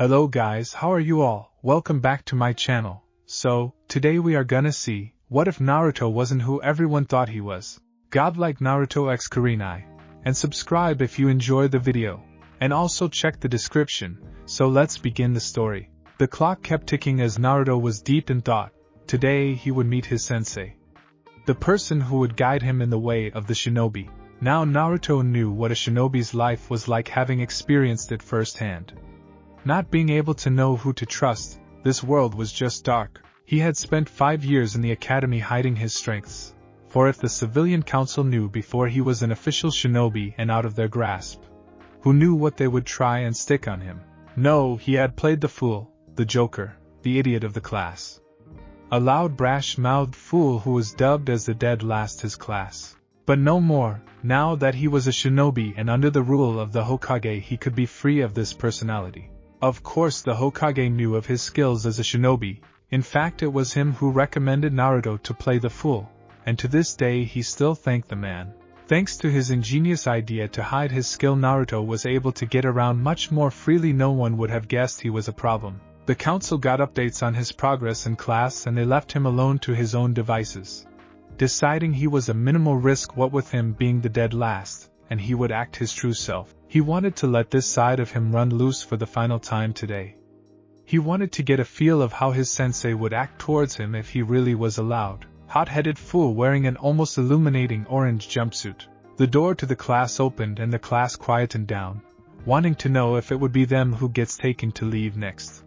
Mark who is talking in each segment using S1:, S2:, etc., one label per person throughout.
S1: Hello guys, how are you all? Welcome back to my channel. So, today we are gonna see, what if Naruto wasn't who everyone thought he was? Godlike Naruto x Kurenai. And subscribe if you enjoy the video. And also check the description. So let's begin the story. The clock kept ticking as Naruto was deep in thought. Today he would meet his sensei. The person who would guide him in the way of the shinobi. Now Naruto knew what a shinobi's life was like, having experienced it firsthand. Not being able to know who to trust, this world was just dark. He had spent 5 years in the academy hiding his strengths. For if the civilian council knew before he was an official shinobi and out of their grasp, who knew what they would try and stick on him? No, he had played the fool, the joker, the idiot of the class. A loud brash-mouthed fool who was dubbed as the dead last his class. But no more. Now that he was a shinobi and under the rule of the Hokage, he could be free of this personality. Of course the Hokage knew of his skills as a shinobi. In fact, it was him who recommended Naruto to play the fool, and to this day he still thanked the man. Thanks to his ingenious idea to hide his skill, Naruto was able to get around much more freely. No one would have guessed he was a problem. The council got updates on his progress in class and they left him alone to his own devices. Deciding he was a minimal risk, what with him being the dead last, and he would act his true self. He wanted to let this side of him run loose for the final time today. He wanted to get a feel of how his sensei would act towards him if he really was allowed. Hot-headed fool wearing an almost illuminating orange jumpsuit. The door to the class opened and the class quietened down, wanting to know if it would be them who gets taken to leave next.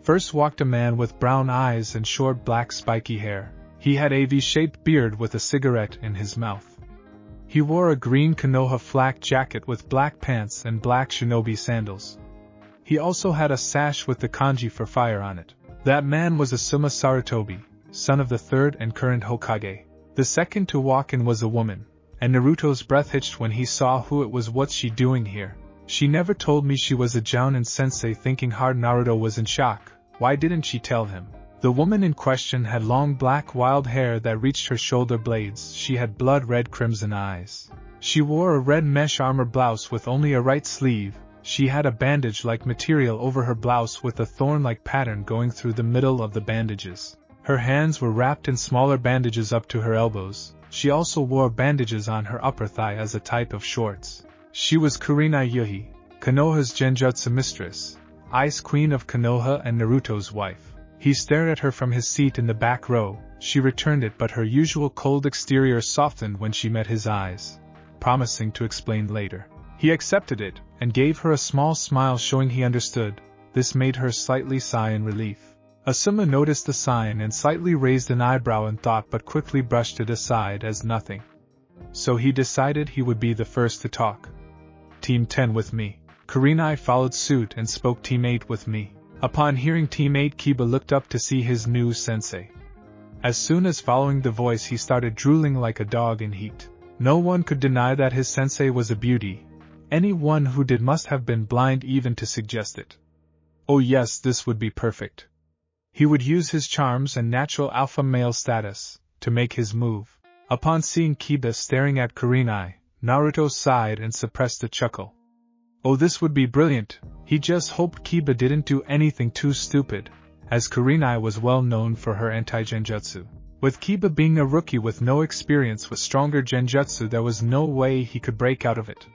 S1: First walked a man with brown eyes and short black spiky hair. He had a V-shaped beard with a cigarette in his mouth. He wore a green Konoha flak jacket with black pants and black shinobi sandals. He also had a sash with the kanji for fire on it. That man was Asuma Sarutobi, son of the third and current Hokage. The second to walk in was a woman, and Naruto's breath hitched when he saw who it was. What's she doing here? She never told me she was a jonin. Sensei thinking hard. Naruto was in shock. Why didn't she tell him? The woman in question had long black wild hair that reached her shoulder blades. She had blood-red crimson eyes. She wore a red mesh armor blouse with only a right sleeve. She had a bandage-like material over her blouse with a thorn-like pattern going through the middle of the bandages. Her hands were wrapped in smaller bandages up to her elbows. She also wore bandages on her upper thigh as a type of shorts. She was Kurenai Yuhi, Konoha's genjutsu mistress, Ice Queen of Konoha and Naruto's wife. He stared at her from his seat in the back row. She returned it, but her usual cold exterior softened when she met his eyes, promising to explain later. He accepted it, and gave her a small smile showing he understood. This made her slightly sigh in relief. Asuma noticed the sign and slightly raised an eyebrow in thought, but quickly brushed it aside as nothing. So he decided he would be the first to talk. Team 10 with me. Kurenai followed suit and spoke Team 8 with me. Upon hearing Team 8, Kiba looked up to see his new sensei. As soon as following the voice, he started drooling like a dog in heat. No one could deny that his sensei was a beauty. Anyone who did must have been blind even to suggest it. Oh yes, this would be perfect. He would use his charms and natural alpha male status to make his move. Upon seeing Kiba staring at Kurenai, Naruto sighed and suppressed a chuckle. Oh, this would be brilliant. He just hoped Kiba didn't do anything too stupid, as Kurenai was well known for her anti-genjutsu. With Kiba being a rookie with no experience with stronger genjutsu, there was no way he could break out of it.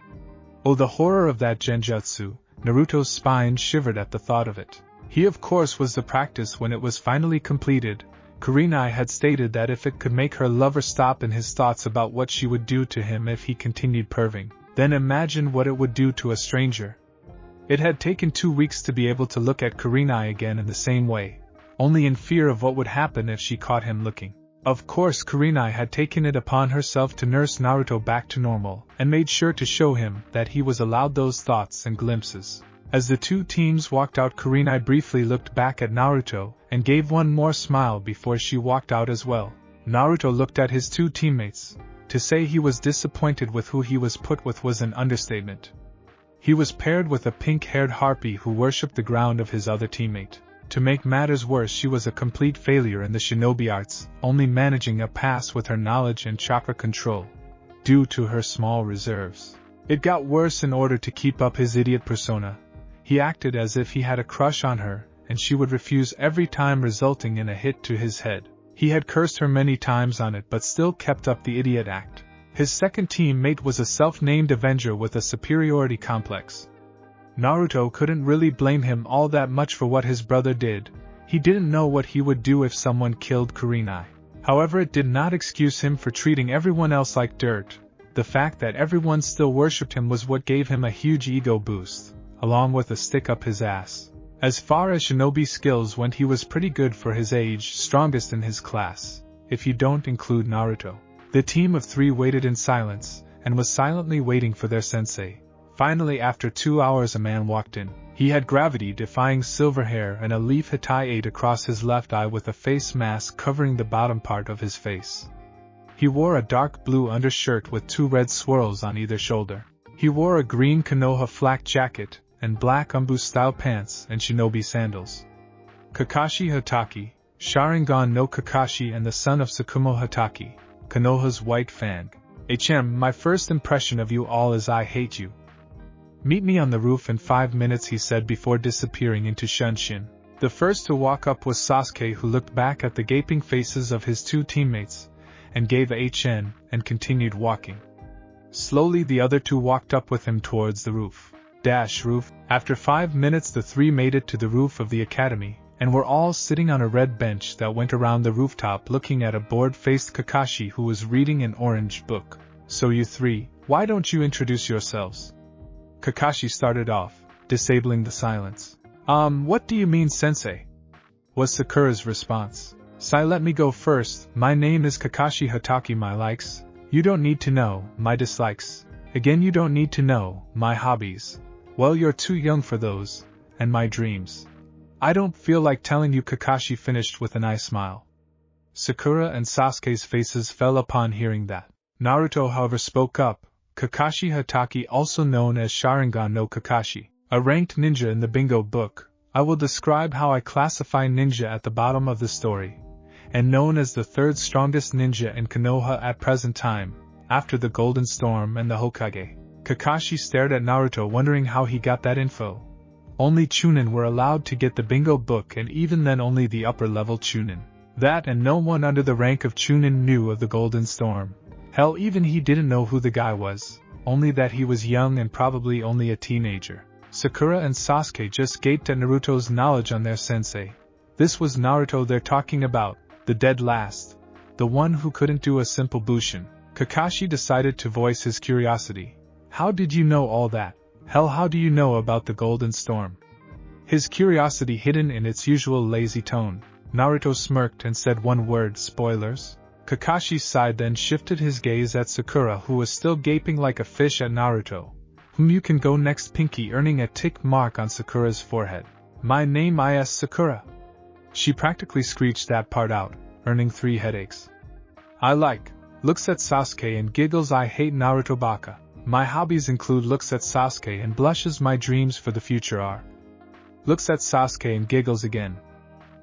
S1: Oh, the horror of that genjutsu! Naruto's spine shivered at the thought of it. He of course was the practice when it was finally completed. Kurenai had stated that if it could make her lover stop in his thoughts about what she would do to him if he continued perving, then imagine what it would do to a stranger. It had taken 2 weeks to be able to look at Kurenai again in the same way, only in fear of what would happen if she caught him looking. Of course, Kurenai had taken it upon herself to nurse Naruto back to normal, and made sure to show him that he was allowed those thoughts and glimpses. As the two teams walked out, Kurenai briefly looked back at Naruto, and gave one more smile before she walked out as well. Naruto looked at his two teammates. To say he was disappointed with who he was put with was an understatement. He was paired with a pink-haired harpy who worshipped the ground of his other teammate. To make matters worse, she was a complete failure in the shinobi arts, only managing a pass with her knowledge and chakra control, due to her small reserves. It got worse. In order to keep up his idiot persona, He acted as if he had a crush on her, and she would refuse every time, resulting in a hit to his head. He had cursed her many times on it but still kept up the idiot act. His second teammate was a self-named Avenger with a superiority complex. Naruto couldn't really blame him all that much for what his brother did. He didn't know what he would do if someone killed Kurenai. However, it did not excuse him for treating everyone else like dirt. The fact that everyone still worshipped him was what gave him a huge ego boost, along with a stick up his ass. As far as shinobi skills went, he was pretty good for his age, strongest in his class, if you don't include Naruto. The team of 3 waited in silence, and was silently waiting for their sensei. Finally, after 2 hours, a man walked in. He had gravity-defying silver hair and a leaf hitai across his left eye with a face mask covering the bottom part of his face. He wore a dark blue undershirt with 2 red swirls on either shoulder. He wore a green Konoha flak jacket, and black Umbu-style pants and shinobi sandals. Kakashi Hatake, Sharingan no Kakashi and the son of Tsukumo Hatake, Konoha's white fang. My first impression of you all is I hate you. Meet me on the roof in 5 minutes, he said before disappearing into Shunshin. The first to walk up was Sasuke, who looked back at the gaping faces of his 2 teammates, and gave a HN, and continued walking. Slowly the other 2 walked up with him towards the roof. Roof. After 5 minutes the 3 made it to the roof of the academy, and were all sitting on a red bench that went around the rooftop looking at a bored-faced Kakashi who was reading an orange book. So you 3, why don't you introduce yourselves? Kakashi started off, disabling the silence. What do you mean, sensei? Was Sakura's response. Let me go first. My name is Kakashi Hatake. My likes, you don't need to know. My dislikes, again, you don't need to know. My hobbies, well, you're too young for those. And my dreams, I don't feel like telling you, Kakashi finished with an eye smile. Sakura and Sasuke's faces fell upon hearing that. Naruto, however, spoke up. Kakashi Hatake, also known as Sharingan no Kakashi, a ranked ninja in the bingo book. I will describe how I classify ninja at the bottom of the story, and known as the 3rd strongest ninja in Konoha at present time, after the Golden Storm and the Hokage. Kakashi stared at Naruto, wondering how he got that info. Only Chunin were allowed to get the bingo book, and even then only the upper-level Chunin. That and no one under the rank of Chunin knew of the Golden Storm. Hell, even he didn't know who the guy was, only that he was young and probably only a teenager. Sakura and Sasuke just gaped at Naruto's knowledge on their sensei. This was Naruto they're talking about, the dead last, the one who couldn't do a simple bushin. Kakashi decided to voice his curiosity. How did you know all that? Hell, how do you know about the Golden Storm? His curiosity hidden in its usual lazy tone. Naruto smirked and said one word: spoilers. Kakashi sighed, then shifted his gaze at Sakura, who was still gaping like a fish at Naruto. Whom you can go next? Pinky earning a tick mark on Sakura's forehead. My name is Sakura. She practically screeched that part out, earning 3 headaches. I like. Looks at Sasuke and giggles. I hate Naruto baka. My hobbies include. Looks at Sasuke and blushes. My dreams for the future are. Looks at Sasuke and giggles again.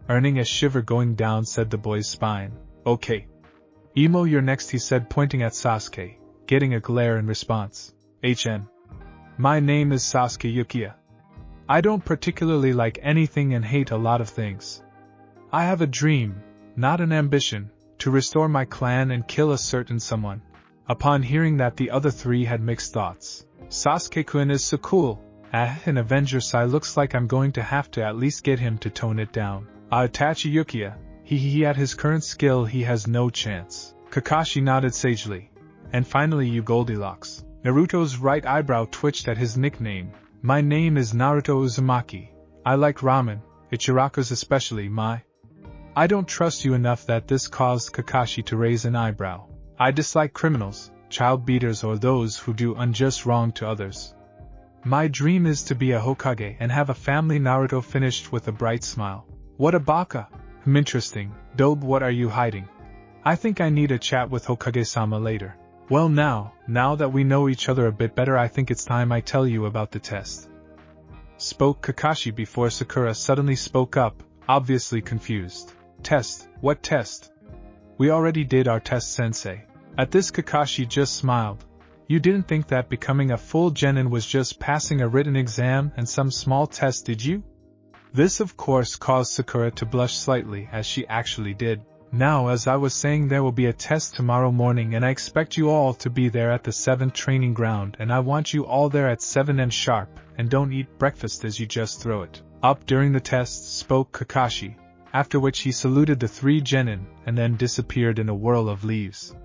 S1: Earning a shiver going down, said the boy's spine. Okay. Emo, you're next, he said, pointing at Sasuke, getting a glare in response. My name is Sasuke Yukiya. I don't particularly like anything and hate a lot of things. I have a dream, not an ambition, to restore my clan and kill a certain someone. Upon hearing that, the other 3 had mixed thoughts. Sasuke-kun is so cool. An Avenger Sai, looks like I'm going to have to at least get him to tone it down. Itachi Yukiya. He at his current skill he has no chance. Kakashi nodded sagely. And finally, you Goldilocks. Naruto's right eyebrow twitched at his nickname. My name is Naruto Uzumaki. I like ramen, Ichiraku's especially. I don't trust you enough. That this caused Kakashi to raise an eyebrow. I dislike criminals, child beaters, or those who do unjust wrong to others. My dream is to be a Hokage and have a family. Naruto finished with a bright smile. What a baka. Interesting. Dobe, what are you hiding? I think I need a chat with Hokage-sama later. Well, now that we know each other a bit better, I think it's time I tell you about the test. Spoke Kakashi before Sakura suddenly spoke up, obviously confused. Test? What test? We already did our test, sensei. At this, Kakashi just smiled. You didn't think that becoming a full jonin was just passing a written exam and some small test, did you? This of course caused Sakura to blush slightly, as she actually did. Now, as I was saying, there will be a test tomorrow morning and I expect you all to be there at the 7th training ground, and I want you all there at 7 am sharp, and don't eat breakfast as you just throw it up during the test, spoke Kakashi, after which he saluted the 3 jonin and then disappeared in a whirl of leaves.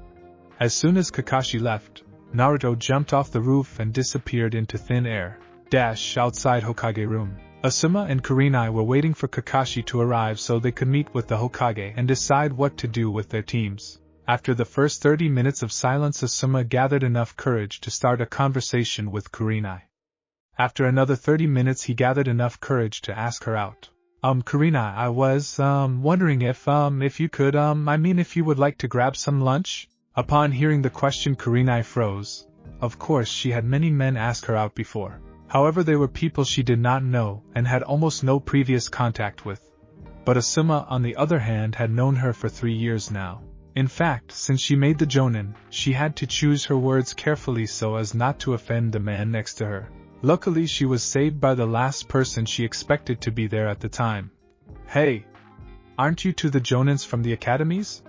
S1: As soon as Kakashi left, Naruto jumped off the roof and disappeared into thin air. Outside Hokage room. Asuma and Kurenai were waiting for Kakashi to arrive so they could meet with the Hokage and decide what to do with their teams. After the first 30 minutes of silence, Asuma gathered enough courage to start a conversation with Kurenai. After another 30 minutes he gathered enough courage to ask her out. Kurenai, I was, wondering if you could, if you would like to grab some lunch? Upon hearing the question, Kurenai froze. Of course, she had many men ask her out before. However, they were people she did not know and had almost no previous contact with. But Asuma, on the other hand, had known her for 3 years now. In fact, since she made the jonin, she had to choose her words carefully so as not to offend the man next to her. Luckily, she was saved by the last person she expected to be there at the time. Hey! Aren't you two the jonins from the academies?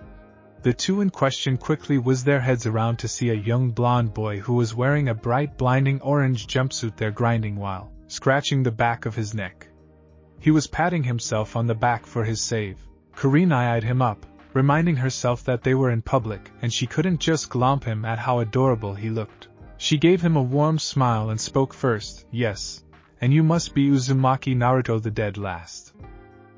S1: The two in question quickly whizzed their heads around to see a young blonde boy who was wearing a bright blinding orange jumpsuit there grinding while scratching the back of his neck. He was patting himself on the back for his save. Kurenai eyed him up, reminding herself that they were in public and she couldn't just glomp him at how adorable he looked. She gave him a warm smile and spoke first. Yes, and you must be Uzumaki Naruto, the dead last.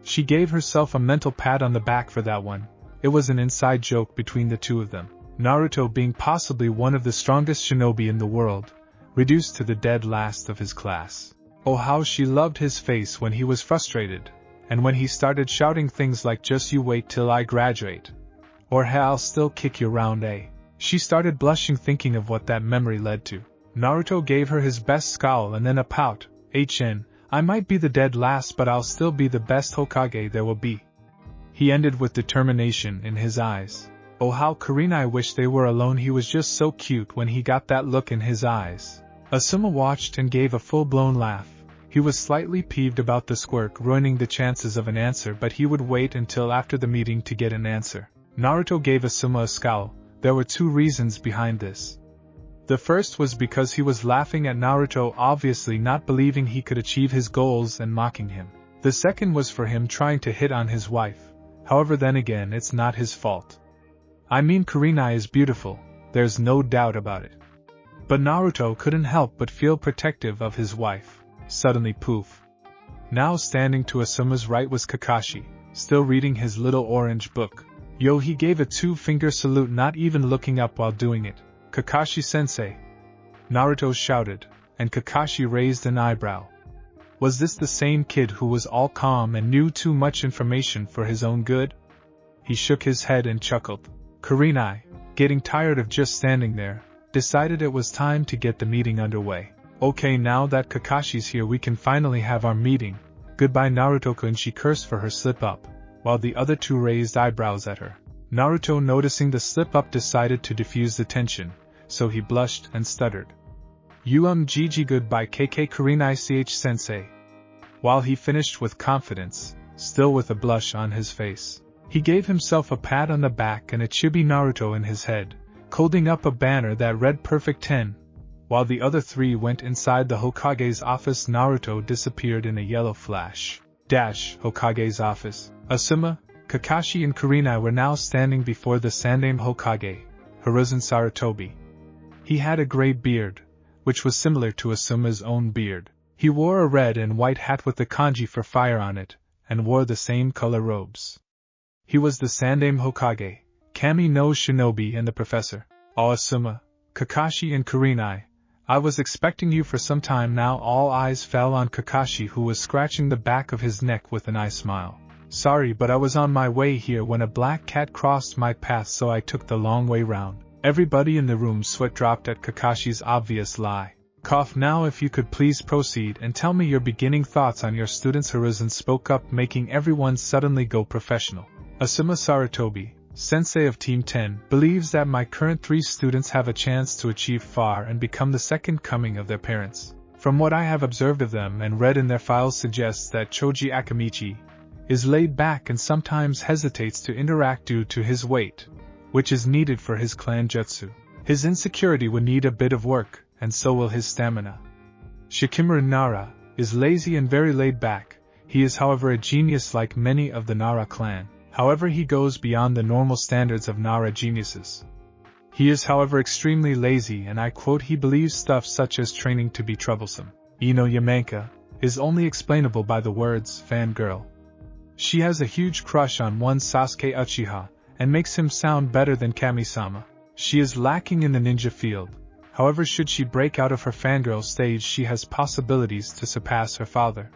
S1: She gave herself a mental pat on the back for that one. It was an inside joke between the two of them. Naruto, being possibly one of the strongest shinobi in the world, reduced to the dead last of his class. Oh, how she loved his face when he was frustrated, and when he started shouting things like "just you wait till I graduate," or "hey, I'll still kick you round A." She started blushing thinking of what that memory led to. Naruto gave her his best scowl and then a pout. I might be the dead last, but I'll still be the best Hokage there will be. He ended with determination in his eyes. Oh, how Kurenai wished they were alone. He was just so cute when he got that look in his eyes. Asuma watched and gave a full-blown laugh. He was slightly peeved about the squirk ruining the chances of an answer, but he would wait until after the meeting to get an answer. Naruto gave Asuma a scowl. There were 2 reasons behind this. The first was because he was laughing at Naruto, obviously not believing he could achieve his goals and mocking him. The second was for him trying to hit on his wife. However, then again, it's not his fault. I mean, Kurenai is beautiful, there's no doubt about it. But Naruto couldn't help but feel protective of his wife. Suddenly, poof. Now standing to Asuma's right was Kakashi, still reading his little orange book. Yo, he gave a 2-finger salute, not even looking up while doing it. Kakashi Sensei! Naruto shouted, and Kakashi raised an eyebrow. Was this the same kid who was all calm and knew too much information for his own good? He shook his head and chuckled. Kurenai, getting tired of just standing there, decided it was time to get the meeting underway. Okay, now that Kakashi's here, we can finally have our meeting. Goodbye, Naruto-kun, she cursed for her slip-up, while the other 2 raised eyebrows at her. Naruto, noticing the slip-up, decided to diffuse the tension, so he blushed and stuttered. GG, goodbye KK Kurenai ch sensei. While he finished with confidence, still with a blush on his face, he gave himself a pat on the back and a chibi Naruto in his head, holding up a banner that read Perfect 10. While the other 3 went inside the Hokage's office, Naruto disappeared in a yellow flash. Hokage's office. Asuma, Kakashi and Kurenai were now standing before the Sandaime Hokage, Hiruzen Sarutobi. He had a gray beard, which was similar to Asuma's own beard. He wore a red and white hat with the kanji for fire on it, and wore the same color robes. He was the Sandaime Hokage, Kami no Shinobi, and the professor. Oh, Asuma, Kakashi and Kurenai, I was expecting you for some time now. All eyes fell on Kakashi, who was scratching the back of his neck with an eye smile. Sorry, but I was on my way here when a black cat crossed my path, so I took the long way round. Everybody in the room sweat dropped at Kakashi's obvious lie. Cough. Now if you could please proceed and tell me your beginning thoughts on your students. Hiruzen spoke up, making everyone suddenly go professional. Asuma Sarutobi, Sensei of Team 10, believes that my current 3 students have a chance to achieve far and become the second coming of their parents. From what I have observed of them and read in their files suggests that Choji Akamichi is laid back and sometimes hesitates to interact due to his weight, which is needed for his clan jutsu. His insecurity would need a bit of work, and so will his stamina. Shikamaru Nara is lazy and very laid back. He is however a genius like many of the Nara clan. However, he goes beyond the normal standards of Nara geniuses. He is however extremely lazy, and I quote, he believes stuff such as training to be troublesome. Ino Yamanka is only explainable by the words fangirl. She has a huge crush on one Sasuke Uchiha, and makes him sound better than Kami-sama. She is lacking in the ninja field. However, should she break out of her fangirl stage, she has possibilities to surpass her father.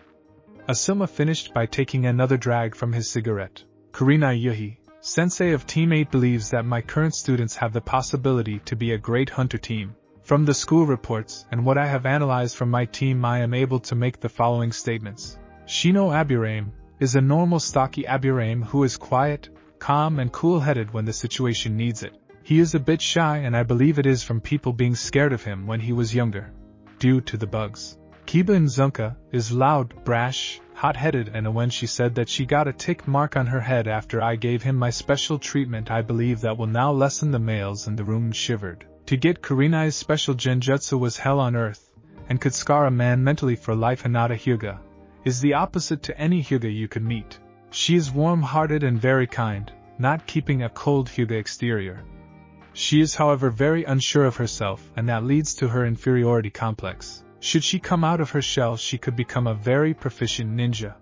S1: Asuma finished by taking another drag from his cigarette. Kurenai Yuhi, Sensei of Team 8, believes that my current students have the possibility to be a great hunter team. From the school reports and what I have analyzed from my team, I am able to make the following statements. Shino Aburame is a normal stocky Aburame who is quiet, calm and cool-headed when the situation needs it. He is a bit shy, and I believe it is from people being scared of him when he was younger, due to the bugs. Kiba Nzunka is loud, brash, hot-headed, and when she said that she got a tick mark on her head after I gave him my special treatment, I believe that will now lessen the males in the room shivered. To get Kurenai's special genjutsu was hell on earth, and could scar a man mentally for life. Hinata Hyuga is the opposite to any Hyuga you could meet. She is warm-hearted and very kind, not keeping a cold Hyuga exterior. She is however very unsure of herself, and that leads to her inferiority complex. Should she come out of her shell, she could become a very proficient ninja.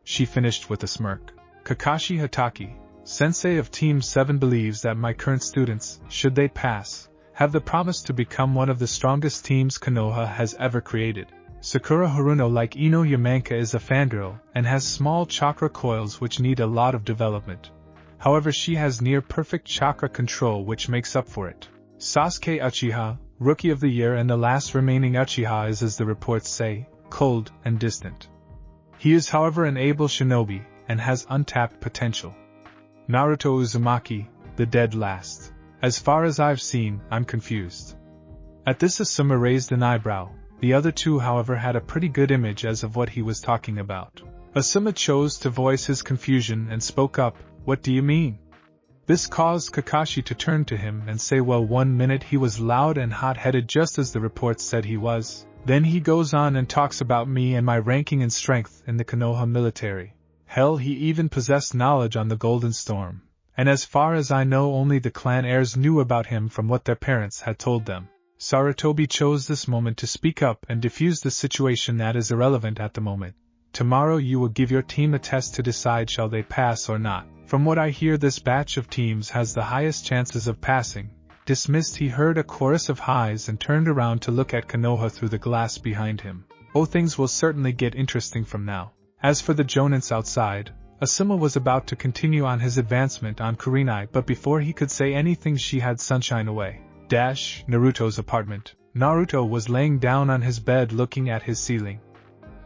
S1: She finished with a smirk. Kakashi Hatake, Sensei of Team 7, believes that my current students, should they pass, have the promise to become one of the strongest teams Konoha has ever created. Sakura Haruno, like Ino Yamanka, is a fangirl and has small chakra coils which need a lot of development. However, she has near-perfect chakra control which makes up for it. Sasuke Uchiha, Rookie of the Year and the last remaining Uchiha, is, as the reports say, cold and distant. He is however an able shinobi, and has untapped potential. Naruto Uzumaki, the dead last. As far as I've seen, I'm confused. At this, Asuma raised an eyebrow. The other two however had a pretty good image as of what he was talking about. Asuma chose to voice his confusion and spoke up, "What do you mean?" This caused Kakashi to turn to him and say, well, 1 minute he was loud and hot-headed just as the reports said he was. Then he goes on and talks about me and my ranking and strength in the Konoha military. Hell, he even possessed knowledge on the Golden Storm. And as far as I know, only the clan heirs knew about him from what their parents had told them. Sarutobi chose this moment to speak up and diffuse the situation that is irrelevant at the moment. Tomorrow you will give your team a test to decide shall they pass or not. From what I hear, this batch of teams has the highest chances of passing. Dismissed. He heard a chorus of highs and turned around to look at Konoha through the glass behind him. Oh, things will certainly get interesting from now. As for the jonins outside, Asuma was about to continue on his advancement on Kurenai, but before he could say anything she had sunshine away. Naruto's apartment. Naruto was laying down on his bed looking at his ceiling,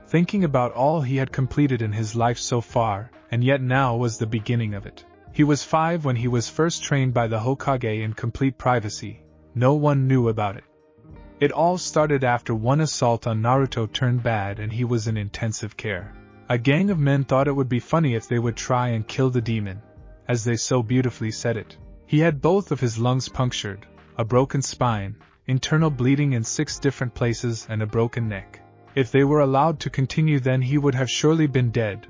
S1: thinking about all he had completed in his life so far, and yet now was the beginning of it. He was 5 when he was first trained by the Hokage in complete privacy. No one knew about it. It all started after one assault on Naruto turned bad and he was in intensive care. A gang of men thought it would be funny if they would try and kill the demon, as they so beautifully said it. He had both of his lungs punctured, a broken spine, internal bleeding in 6 different places, and a broken neck. If they were allowed to continue, then he would have surely been dead.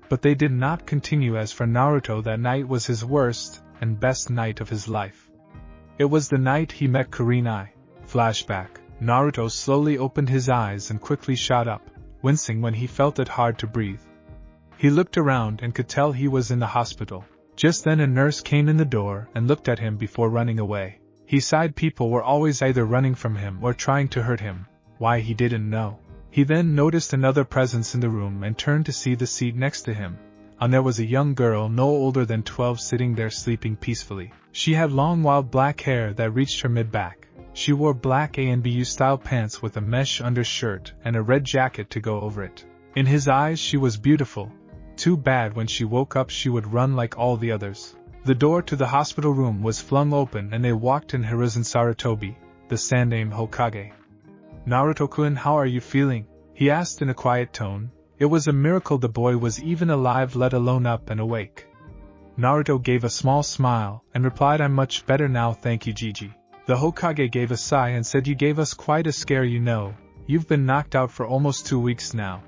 S1: But they did not continue. As for Naruto, that night was his worst and best night of his life. It was the night he met Kurenai. Flashback. Naruto slowly opened his eyes and quickly shot up, wincing when he felt it hard to breathe. He looked around and could tell he was in the hospital. Just then a nurse came in the door and looked at him before running away. He sighed. People were always either running from him or trying to hurt him. Why, he didn't know. He then noticed another presence in the room and turned to see the seat next to him. And there was a young girl no older than 12 sitting there sleeping peacefully. She had long wild black hair that reached her mid-back. She wore black A&BU style pants with a mesh undershirt and a red jacket to go over it. In his eyes she was beautiful. Too bad when she woke up she would run like all the others. The door to the hospital room was flung open and they walked in Hiruzen Sarutobi, the Sandaime Hokage. "Naruto-kun, how are you feeling?" he asked in a quiet tone. It was a miracle the boy was even alive, let alone up and awake. Naruto gave a small smile and replied, "I'm much better now, thank you, Gigi." The Hokage gave a sigh and said, "You gave us quite a scare, you know. You've been knocked out for almost 2 weeks now."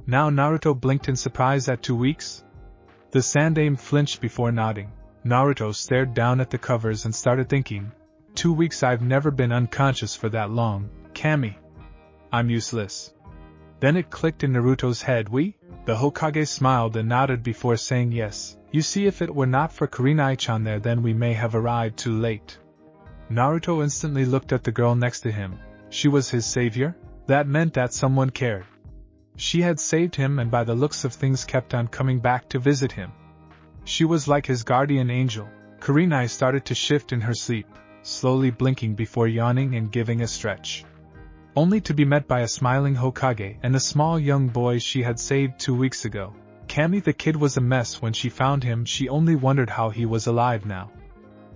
S1: Now Naruto blinked in surprise at 2 weeks. The Sandaime flinched before nodding. Naruto stared down at the covers and started thinking, 2 weeks, I've never been unconscious for that long, Kami. I'm useless. Then it clicked in Naruto's head, The Hokage smiled and nodded before saying yes. You see, if it were not for Kurenai-chan there, then we may have arrived too late. Naruto instantly looked at the girl next to him. She was his savior? That meant that someone cared. She had saved him and by the looks of things kept on coming back to visit him. She was like his guardian angel. Kurenai started to shift in her sleep, slowly blinking before yawning and giving a stretch. Only to be met by a smiling Hokage and a small young boy she had saved 2 weeks ago. Kami the kid was a mess when she found him. She only wondered how he was alive now.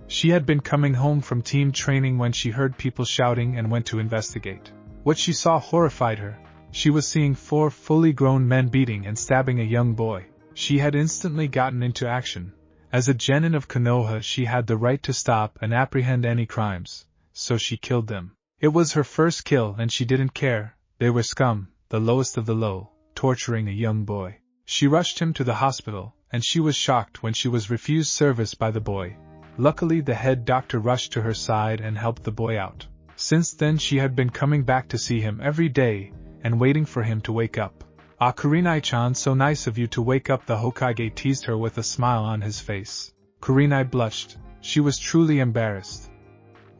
S1: She had been coming home from team training when she heard people shouting and went to investigate. What she saw horrified her. She was seeing 4 fully grown men beating and stabbing a young boy. She had instantly gotten into action. As a jonin of Konoha, she had the right to stop and apprehend any crimes, so she killed them. It was her first kill and she didn't care. They were scum, the lowest of the low, torturing a young boy. She rushed him to the hospital, and she was shocked when she was refused service by the boy. Luckily, the head doctor rushed to her side and helped the boy out. Since then she had been coming back to see him every day, and waiting for him to wake up. "Ah, Kurenai-chan, so nice of you to wake up," the Hokage teased her with a smile on his face. Kurenai blushed. She was truly embarrassed.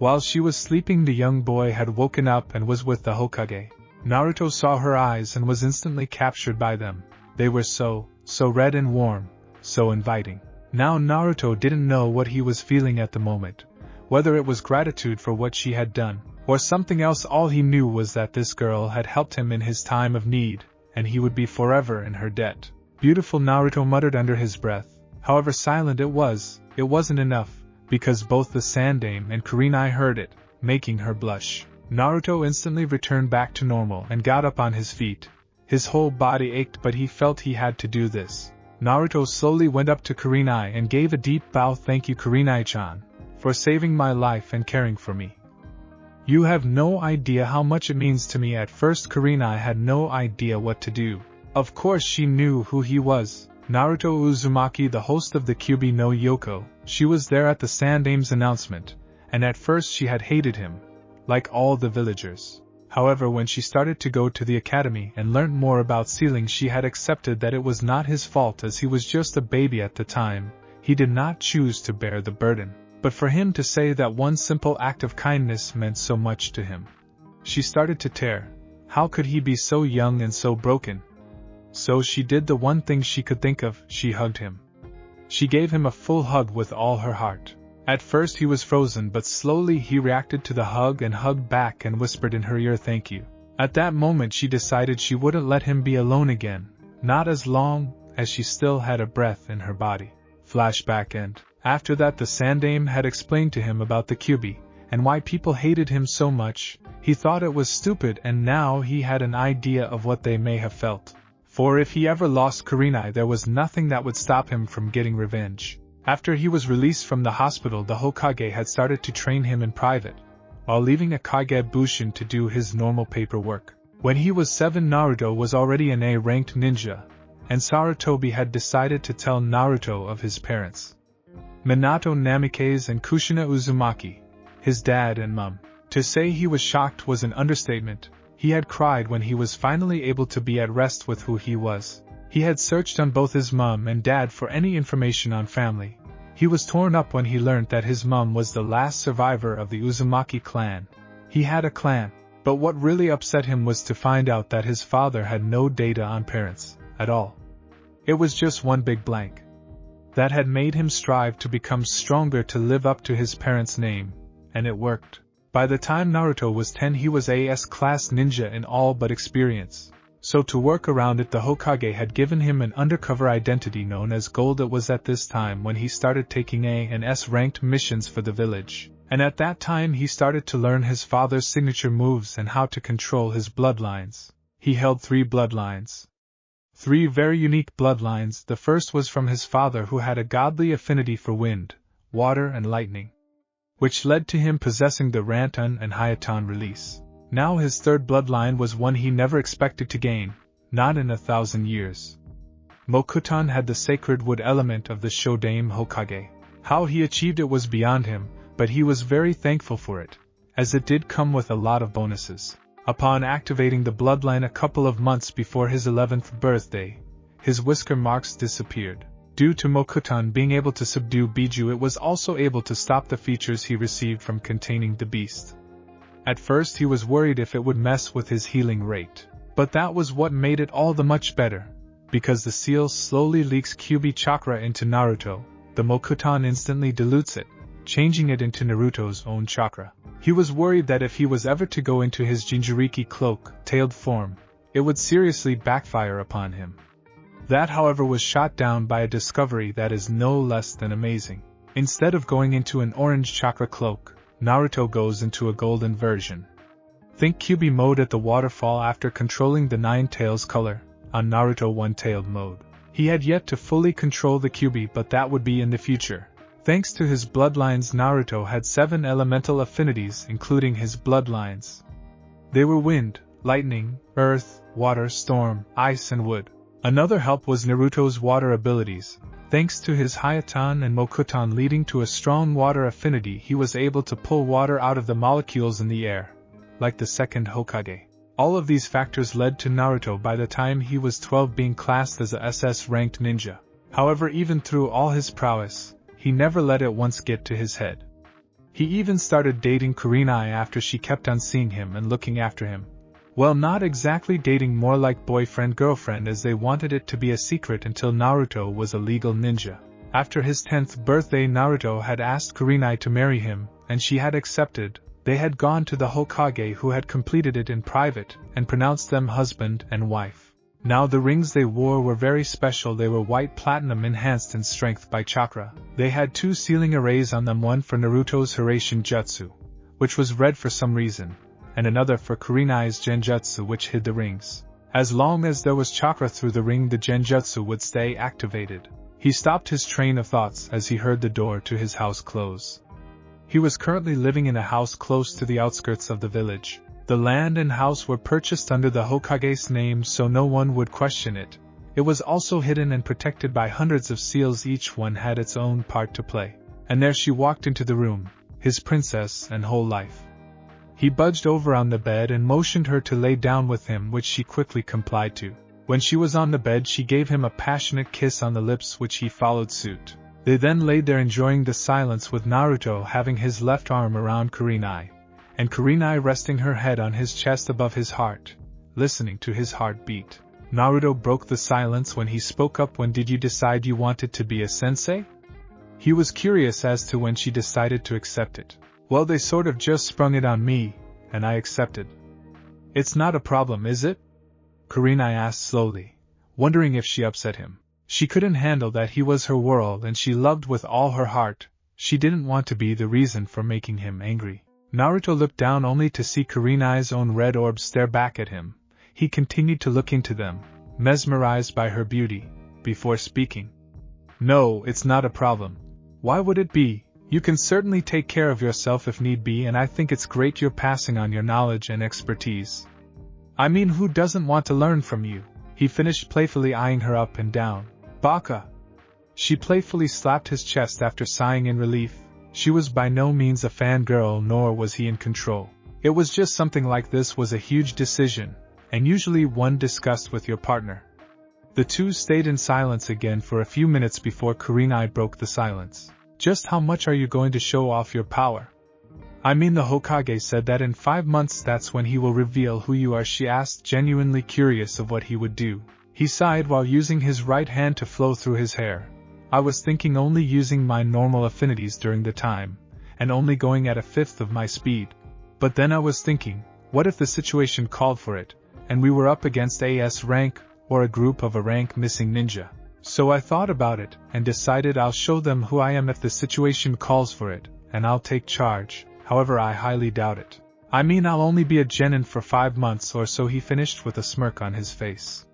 S1: While she was sleeping, the young boy had woken up and was with the Hokage. Naruto saw her eyes and was instantly captured by them. They were so red and warm, so inviting. Now Naruto didn't know what he was feeling at the moment, whether it was gratitude for what she had done, or something else. All he knew was that this girl had helped him in his time of need, and he would be forever in her debt. "Beautiful," Naruto muttered under his breath. However silent it wasn't enough, because both the Sandaime and Kurenai heard it, making her blush. Naruto instantly returned back to normal and got up on his feet. His whole body ached, but he felt he had to do this. Naruto slowly went up to Kurenai and gave a deep bow. "Thank you, Kurenai-chan, for saving my life and caring for me. You have no idea how much it means to me." At first Kurenai had no idea what to do. Of course she knew who he was. Naruto Uzumaki, the host of the Kyubi no Yoko. She was there at the Sandaime's announcement, and at first she had hated him, like all the villagers. However, when she started to go to the academy and learnt more about sealing, she had accepted that it was not his fault, as he was just a baby at the time. He did not choose to bear the burden. But for him to say that one simple act of kindness meant so much to him. She started to tear. How could he be so young and so broken? So she did the one thing she could think of, she hugged him. She gave him a full hug with all her heart. At first he was frozen, but slowly he reacted to the hug and hugged back and whispered in her ear, "Thank you." At that moment she decided she wouldn't let him be alone again, not as long as she still had a breath in her body. Flashback end. After that, the Sandaime had explained to him about the Kyubi, and why people hated him so much. He thought it was stupid, and now he had an idea of what they may have felt. For if he ever lost Kurenai, there was nothing that would stop him from getting revenge. After he was released from the hospital, the Hokage had started to train him in private, while leaving a Kagebushin to do his normal paperwork. When he was 7, Naruto was already an A-ranked ninja, and Sarutobi had decided to tell Naruto of his parents. Minato Namikaze and Kushina Uzumaki, his dad and mum. To say he was shocked was an understatement. He had cried when he was finally able to be at rest with who he was. He had searched on both his mum and dad for any information on family. He was torn up when he learned that his mum was the last survivor of the Uzumaki clan. He had a clan, but what really upset him was to find out that his father had no data on parents at all. It was just one big blank. That had made him strive to become stronger to live up to his parents' name, and it worked. By the time Naruto was 10, he was a S-class ninja in all but experience. So to work around it, the Hokage had given him an undercover identity known as Gold. It was at this time when he started taking A and S ranked missions for the village, and at that time he started to learn his father's signature moves and how to control his bloodlines. He held 3 bloodlines. 3 very unique bloodlines. The first was from his father, who had a godly affinity for wind, water and lightning, which led to him possessing the Rantan and Hayatan release. Now his third bloodline was one he never expected to gain, not in 1,000 years. Mokutan had the sacred wood element of the Shodaime Hokage. How he achieved it was beyond him, but he was very thankful for it, as it did come with a lot of bonuses. Upon activating the bloodline a couple of months before his 11th birthday, his whisker marks disappeared. Due to Mokutan being able to subdue Biju, it was also able to stop the features he received from containing the beast. At first he was worried if it would mess with his healing rate, but that was what made it all the much better. Because the seal slowly leaks Kyuubi chakra into Naruto, the Mokutan instantly dilutes it, changing it into Naruto's own chakra. He was worried that if he was ever to go into his Jinchuriki cloak-tailed form, it would seriously backfire upon him. That, however, was shot down by a discovery that is no less than amazing. Instead of going into an orange chakra cloak, Naruto goes into a golden version. Think Kyuubi mode at the waterfall after controlling the 9 tails color, on Naruto 1-tailed mode. He had yet to fully control the Kyuubi, but that would be in the future. Thanks to his bloodlines, Naruto had 7 elemental affinities, including his bloodlines. They were wind, lightning, earth, water, storm, ice and wood. Another help was Naruto's water abilities. Thanks to his Hayatan and Mokutan leading to a strong water affinity, he was able to pull water out of the molecules in the air, like the second Hokage. All of these factors led to Naruto by the time he was 12 being classed as a SS-ranked ninja. However, even through all his prowess, he never let it once get to his head. He even started dating Kurenai after she kept on seeing him and looking after him. Well, not exactly dating, more like boyfriend-girlfriend, as they wanted it to be a secret until Naruto was a legal ninja. After his 10th birthday, Naruto had asked Kurenai to marry him, and she had accepted. They had gone to the Hokage, who had completed it in private, and pronounced them husband and wife. Now the rings they wore were very special. They were white platinum enhanced in strength by chakra. They had 2 sealing arrays on them, one for Naruto's Hiraishin Jutsu, which was red for some reason, and another for Kurenai's Genjutsu, which hid the rings. As long as there was chakra through the ring, the Genjutsu would stay activated. He stopped his train of thoughts as he heard the door to his house close. He was currently living in a house close to the outskirts of the village. The land and house were purchased under the Hokage's name, so no one would question it. It was also hidden and protected by hundreds of seals. Each one had its own part to play. And there she walked into the room, his princess and whole life. He budged over on the bed and motioned her to lay down with him, which she quickly complied to. When she was on the bed, she gave him a passionate kiss on the lips, which he followed suit. They then laid there enjoying the silence, with Naruto having his left arm around Kurenai, and Kurenai resting her head on his chest above his heart, listening to his heartbeat. Naruto broke the silence when he spoke up. When did you decide you wanted to be a sensei? He was curious as to when she decided to accept it. Well, they sort of just sprung it on me, and I accepted. It's not a problem, is it? Kurenai asked slowly, wondering if she upset him. She couldn't handle that. He was her world and she loved with all her heart. She didn't want to be the reason for making him angry. Naruto looked down only to see Kurenai's own red orbs stare back at him. He continued to look into them, mesmerized by her beauty, before speaking. No, it's not a problem. Why would it be? You can certainly take care of yourself if need be, and I think it's great you're passing on your knowledge and expertise. I mean, who doesn't want to learn from you? He finished, playfully eyeing her up and down. Baka! She playfully slapped his chest after sighing in relief. She was by no means a fangirl, nor was he in control. It was just something like this was a huge decision, and usually one discussed with your partner. The two stayed in silence again for a few minutes before Kurenai broke the silence. Just how much are you going to show off your power? I mean, the Hokage said that in 5 months that's when he will reveal who you are, she asked, genuinely curious of what he would do. He sighed while using his right hand to flow through his hair. I was thinking only using my normal affinities during the time, and only going at 1/5 of my speed. But then I was thinking, what if the situation called for it? and we were up against AS rank, or a group of a rank missing ninja. So I thought about it, and decided I'll show them who I am if the situation calls for it, and I'll take charge. However, I highly doubt it. I mean, I'll only be a genin for 5 months or so, he finished with a smirk on his face.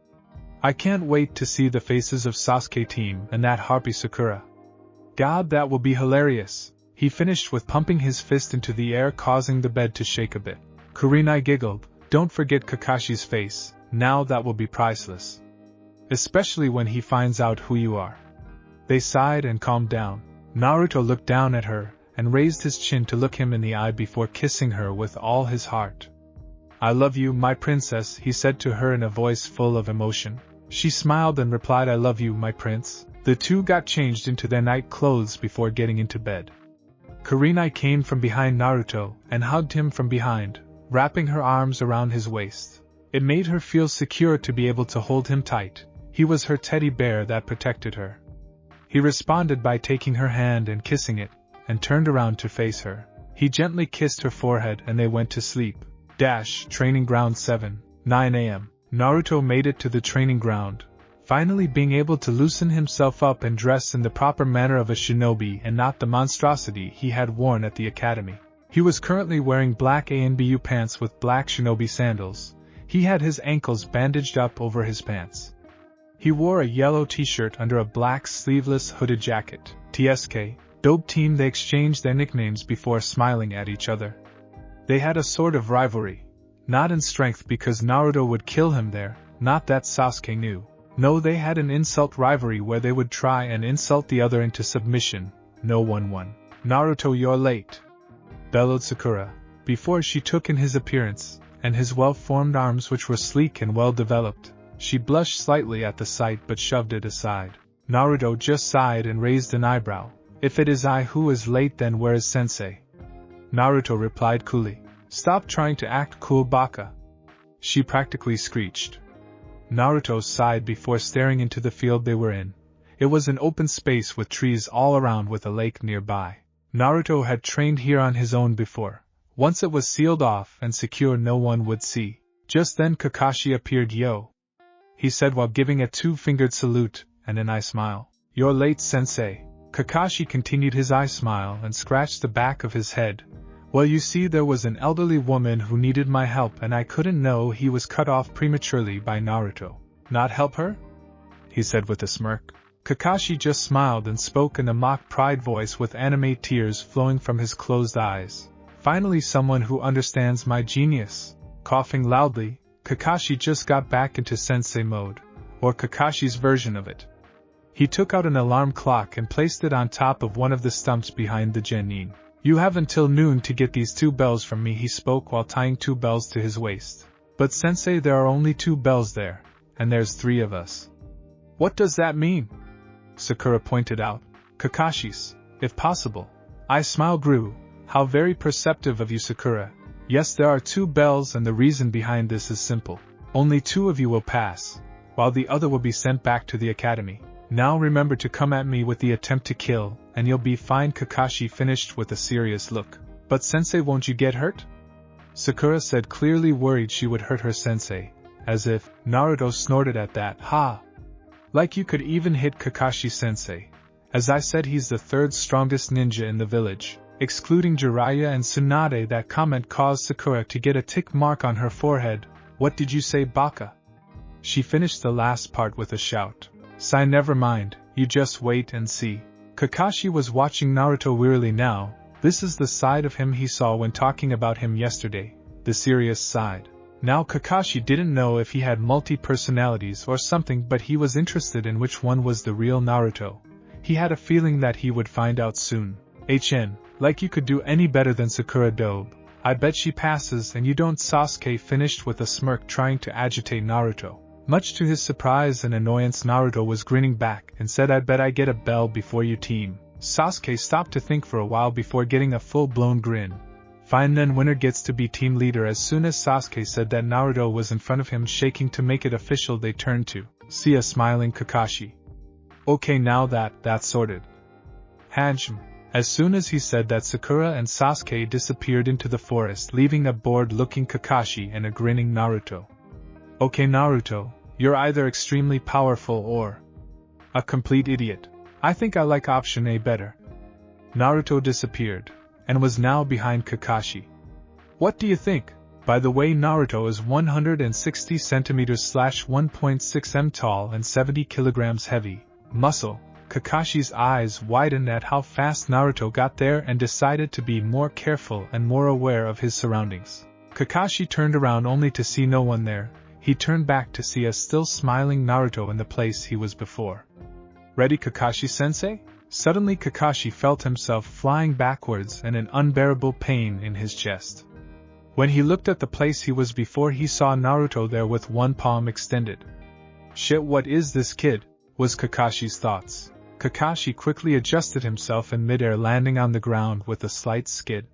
S1: I can't wait to see the faces of Sasuke team and that harpy Sakura. God, that will be hilarious. He finished with pumping his fist into the air, causing the bed to shake a bit. Kurenai giggled. Don't forget Kakashi's face, now that will be priceless. Especially when he finds out who you are. They sighed and calmed down. Naruto looked down at her, and raised his chin to look him in the eye before kissing her with all his heart. I love you, my princess, he said to her in a voice full of emotion. She smiled and replied, I love you, my prince. The two got changed into their night clothes before getting into bed. Kurenai came from behind Naruto and hugged him from behind, wrapping her arms around his waist. It made her feel secure to be able to hold him tight. He was her teddy bear that protected her. He responded by taking her hand and kissing it, and turned around to face her. He gently kissed her forehead and they went to sleep. Training ground 7, 9 a.m. Naruto made it to the training ground, finally being able to loosen himself up and dress in the proper manner of a shinobi and not the monstrosity he had worn at the academy. He was currently wearing black ANBU pants with black shinobi sandals. He had his ankles bandaged up over his pants. He wore a yellow t-shirt under a black sleeveless hooded jacket. TSK, dope team. They exchanged their nicknames before smiling at each other. They had a sort of rivalry. Not in strength because Naruto would kill him there, not that Sasuke knew. No, they had an insult rivalry where they would try and insult the other into submission. No one won. Naruto, you're late, bellowed Sakura, before she took in his appearance, and his well-formed arms which were sleek and well-developed. She blushed slightly at the sight but shoved it aside. Naruto just sighed and raised an eyebrow. If it is I who is late, then where is Sensei? Naruto replied coolly. Stop trying to act cool, Baka. She practically screeched. Naruto sighed before staring into the field they were in. It was an open space with trees all around with a lake nearby. Naruto had trained here on his own before. Once it was sealed off and secure, no one would see. Just then Kakashi appeared. Yo, he said while giving a two-fingered salute and an eye smile. You're late, Sensei. Kakashi continued his eye smile and scratched the back of his head. Well, you see, there was an elderly woman who needed my help and I couldn't know he was cut off prematurely by Naruto. Not help her? He said with a smirk. Kakashi just smiled and spoke in a mock pride voice with anime tears flowing from his closed eyes. Finally, someone who understands my genius. Coughing loudly, Kakashi just got back into Sensei mode, or Kakashi's version of it. He took out an alarm clock and placed it on top of one of the stumps behind the jonin. You have until noon to get these 2 bells from me, he spoke while tying 2 bells to his waist. But Sensei, there are only 2 bells there, and there's 3 of us. What does that mean? Sakura pointed out. Kakashi's, if possible. I smile grew. How very perceptive of you, Sakura. Yes, there are 2 bells, and the reason behind this is simple. Only 2 of you will pass, while the other will be sent back to the academy. Now remember to come at me with the attempt to kill, and you'll be fine. Kakashi finished with a serious look. But Sensei, won't you get hurt? Sakura said, clearly worried she would hurt her Sensei. As if. Naruto snorted at that. Ha! Like you could even hit Kakashi Sensei. As I said, he's the 3rd strongest ninja in the village. Excluding Jiraiya and Tsunade. That comment caused Sakura to get a tick mark on her forehead. What did you say, Baka? She finished the last part with a shout. Sai, never mind, you just wait and see. Kakashi was watching Naruto wearily now. This is the side of him he saw when talking about him yesterday, the serious side. Now Kakashi didn't know if he had multi-personalities or something, but he was interested in which one was the real Naruto. He had a feeling that he would find out soon. Like you could do any better than Sakura Dobe. I bet she passes and you don't. Sasuke finished with a smirk, trying to agitate Naruto. Much to his surprise and annoyance, Naruto was grinning back and said, I bet I get a bell before you team. Sasuke stopped to think for a while before getting a full-blown grin. Fine, then winner gets to be team leader. As soon as Sasuke said that, Naruto was in front of him shaking. To make it official, they turned to see a smiling Kakashi. Okay, now that's sorted. Handsome. As soon as he said that, Sakura and Sasuke disappeared into the forest, leaving a bored-looking Kakashi and a grinning Naruto. Okay Naruto, you're either extremely powerful or a complete idiot. I think I like option A better. Naruto disappeared, and was now behind Kakashi. What do you think? By the way, Naruto is 160 centimeters / 1.6 m tall and 70 kilograms heavy. Muscle. Kakashi's eyes widened at how fast Naruto got there and decided to be more careful and more aware of his surroundings. Kakashi turned around only to see no one there. He turned back to see a still smiling Naruto in the place he was before. Ready, Kakashi-sensei? Suddenly Kakashi felt himself flying backwards and an unbearable pain in his chest. When he looked at the place he was before, he saw Naruto there with one palm extended. Shit, what is this kid? Was Kakashi's thoughts. Kakashi quickly adjusted himself in midair, landing on the ground with a slight skid.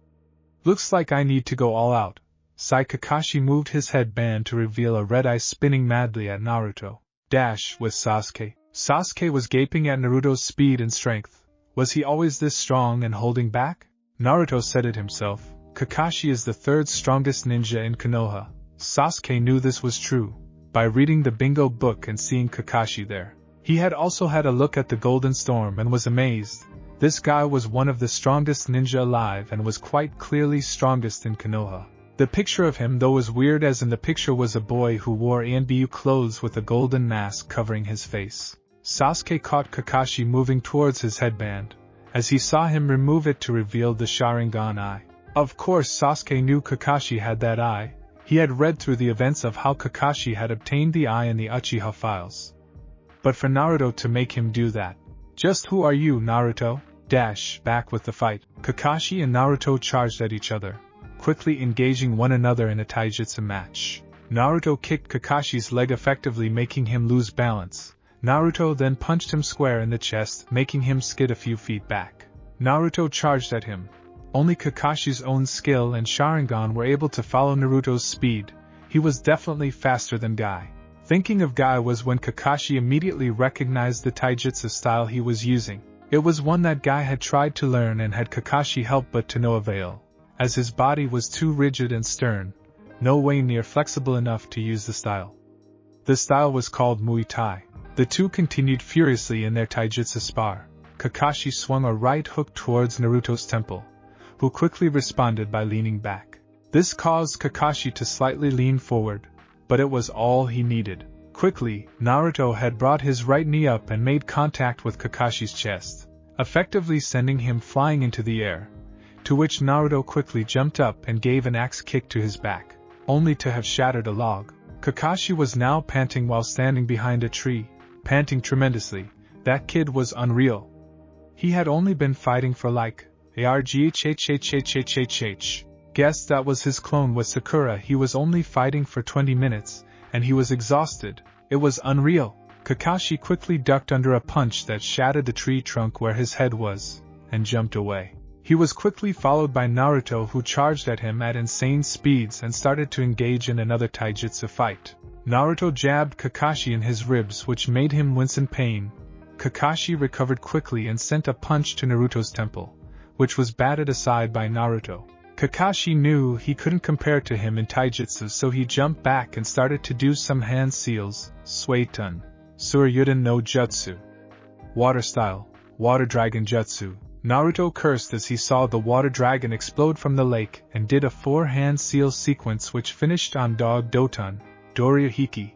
S1: Looks like I need to go all out. Sighed Kakashi, moved his headband to reveal a red eye spinning madly at Naruto. Dash with Sasuke. Sasuke was gaping at Naruto's speed and strength. Was he always this strong and holding back? Naruto said it himself. Kakashi is the third strongest ninja in Konoha. Sasuke knew this was true by reading the bingo book and seeing Kakashi there. He had also had a look at the Golden Storm and was amazed. This guy was one of the strongest ninja alive and was quite clearly strongest in Konoha. The picture of him though was weird, as in the picture was a boy who wore ANBU clothes with a golden mask covering his face. Sasuke caught Kakashi moving towards his headband, as he saw him remove it to reveal the Sharingan eye. Of course Sasuke knew Kakashi had that eye. He had read through the events of how Kakashi had obtained the eye in the Uchiha files. But for Naruto to make him do that. Just who are you, Naruto? Dash, back with the fight. Kakashi and Naruto charged at each other, quickly engaging one another in a taijutsu match. Naruto kicked Kakashi's leg, effectively making him lose balance. Naruto then punched him square in the chest, making him skid a few feet back. Naruto charged at him. Only Kakashi's own skill and Sharingan were able to follow Naruto's speed. He was definitely faster than Guy. Thinking of Guy was when Kakashi immediately recognized the taijutsu style he was using. It was one that Guy had tried to learn and had Kakashi help, but to no avail, as his body was too rigid and stern, no way near flexible enough to use the style. The style was called Muay Thai. The two continued furiously in their taijutsu spar. Kakashi swung a right hook towards Naruto's temple, who quickly responded by leaning back. This caused Kakashi to slightly lean forward, but it was all he needed. Quickly, Naruto had brought his right knee up and made contact with Kakashi's chest, effectively sending him flying into the air, to which Naruto quickly jumped up and gave an axe kick to his back, only to have shattered a log. Kakashi was now panting while standing behind a tree, panting tremendously. That kid was unreal. He had only been fighting for like ARGHHHHHHH. Guess that was his clone with Sakura. He was only fighting for 20 minutes, and he was exhausted. It was unreal. Kakashi quickly ducked under a punch that shattered the tree trunk where his head was, and jumped away. He was quickly followed by Naruto, who charged at him at insane speeds and started to engage in another taijutsu fight. Naruto jabbed Kakashi in his ribs, which made him wince in pain. Kakashi recovered quickly and sent a punch to Naruto's temple, which was batted aside by Naruto. Kakashi knew he couldn't compare to him in taijutsu, so he jumped back and started to do some hand seals. Suiton. Suryuden no Jutsu. Water style. Water dragon jutsu. Naruto cursed as he saw the water dragon explode from the lake and did a 4-hand seal sequence which finished on Dog Doton, Dorihiki.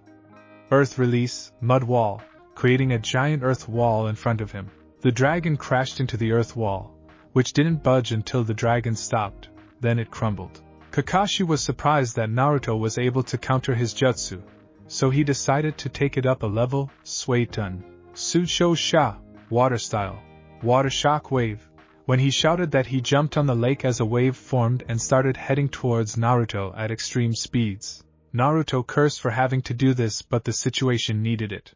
S1: Earth release, mud wall, creating a giant earth wall in front of him. The dragon crashed into the earth wall, which didn't budge until the dragon stopped, then it crumbled. Kakashi was surprised that Naruto was able to counter his jutsu, so he decided to take it up a level. Suiton. Sucho Sha. Water style. Water shock wave. When he shouted that, he jumped on the lake as a wave formed and started heading towards Naruto at extreme speeds. Naruto cursed for having to do this, but the situation needed it.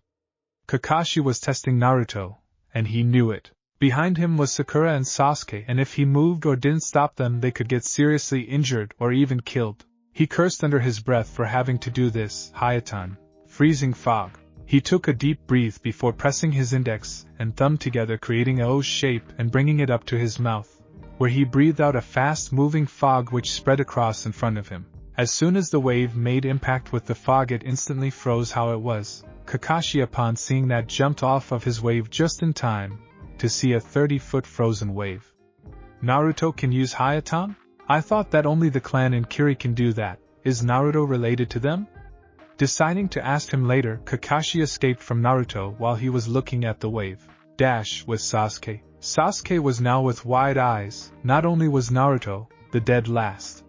S1: Kakashi was testing Naruto, and he knew it. Behind him was Sakura and Sasuke, and if he moved or didn't stop them, they could get seriously injured or even killed. He cursed under his breath for having to do this. Hayaton. Freezing fog. He took a deep breath before pressing his index and thumb together, creating a O shape and bringing it up to his mouth, where he breathed out a fast-moving fog which spread across in front of him. As soon as the wave made impact with the fog, it instantly froze how it was. Kakashi, upon seeing that, jumped off of his wave just in time to see a 30-foot frozen wave. Naruto can use Hayaton? I thought that only the clan in Kiri can do that. Is Naruto related to them? Deciding to ask him later, Kakashi escaped from Naruto while he was looking at the wave. With Sasuke. Sasuke was now with wide eyes. Not only was Naruto, the dead last,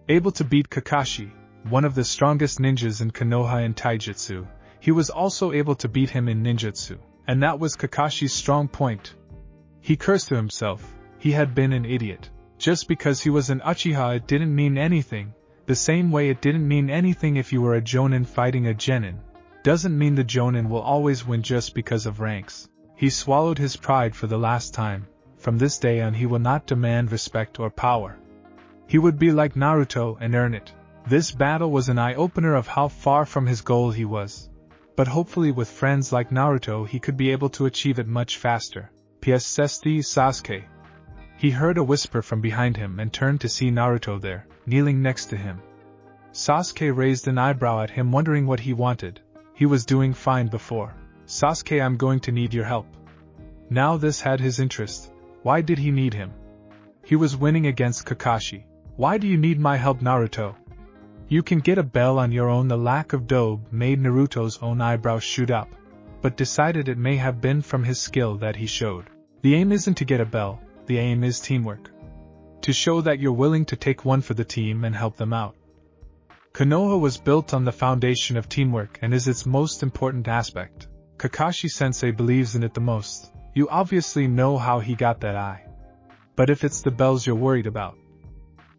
S1: able to beat Kakashi, one of the strongest ninjas in Konoha and Taijutsu, he was also able to beat him in ninjutsu, and that was Kakashi's strong point. He cursed to himself. He had been an idiot. Just because he was an Uchiha, it didn't mean anything. The same way it didn't mean anything if you were a jonin fighting a genin. Doesn't mean the jonin will always win just because of ranks. He swallowed his pride for the last time. From this day on, he will not demand respect or power. He would be like Naruto and earn it. This battle was an eye-opener of how far from his goal he was. But hopefully with friends like Naruto he could be able to achieve it much faster. P.S. Sasuke. He heard a whisper from behind him and turned to see Naruto there, kneeling next to him. Sasuke raised an eyebrow at him, wondering what he wanted. He was doing fine before. Sasuke, I'm going to need your help. Now this had his interest. Why did he need him? He was winning against Kakashi. Why do you need my help, Naruto? You can get a bell on your own. The lack of dobe made Naruto's own eyebrows shoot up, but decided it may have been from his skill that he showed. The aim isn't to get a bell, the aim is teamwork. To show that you're willing to take one for the team and help them out. Konoha was built on the foundation of teamwork and is its most important aspect. Kakashi Sensei believes in it the most. You obviously know how he got that eye. But if it's the bells you're worried about.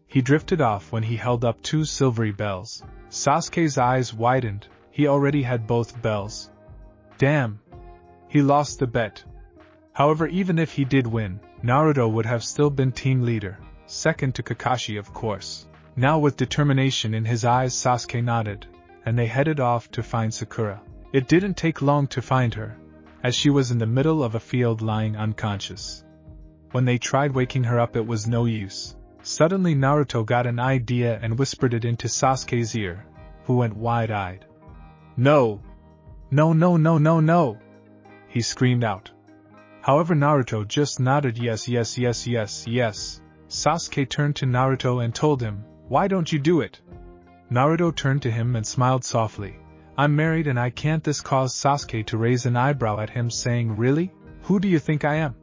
S1: He drifted off when he held up 2 silvery bells. Sasuke's eyes widened. He already had both bells. Damn. He lost the bet. However, even if he did win, Naruto would have still been team leader, second to Kakashi of course. Now with determination in his eyes, Sasuke nodded, and they headed off to find Sakura. It didn't take long to find her, as she was in the middle of a field lying unconscious. When they tried waking her up, it was no use. Suddenly Naruto got an idea and whispered it into Sasuke's ear, who went wide-eyed. No! No, no, no, no, no! He screamed out. However, Naruto just nodded yes, yes, yes, yes, yes. Sasuke turned to Naruto and told him, why don't you do it? Naruto turned to him and smiled softly. I'm married and I can't. This caused Sasuke to raise an eyebrow at him, saying, really? Who do you think I am?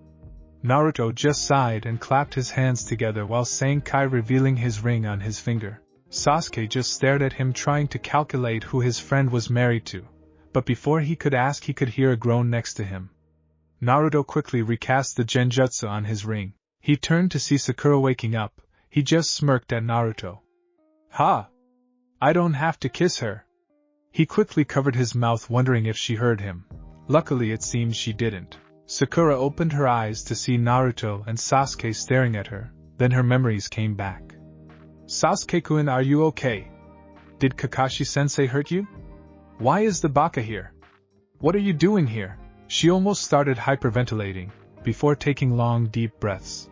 S1: Naruto just sighed and clapped his hands together while saying Kai, revealing his ring on his finger. Sasuke just stared at him, trying to calculate who his friend was married to, but before he could ask, he could hear a groan next to him. Naruto quickly recast the genjutsu on his ring. He turned to see Sakura waking up. He just smirked at Naruto. Ha! I don't have to kiss her. He quickly covered his mouth, wondering if she heard him. Luckily it seems she didn't. Sakura opened her eyes to see Naruto and Sasuke staring at her, then her memories came back. Sasuke-kun, are you okay? Did Kakashi-sensei hurt you? Why is the baka here? What are you doing here? She almost started hyperventilating, before taking long deep breaths.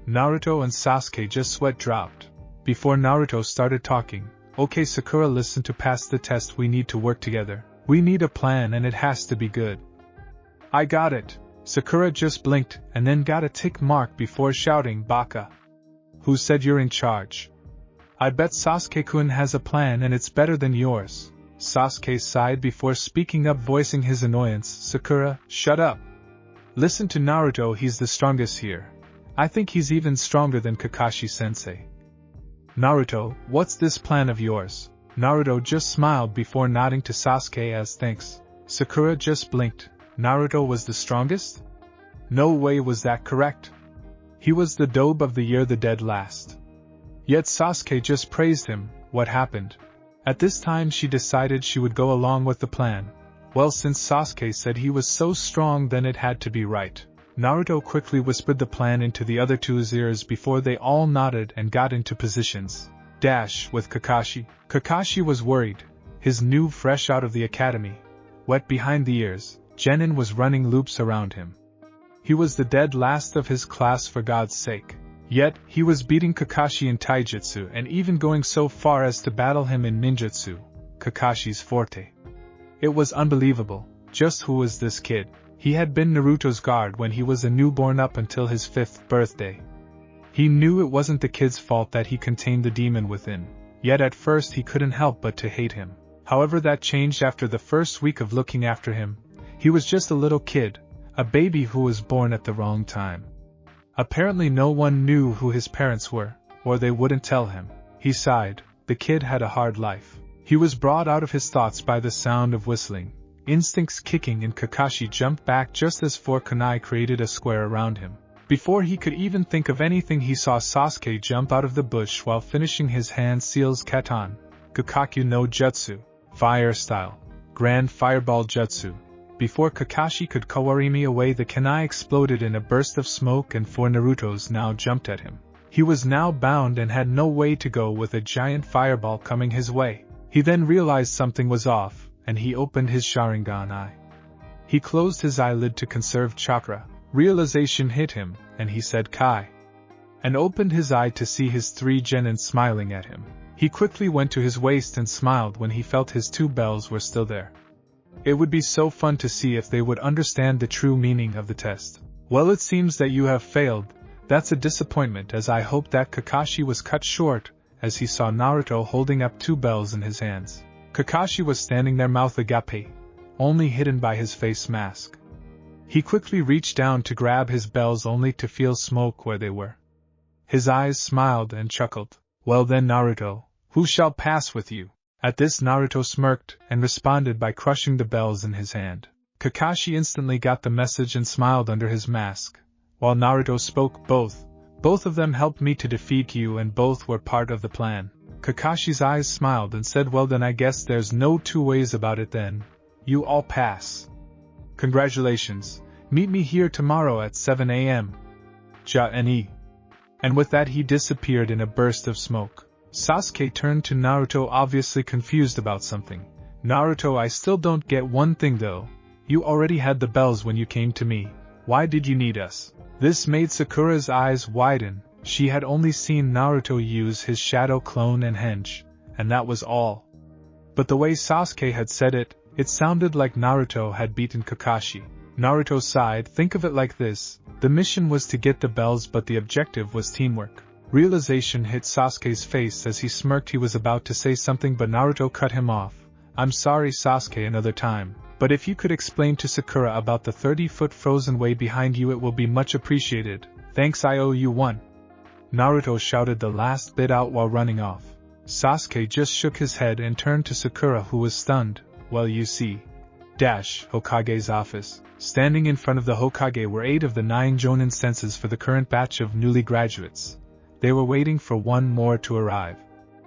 S1: Naruto and Sasuke just sweat dropped. Before Naruto started talking, okay Sakura, listen, to pass the test we need to work together. We need a plan and it has to be good. I got it. Sakura just blinked and then got a tick mark before shouting, Baka. Who said you're in charge? I bet Sasuke-kun has a plan and it's better than yours. Sasuke sighed before speaking up, voicing his annoyance. Sakura, shut up. Listen to Naruto, he's the strongest here. I think he's even stronger than Kakashi-sensei. Naruto, what's this plan of yours? Naruto just smiled before nodding to Sasuke as thanks. Sakura just blinked. Naruto was the strongest? No way was that correct. He was the dobe of the year, the dead last. Yet Sasuke just praised him. What happened? At this time she decided she would go along with the plan. Well, since Sasuke said he was so strong, then it had to be right. Naruto quickly whispered the plan into the other two's ears before they all nodded and got into positions. With Kakashi. Kakashi was worried. His new fresh out of the academy, wet behind the ears, Genin was running loops around him. He was the dead last of his class, for God's sake. Yet, he was beating Kakashi in taijutsu and even going so far as to battle him in ninjutsu, Kakashi's forte. It was unbelievable. Just who was this kid? He had been Naruto's guard when he was a newborn up until his 5th birthday. He knew it wasn't the kid's fault that he contained the demon within, yet at first he couldn't help but to hate him. However, that changed after the first week of looking after him. He was just a little kid, a baby who was born at the wrong time. Apparently no one knew who his parents were, or they wouldn't tell him. He sighed. The kid had a hard life. He was brought out of his thoughts by the sound of whistling, instincts kicking, and Kakashi jumped back just as Kurenai created a square around him. Before he could even think of anything, he saw Sasuke jump out of the bush while finishing his hand seals katan, Gakkaku no Jutsu, fire style, Grand Fireball Jutsu. Before Kakashi could kawarimi away, the kunai exploded in a burst of smoke and 4 Narutos now jumped at him. He was now bound and had no way to go with a giant fireball coming his way. He then realized something was off, and he opened his Sharingan eye. He closed his eyelid to conserve chakra. Realization hit him, and he said Kai, and opened his eye to see his 3 genin smiling at him. He quickly went to his waist and smiled when he felt his 2 bells were still there. It would be so fun to see if they would understand the true meaning of the test. Well, it seems that you have failed. That's a disappointment, as I hoped. That Kakashi was cut short as he saw Naruto holding up 2 bells in his hands. Kakashi was standing there, mouth agape, only hidden by his face mask. He quickly reached down to grab his bells only to feel smoke where they were. His eyes smiled and chuckled. Well then, Naruto, who shall pass with you? At this, Naruto smirked and responded by crushing the bells in his hand. Kakashi instantly got the message and smiled under his mask. While Naruto spoke, both of them helped me to defeat you, and both were part of the plan. Kakashi's eyes smiled and said, well then, I guess there's no 2 ways about it then. You all pass. Congratulations. Meet me here tomorrow at 7 a.m. Ja-ne. And with that he disappeared in a burst of smoke. Sasuke turned to Naruto, obviously confused about something. Naruto, I still don't get one thing though. You already had the bells when you came to me. Why did you need us? This made Sakura's eyes widen. She had only seen Naruto use his shadow clone and henge, and that was all. But the way Sasuke had said it, it sounded like Naruto had beaten Kakashi. Naruto sighed. Think of it like this. The mission was to get the bells, but the objective was teamwork. Realization hit Sasuke's face as he smirked. He was about to say something, but Naruto cut him off. I'm sorry, Sasuke, another time. But if you could explain to Sakura about the 30-foot frozen way behind you, it will be much appreciated. Thanks, I owe you one. Naruto shouted the last bit out while running off. Sasuke just shook his head and turned to Sakura, who was stunned. Well, you see. Hokage's office. Standing in front of the Hokage were 8 of the 9 jonin senses for the current batch of newly graduates. They were waiting for one more to arrive.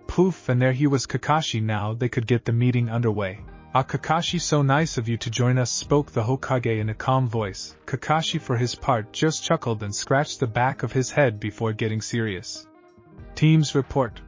S1: Poof, and there he was, Kakashi. Now they could get the meeting underway. Ah, Kakashi, so nice of you to join us, spoke the Hokage in a calm voice. Kakashi, for his part, just chuckled and scratched the back of his head before getting serious. Teams report.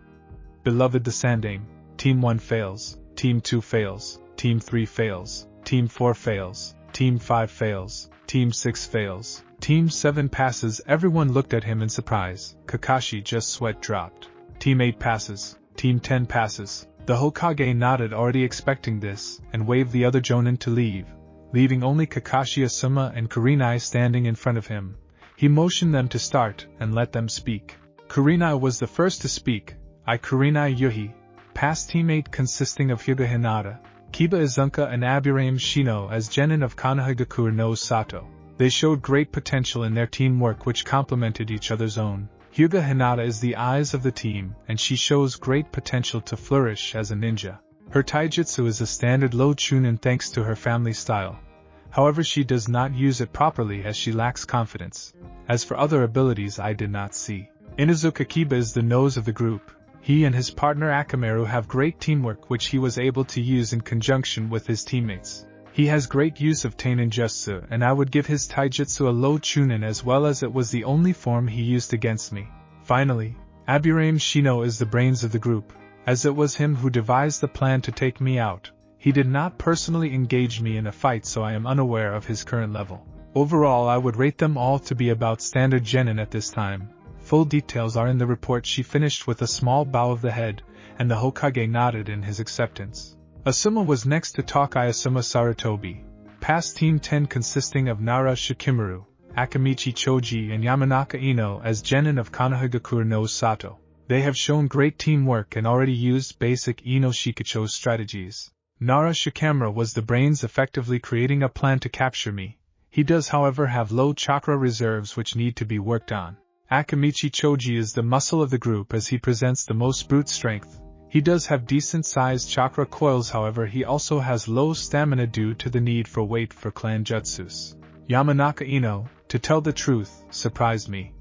S1: Beloved the Sandaime. Team 1 fails. Team 2 fails. Team 3 fails. Team 4 fails. Team 5 fails. Team 6 fails. Team 7 passes. Everyone looked at him in surprise. Kakashi just sweat dropped. Team 8 passes. Team 10 passes. The Hokage nodded, already expecting this, and waved the other jonin to leave, leaving only Kakashi, Asuma, and Kurenai standing in front of him. He motioned them to start and let them speak. Kurenai was the first to speak. I, Kurenai Yuhi, past teammate consisting of Hyuga Hinata, Kiba Izunka, and Aburame Shino as genin of Konohagakure no Sato. They showed great potential in their teamwork, which complemented each other's own. Hyuga Hinata is the eyes of the team, and she shows great potential to flourish as a ninja. Her taijutsu is a standard low chunin thanks to her family style. However, she does not use it properly as she lacks confidence. As for other abilities, I did not see. Inuzuka Kiba is the nose of the group. He and his partner Akamaru have great teamwork, which he was able to use in conjunction with his teammates. He has great use of Taininjutsu, and I would give his taijutsu a low chunin, as well as it was the only form he used against me. Finally, Aburame Shino is the brains of the group, as it was him who devised the plan to take me out. He did not personally engage me in a fight, so I am unaware of his current level. Overall, I would rate them all to be about standard genin at this time. full details are in the report. She finished with a small bow of the head, and the Hokage nodded in his acceptance. Asuma was next to talk. Asuma Sarutobi. Past Team 10 consisting of Nara Shikimaru, Akamichi Choji and Yamanaka Ino as genin of Konohagakure no Sato. They have shown great teamwork and already used basic Ino Shikacho strategies. Nara Shikamura was the brains, effectively creating a plan to capture me. He does however have low chakra reserves which need to be worked on. Akamichi Choji is the muscle of the group as he presents the most brute strength. He does have decent sized chakra coils, however he also has low stamina due to the need for weight for clan jutsus. Yamanaka Ino, to tell the truth, surprised me.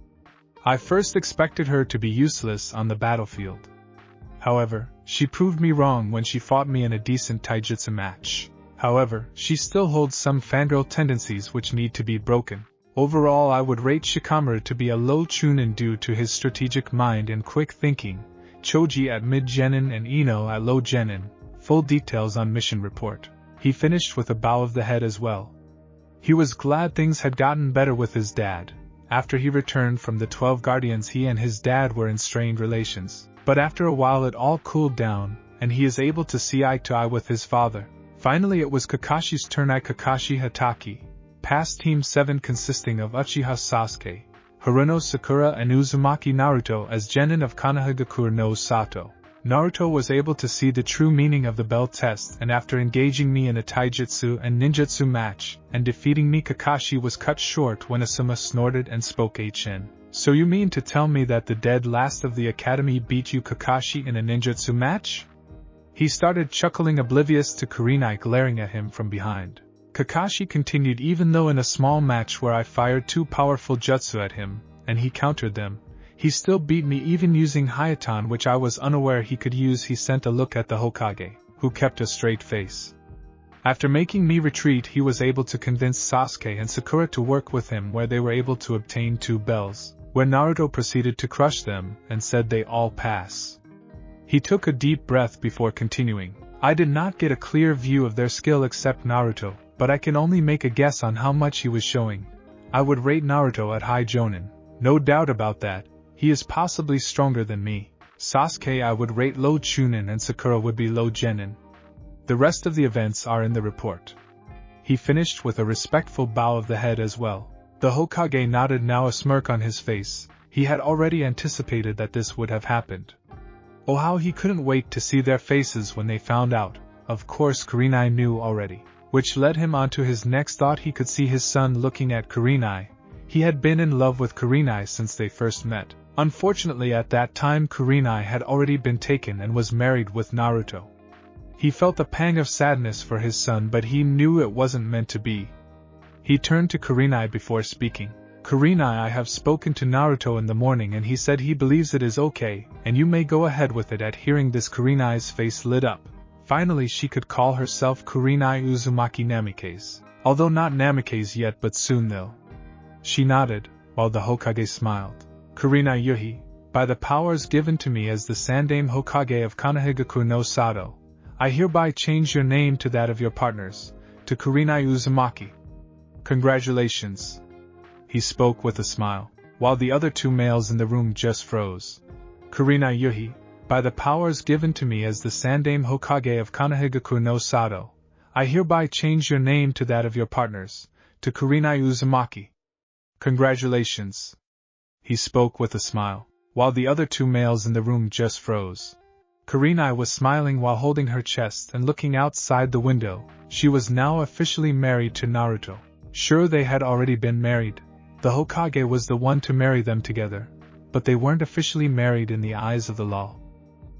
S1: I first expected her to be useless on the battlefield. However, she proved me wrong when she fought me in a decent taijutsu match. However, she still holds some fangirl tendencies which need to be broken. Overall, I would rate Shikamura to be a low chunin due to his strategic mind and quick thinking, Choji at mid-genin and Ino at low genin. Full details on mission report. He finished with a bow of the head as well. He was glad things had gotten better with his dad. After he returned from the 12 Guardians, he and his dad were in strained relations. But after a while it all cooled down, and he is able to see eye to eye with his father. Finally it was Kakashi's turn. Kakashi Hatake. Past Team 7 consisting of Uchiha Sasuke, Haruno Sakura and Uzumaki Naruto as genin of Konohagakure no Sato. Naruto was able to see the true meaning of the bell test, and after engaging me in a taijutsu and ninjutsu match, and defeating me, Kakashi was cut short when Asuma snorted and spoke HN. So you mean to tell me that the dead last of the academy beat you, Kakashi, in a ninjutsu match? He started chuckling, oblivious to Kurenai glaring at him from behind. Kakashi continued, even though in a small match where I fired 2 powerful jutsu at him, and he countered them, he still beat me even using Hayatan, which I was unaware he could use. He sent a look at the Hokage, who kept a straight face. After making me retreat, he was able to convince Sasuke and Sakura to work with him, where they were able to obtain 2 bells, where Naruto proceeded to crush them and said they all pass. He took a deep breath before continuing. I did not get a clear view of their skill except Naruto, but I can only make a guess on how much he was showing. I would rate Naruto at high jonin. No doubt about that. He is possibly stronger than me. Sasuke I would rate low chunin and Sakura would be low genin. The rest of the events are in the report. He finished with a respectful bow of the head as well. The Hokage nodded, now a smirk on his face. He had already anticipated that this would have happened. Oh, how he couldn't wait to see their faces when they found out. Of course Kurenai knew already, which led him on to his next thought. He could see his son looking at Kurenai. He had been in love with Kurenai since they first met. Unfortunately at that time Kurenai had already been taken and was married with Naruto. He felt a pang of sadness for his son, but he knew it wasn't meant to be. He turned to Kurenai before speaking. Kurenai, I have spoken to Naruto in the morning and he said he believes it is okay, and you may go ahead with it. At hearing this, Kurenai's face lit up. Finally she could call herself Kurenai Uzumaki Namikaze. Although not Namikaze yet, but soon though. She nodded, while the Hokage smiled. Kurenai Yuhi, by the powers given to me as the Sandaime Hokage of Konohagakure no Sato, I hereby change your name to that of your partners, to Kurenai Uzumaki. Congratulations. He spoke with a smile, while the other 2 males in the room just froze. Kurenai Yuhi, by the powers given to me as the Sandaime Hokage of Konohagakure no Sato, I hereby change your name to that of your partners, to Kurenai Uzumaki. Congratulations. He spoke with a smile, while the other 2 males in the room just froze. Kurenai was smiling while holding her chest and looking outside the window. She was now officially married to Naruto. Sure, they had already been married. The Hokage was the one to marry them together, but they weren't officially married in the eyes of the law.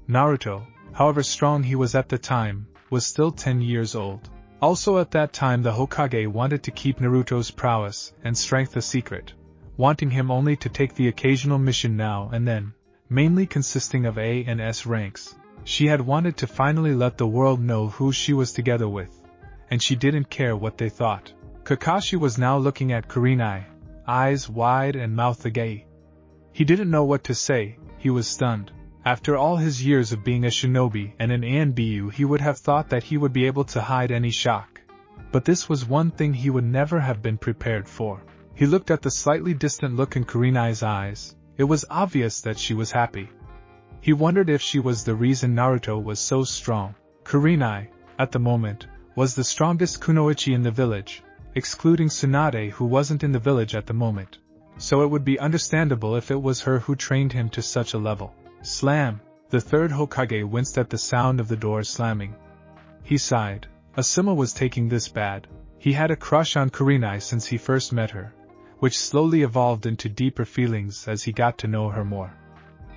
S1: Naruto, however strong he was at the time, was still 10 years old. Also at that time the Hokage wanted to keep Naruto's prowess and strength a secret, wanting him only to take the occasional mission now and then, mainly consisting of A and S ranks. She had wanted to finally let the world know who she was together with, and she didn't care what they thought. Kakashi was now looking at Kurenai, eyes wide and mouth agape. He didn't know what to say. He was stunned. After all his years of being a shinobi and an ANBU, he would have thought that he would be able to hide any shock. But this was one thing he would never have been prepared for. He looked at the slightly distant look in Kurenai's eyes, It was obvious that she was happy. He wondered if she was the reason Naruto was so strong. Kurenai, at the moment, was the strongest kunoichi in the village, excluding Tsunade who wasn't in the village at the moment. So it would be understandable if it was her who trained him to such a level. Slam! The third Hokage winced at the sound of the door slamming. He sighed. Asuma was taking this bad. He had a crush on Kurenai since he first met her, which slowly evolved into deeper feelings as he got to know her more.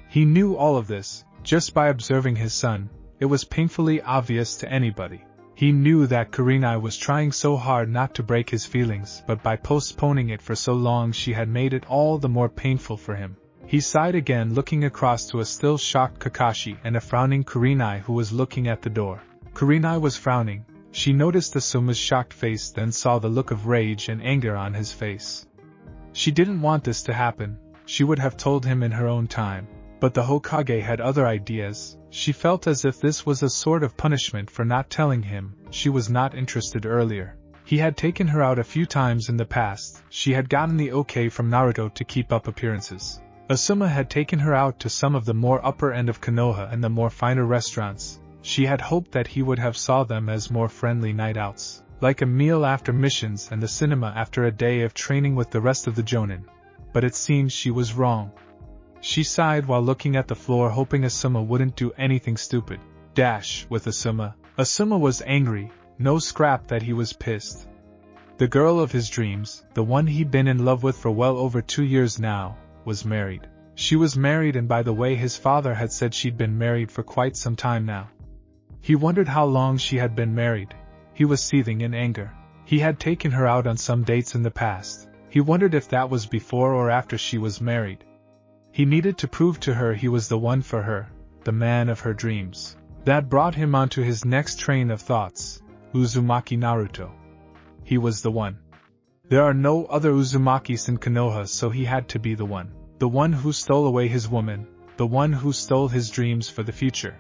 S1: He knew all of this, just by observing his son. It was painfully obvious to anybody. He knew that Kurenai was trying so hard not to break his feelings, but by postponing it for so long she had made it all the more painful for him. He sighed again, looking across to a still shocked Kakashi and a frowning Kurenai who was looking at the door. Kurenai was frowning. She noticed Asuma's shocked face, then saw the look of rage and anger on his face. She didn't want this to happen. She would have told him in her own time. But the Hokage had other ideas. She felt as if this was a sort of punishment for not telling him she was not interested earlier. He had taken her out a few times in the past. She had gotten the okay from Naruto to keep up appearances. Asuma had taken her out to some of the more upper end of Konoha and the more finer restaurants. She had hoped that he would have saw them as more friendly night outs, like a meal after missions and the cinema after a day of training with the rest of the jonin. But it seemed she was wrong. She sighed while looking at the floor, hoping Asuma wouldn't do anything stupid. With Asuma. Asuma was angry, no scrap that he was pissed. The girl of his dreams, the one he'd been in love with for well over 2 years now, was married. She was married, and by the way his father had said she'd been married for quite some time now. He wondered how long she had been married. He was seething in anger. He had taken her out on some dates in the past. He wondered if that was before or after she was married. He needed to prove to her he was the one for her, the man of her dreams. That brought him onto his next train of thoughts, Uzumaki Naruto. He was the one. There are no other Uzumakis in Konoha, so he had to be the one. The one who stole away his woman, the one who stole his dreams for the future.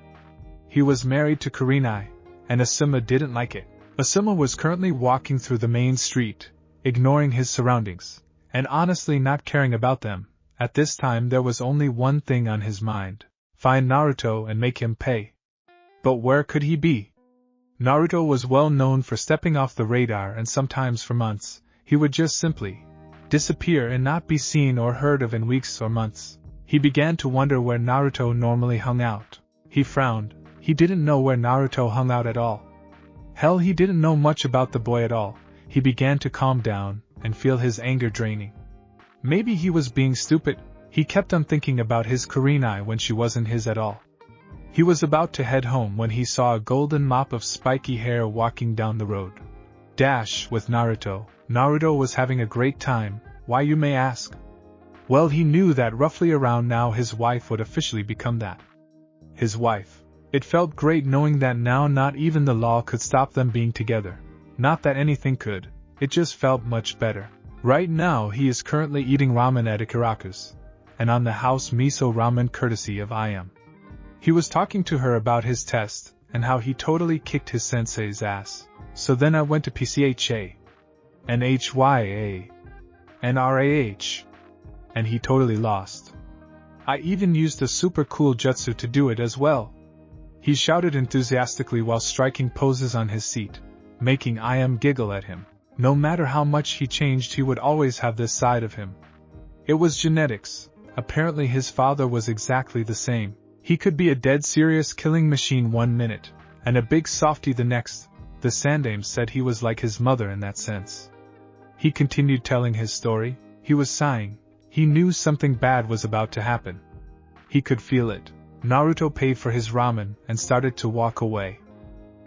S1: He was married to Kurenai, and Asuma didn't like it. Asuma was currently walking through the main street, ignoring his surroundings, and honestly not caring about them. At this time there was only one thing on his mind: find Naruto and make him pay. But where could he be? Naruto was well known for stepping off the radar, and sometimes for months, he would just simply disappear and not be seen or heard of in weeks or months. He began to wonder where Naruto normally hung out. He frowned. He didn't know where Naruto hung out at all. Hell, he didn't know much about the boy at all. He began to calm down and feel his anger draining. Maybe he was being stupid. He kept on thinking about his Kurenai when she wasn't his at all. He was about to head home when he saw a golden mop of spiky hair walking down the road. With Naruto. Naruto was having a great time. Why, you may ask? Well, he knew that roughly around now his wife would officially become that. His wife. It felt great knowing that now not even the law could stop them being together. Not that anything could. It just felt much better. Right now he is currently eating ramen at Ikaraku's, and on the house miso ramen courtesy of IM. He was talking to her about his test, and how he totally kicked his sensei's ass. So then I went to PCHA, and HYA, and RAH, and he totally lost. I even used a super cool jutsu to do it as well. He shouted enthusiastically while striking poses on his seat, making IM giggle at him. No matter how much he changed, he would always have this side of him. It was genetics. Apparently his father was exactly the same. He could be a dead serious killing machine 1 minute, and a big softy the next. The Sandames said he was like his mother in that sense. He continued telling his story. He was sighing. He knew something bad was about to happen. He could feel it. Naruto paid for his ramen and started to walk away.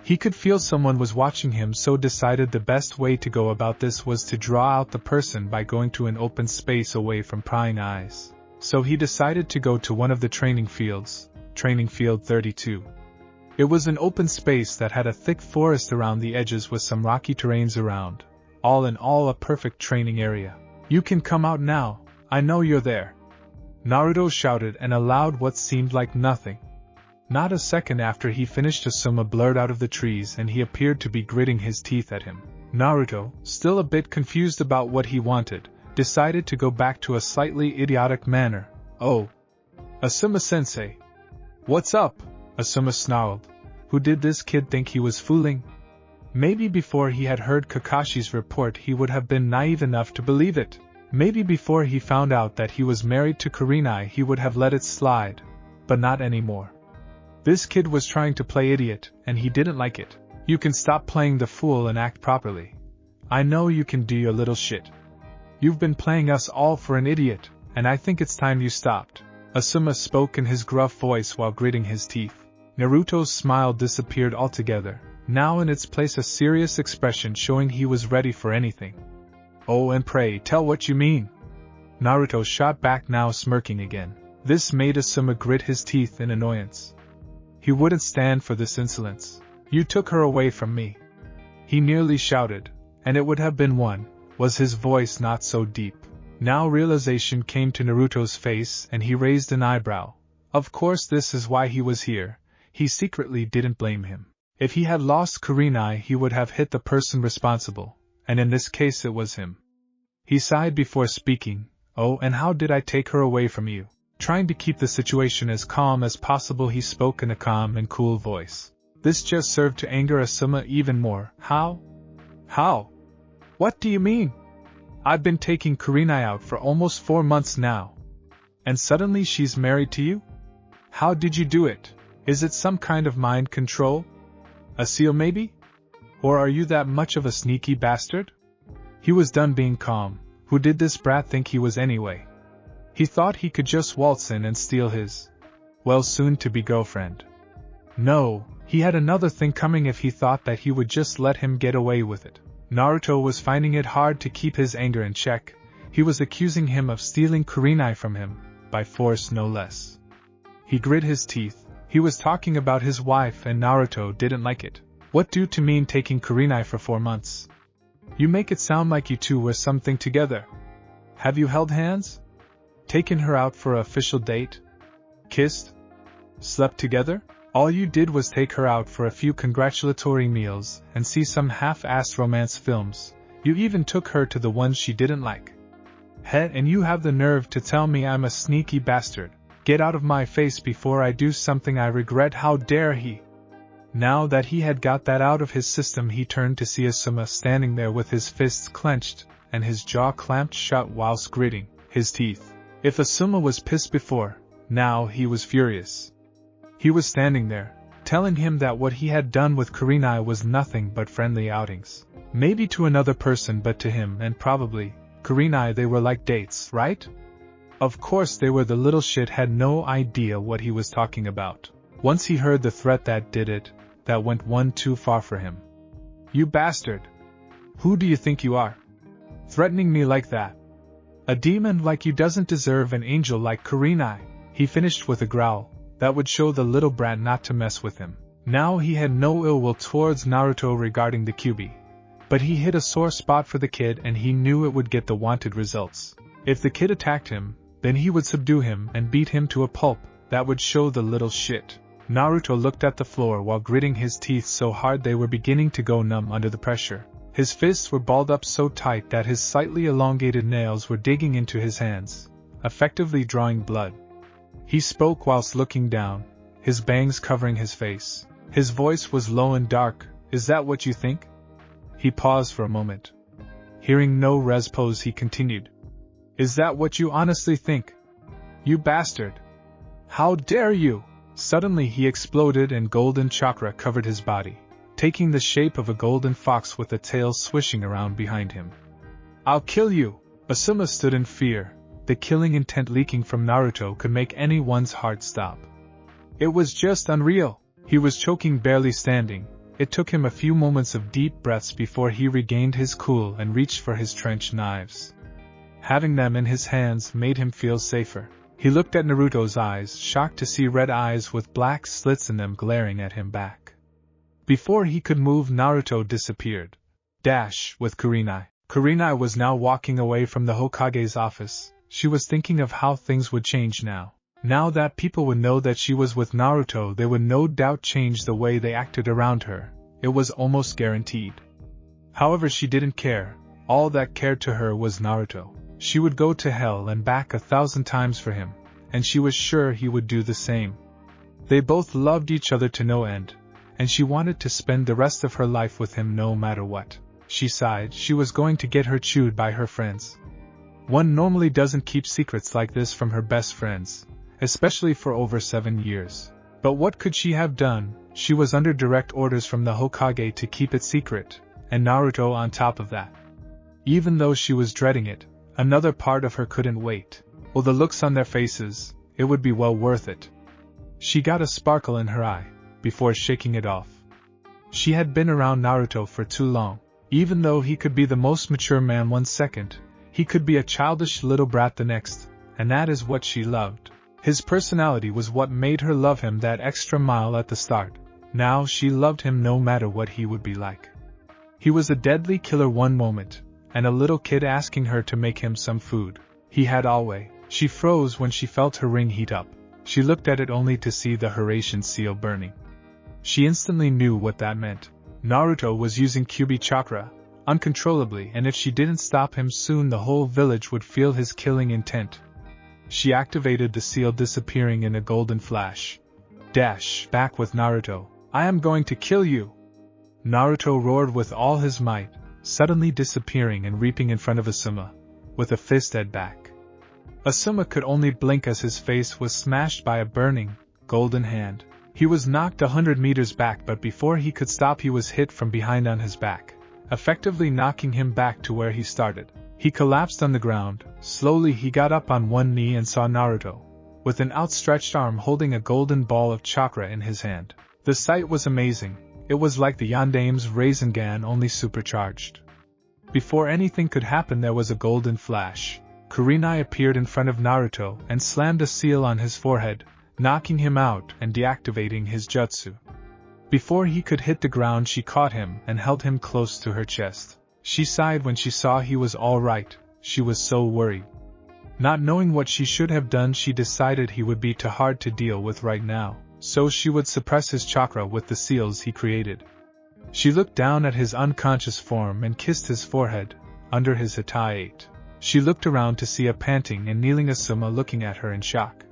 S1: He could feel someone was watching him, so decided the best way to go about this was to draw out the person by going to an open space away from prying eyes. So he decided to go to one of the training fields, Training Field 32. It was an open space that had a thick forest around the edges with some rocky terrains around. All in all, a perfect training area. You can come out now, I know you're there. Naruto shouted and allowed what seemed like nothing. Not a second after he finished, Asuma blurred out of the trees and he appeared to be gritting his teeth at him. Naruto, still a bit confused about what he wanted, decided to go back to a slightly idiotic manner, Oh. Asuma-sensei. What's up? Asuma snarled. Who did this kid think he was fooling? Maybe before he had heard Kakashi's report he would have been naive enough to believe it. Maybe before he found out that he was married to Kurenai he would have let it slide. But not anymore. This kid was trying to play idiot, and he didn't like it. You can stop playing the fool and act properly. I know you can do your little shit. You've been playing us all for an idiot, and I think it's time you stopped. Asuma spoke in his gruff voice while gritting his teeth. Naruto's smile disappeared altogether, now in its place a serious expression showing he was ready for anything. Oh, and pray tell what you mean. Naruto shot back, now smirking again. This made Asuma grit his teeth in annoyance. He wouldn't stand for this insolence. You took her away from me. He nearly shouted, and it would have been one, was his voice not so deep. Now realization came to Naruto's face and he raised an eyebrow. Of course this is why he was here. He secretly didn't blame him. If he had lost Kurenai he would have hit the person responsible, and in this case it was him. He sighed before speaking. Oh, and how did I take her away from you? Trying to keep the situation as calm as possible he spoke in a calm and cool voice. This just served to anger Asuma even more. How? How? What do you mean? I've been taking Kurenai out for almost 4 months now. And suddenly she's married to you? How did you do it? Is it some kind of mind control? A seal maybe? Or are you that much of a sneaky bastard? He was done being calm. Who did this brat think he was anyway? He thought he could just waltz in and steal his, well, soon-to-be girlfriend. No, he had another thing coming if he thought that he would just let him get away with it. Naruto was finding it hard to keep his anger in check. He was accusing him of stealing Kurenai from him, by force no less. He grit his teeth. He was talking about his wife and Naruto didn't like it. What do to mean taking Kurenai for 4 months? You make it sound like you two were something together. Have you held hands? Taken her out for an official date? Kissed? Slept together? All you did was take her out for a few congratulatory meals and see some half-assed romance films. You even took her to the ones she didn't like. Heh, and you have the nerve to tell me I'm a sneaky bastard. Get out of my face before I do something I regret. How dare he? Now that he had got that out of his system he turned to see Asuma standing there with his fists clenched and his jaw clamped shut whilst gritting his teeth. If Asuma was pissed before, now he was furious. He was standing there, telling him that what he had done with Kurenai was nothing but friendly outings. Maybe to another person, but to him and probably Kurenai they were like dates, right? Of course they were. The little shit had no idea what he was talking about. Once he heard the threat that did it, that went one too far for him. You bastard! Who do you think you are? Threatening me like that? A demon like you doesn't deserve an angel like Kurenai. He finished with a growl. That would show the little brat not to mess with him. Now he had no ill will towards Naruto regarding the Kyuubi. But he hit a sore spot for the kid and he knew it would get the wanted results. If the kid attacked him, then he would subdue him and beat him to a pulp. That would show the little shit. Naruto looked at the floor while gritting his teeth so hard they were beginning to go numb under the pressure. His fists were balled up so tight that his slightly elongated nails were digging into his hands, effectively drawing blood. He spoke whilst looking down, his bangs covering his face. His voice was low and dark. Is that what you think? He paused for a moment. Hearing no response he continued. Is that what you honestly think? You bastard! How dare you! Suddenly he exploded and golden chakra covered his body, taking the shape of a golden fox with a tail swishing around behind him. I'll kill you! Asuma stood in fear. The killing intent leaking from Naruto could make anyone's heart stop. It was just unreal. He was choking, barely standing. It took him a few moments of deep breaths before he regained his cool and reached for his trench knives. Having them in his hands made him feel safer. He looked at Naruto's eyes, shocked to see red eyes with black slits in them glaring at him back. Before he could move, Naruto disappeared. With Kurenai. Kurenai was now walking away from the Hokage's office. She was thinking of how things would change now. Now that people would know that she was with Naruto, they would no doubt change the way they acted around her. It was almost guaranteed. However, she didn't care. All that cared to her was Naruto. She would go to hell and back 1,000 times for him, and she was sure he would do the same. They both loved each other to no end, and she wanted to spend the rest of her life with him no matter what. She sighed. She was going to get her chewed by her friends. One normally doesn't keep secrets like this from her best friends, especially for over 7 years. But what could she have done? She was under direct orders from the Hokage to keep it secret, and Naruto on top of that. Even though she was dreading it, another part of her couldn't wait. Well, the looks on their faces, it would be well worth it. She got a sparkle in her eye, before shaking it off. She had been around Naruto for too long. Even though he could be the most mature man 1 second, he could be a childish little brat the next, and that is what she loved. His personality was what made her love him that extra mile at the start. Now she loved him no matter what he would be like. He was a deadly killer one moment, and a little kid asking her to make him some food. He had always. She froze when she felt her ring heat up. She looked at it only to see the Hiraishin seal burning. She instantly knew what that meant. Naruto was using Kyuubi chakra, uncontrollably, and if she didn't stop him soon the whole village would feel his killing intent. She activated the seal, disappearing in a golden flash. Dash, back with Naruto. I am going to kill you! Naruto roared with all his might, suddenly disappearing and leaping in front of Asuma, with a fist at back. Asuma could only blink as his face was smashed by a burning, golden hand. He was knocked 100 meters back, but before he could stop he was hit from behind on his back, effectively knocking him back to where he started. He collapsed on the ground. Slowly he got up on one knee and saw Naruto, with an outstretched arm holding a golden ball of chakra in his hand. The sight was amazing. It was like the Yandame's Rasengan, only supercharged. Before anything could happen there was a golden flash. Kurenai appeared in front of Naruto and slammed a seal on his forehead, knocking him out and deactivating his jutsu. Before he could hit the ground she caught him and held him close to her chest. She sighed when she saw he was all right. She was so worried. Not knowing what she should have done, she decided he would be too hard to deal with right now, so she would suppress his chakra with the seals he created. She looked down at his unconscious form and kissed his forehead, under his hataite. She looked around to see a panting and kneeling Asuma looking at her in shock.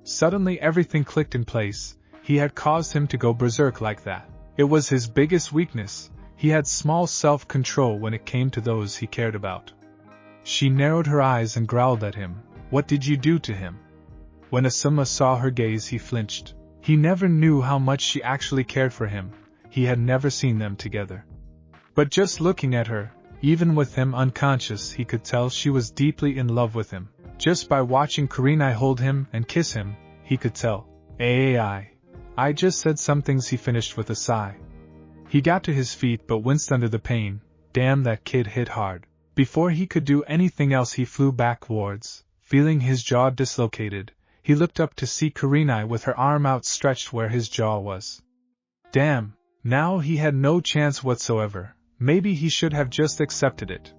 S1: Suddenly everything clicked in place. He had caused him to go berserk like that. It was his biggest weakness. He had small self-control when it came to those he cared about. She narrowed her eyes and growled at him. What did you do to him? When Asuma saw her gaze he flinched. He never knew how much she actually cared for him. He had never seen them together. But just looking at her, even with him unconscious, he could tell she was deeply in love with him. Just by watching Kurenai hold him and kiss him, he could tell. I just said some things, he finished with a sigh. He got to his feet but winced under the pain. Damn, that kid hit hard. Before he could do anything else he flew backwards, feeling his jaw dislocated. He looked up to see Kurenai with her arm outstretched where his jaw was. Damn, now he had no chance whatsoever. Maybe he should have just accepted it.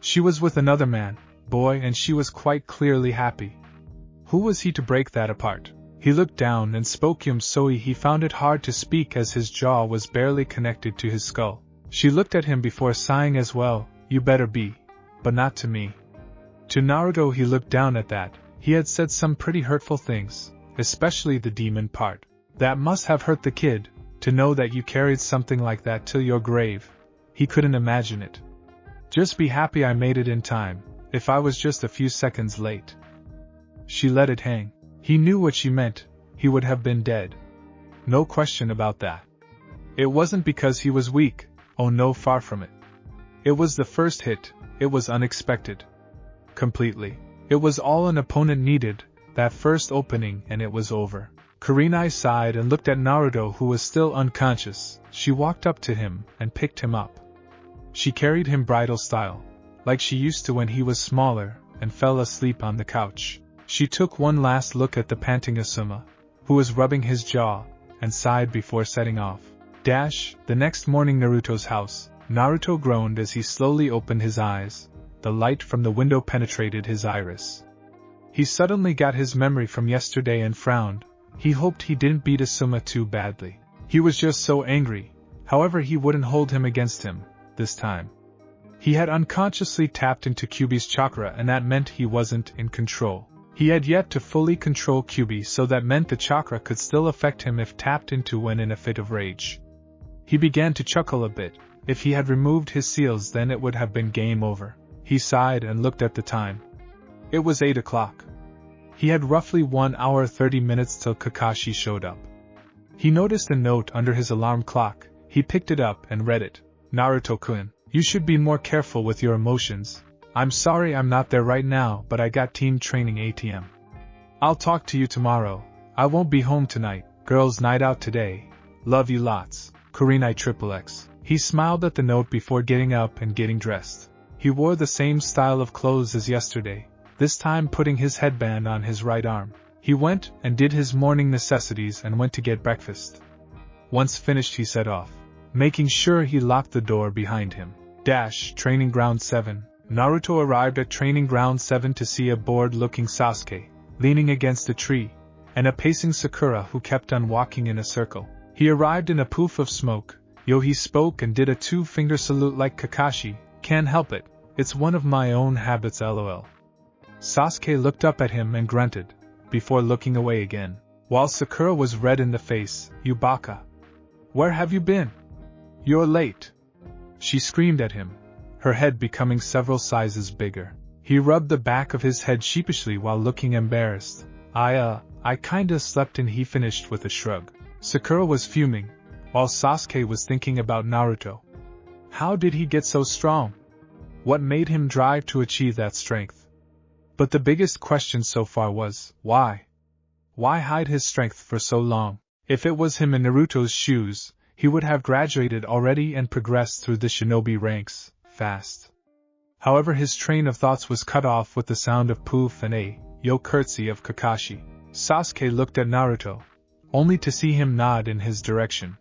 S1: She was with another man, boy, and she was quite clearly happy. Who was he to break that apart? He looked down and spoke Yumsoi. He found it hard to speak as his jaw was barely connected to his skull. She looked at him before sighing as well. You better be. But not to me. To Naruto he looked down at that. He had said some pretty hurtful things, especially the demon part. That must have hurt the kid, to know that you carried something like that till your grave. He couldn't imagine it. Just be happy I made it in time. If I was just a few seconds late. She let it hang. He knew what she meant. He would have been dead. No question about that. It wasn't because he was weak. Oh no, far from it. It was the first hit. It was unexpected. Completely. It was all an opponent needed, that first opening, and it was over. Kurenai sighed and looked at Naruto, who was still unconscious. She walked up to him and picked him up. She carried him bridal style, like she used to when he was smaller, and fell asleep on the couch. She took one last look at the panting Asuma, who was rubbing his jaw, and sighed before setting off. The next morning, Naruto's house. Naruto groaned as he slowly opened his eyes. The light from the window penetrated his iris. He suddenly got his memory from yesterday and frowned. He hoped he didn't beat Asuma too badly. He was just so angry. However, he wouldn't hold him against him, this time. He had unconsciously tapped into Kyuubi's chakra, and that meant he wasn't in control. He had yet to fully control Kyuubi, so that meant the chakra could still affect him if tapped into when in a fit of rage. He began to chuckle a bit. If he had removed his seals, then it would have been game over. He sighed and looked at the time. It was 8 o'clock. He had roughly 1 hour 30 minutes till Kakashi showed up. He noticed a note under his alarm clock. He picked it up and read it. Naruto-kun, you should be more careful with your emotions. I'm sorry I'm not there right now, but I got team training ATM. I'll talk to you tomorrow. I won't be home tonight. Girls' night out today. Love you lots. Kurenai XXX. He smiled at the note before getting up and getting dressed. He wore the same style of clothes as yesterday, this time putting his headband on his right arm. He went and did his morning necessities and went to get breakfast. Once finished, he set off, making sure he locked the door behind him. Training Ground 7. Naruto arrived at Training Ground 7 to see a bored-looking Sasuke, leaning against a tree, and a pacing Sakura who kept on walking in a circle. He arrived in a poof of smoke. He spoke and did a 2-finger salute like Kakashi. Can't help it, it's one of my own habits, lol. Sasuke looked up at him and grunted, before looking away again, while Sakura was red in the face. You baka. Where have you been? You're late. She screamed at him, her head becoming several sizes bigger. He rubbed the back of his head sheepishly while looking embarrassed. I kinda slept in, he finished with a shrug. Sakura was fuming, while Sasuke was thinking about Naruto. How did he get so strong? What made him drive to achieve that strength? But the biggest question so far was, why? Why hide his strength for so long? If it was him in Naruto's shoes, he would have graduated already and progressed through the shinobi ranks, fast. However, his train of thoughts was cut off with the sound of poof and a curtsy of Kakashi. Sasuke looked at Naruto, only to see him nod in his direction.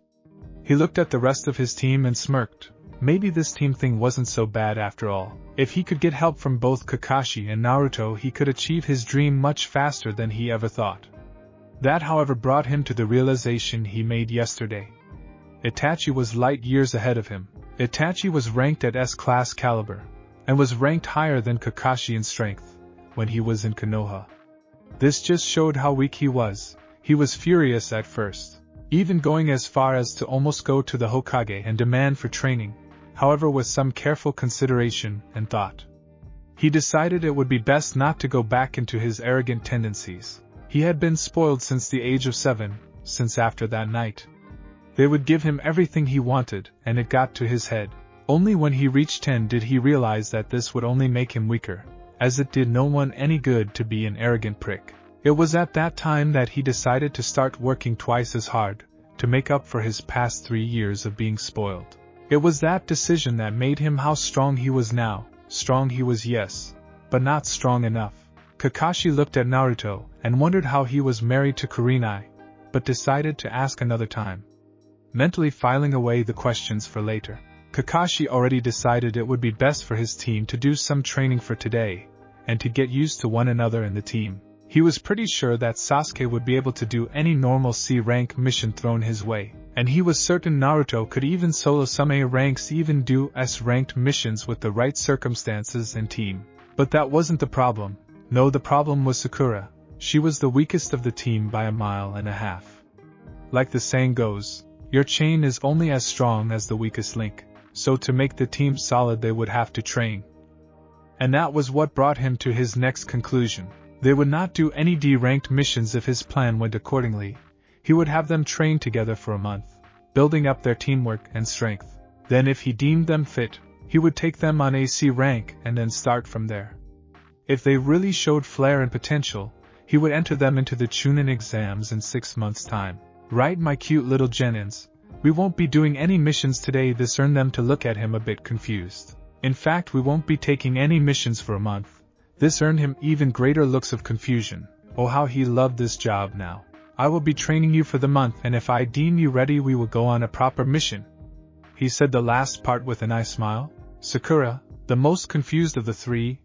S1: He looked at the rest of his team and smirked. Maybe this team thing wasn't so bad after all. If he could get help from both Kakashi and Naruto, he could achieve his dream much faster than he ever thought. That, however, brought him to the realization he made yesterday. Itachi was light years ahead of him. Itachi was ranked at S-class caliber, and was ranked higher than Kakashi in strength, when he was in Konoha. This just showed how weak he was. He was furious at first, even going as far as to almost go to the Hokage and demand for training. However, with some careful consideration and thought, he decided it would be best not to go back into his arrogant tendencies. He had been spoiled since the age of 7, since after that night. They would give him everything he wanted, and it got to his head. Only when he reached 10 did he realize that this would only make him weaker, as it did no one any good to be an arrogant prick. It was at that time that he decided to start working twice as hard, to make up for his past 3 years of being spoiled. It was that decision that made him how strong he was now. Strong he was, yes, but not strong enough. Kakashi looked at Naruto and wondered how he was married to Kurenai, but decided to ask another time, mentally filing away the questions for later. Kakashi already decided it would be best for his team to do some training for today, and to get used to one another in the team. He was pretty sure that Sasuke would be able to do any normal C-rank mission thrown his way, and he was certain Naruto could even solo some A-ranks, even do S-ranked missions with the right circumstances and team. But that wasn't the problem. No, the problem was Sakura. She was the weakest of the team by 1.5 miles. Like the saying goes, your chain is only as strong as the weakest link, so to make the team solid they would have to train. And that was what brought him to his next conclusion. They would not do any D-ranked missions if his plan went accordingly. He would have them train together for a month, building up their teamwork and strength. Then if he deemed them fit, he would take them on a C rank and then start from there. If they really showed flair and potential, he would enter them into the Chunin exams in 6 months' time. Right, my cute little Genins? We won't be doing any missions today. This earned them to look at him a bit confused. In fact, we won't be taking any missions for a month. This earned him even greater looks of confusion. Oh, how he loved this job now. I will be training you for the month, and if I deem you ready we will go on a proper mission. He said the last part with a nice smile. Sakura, the most confused of the three,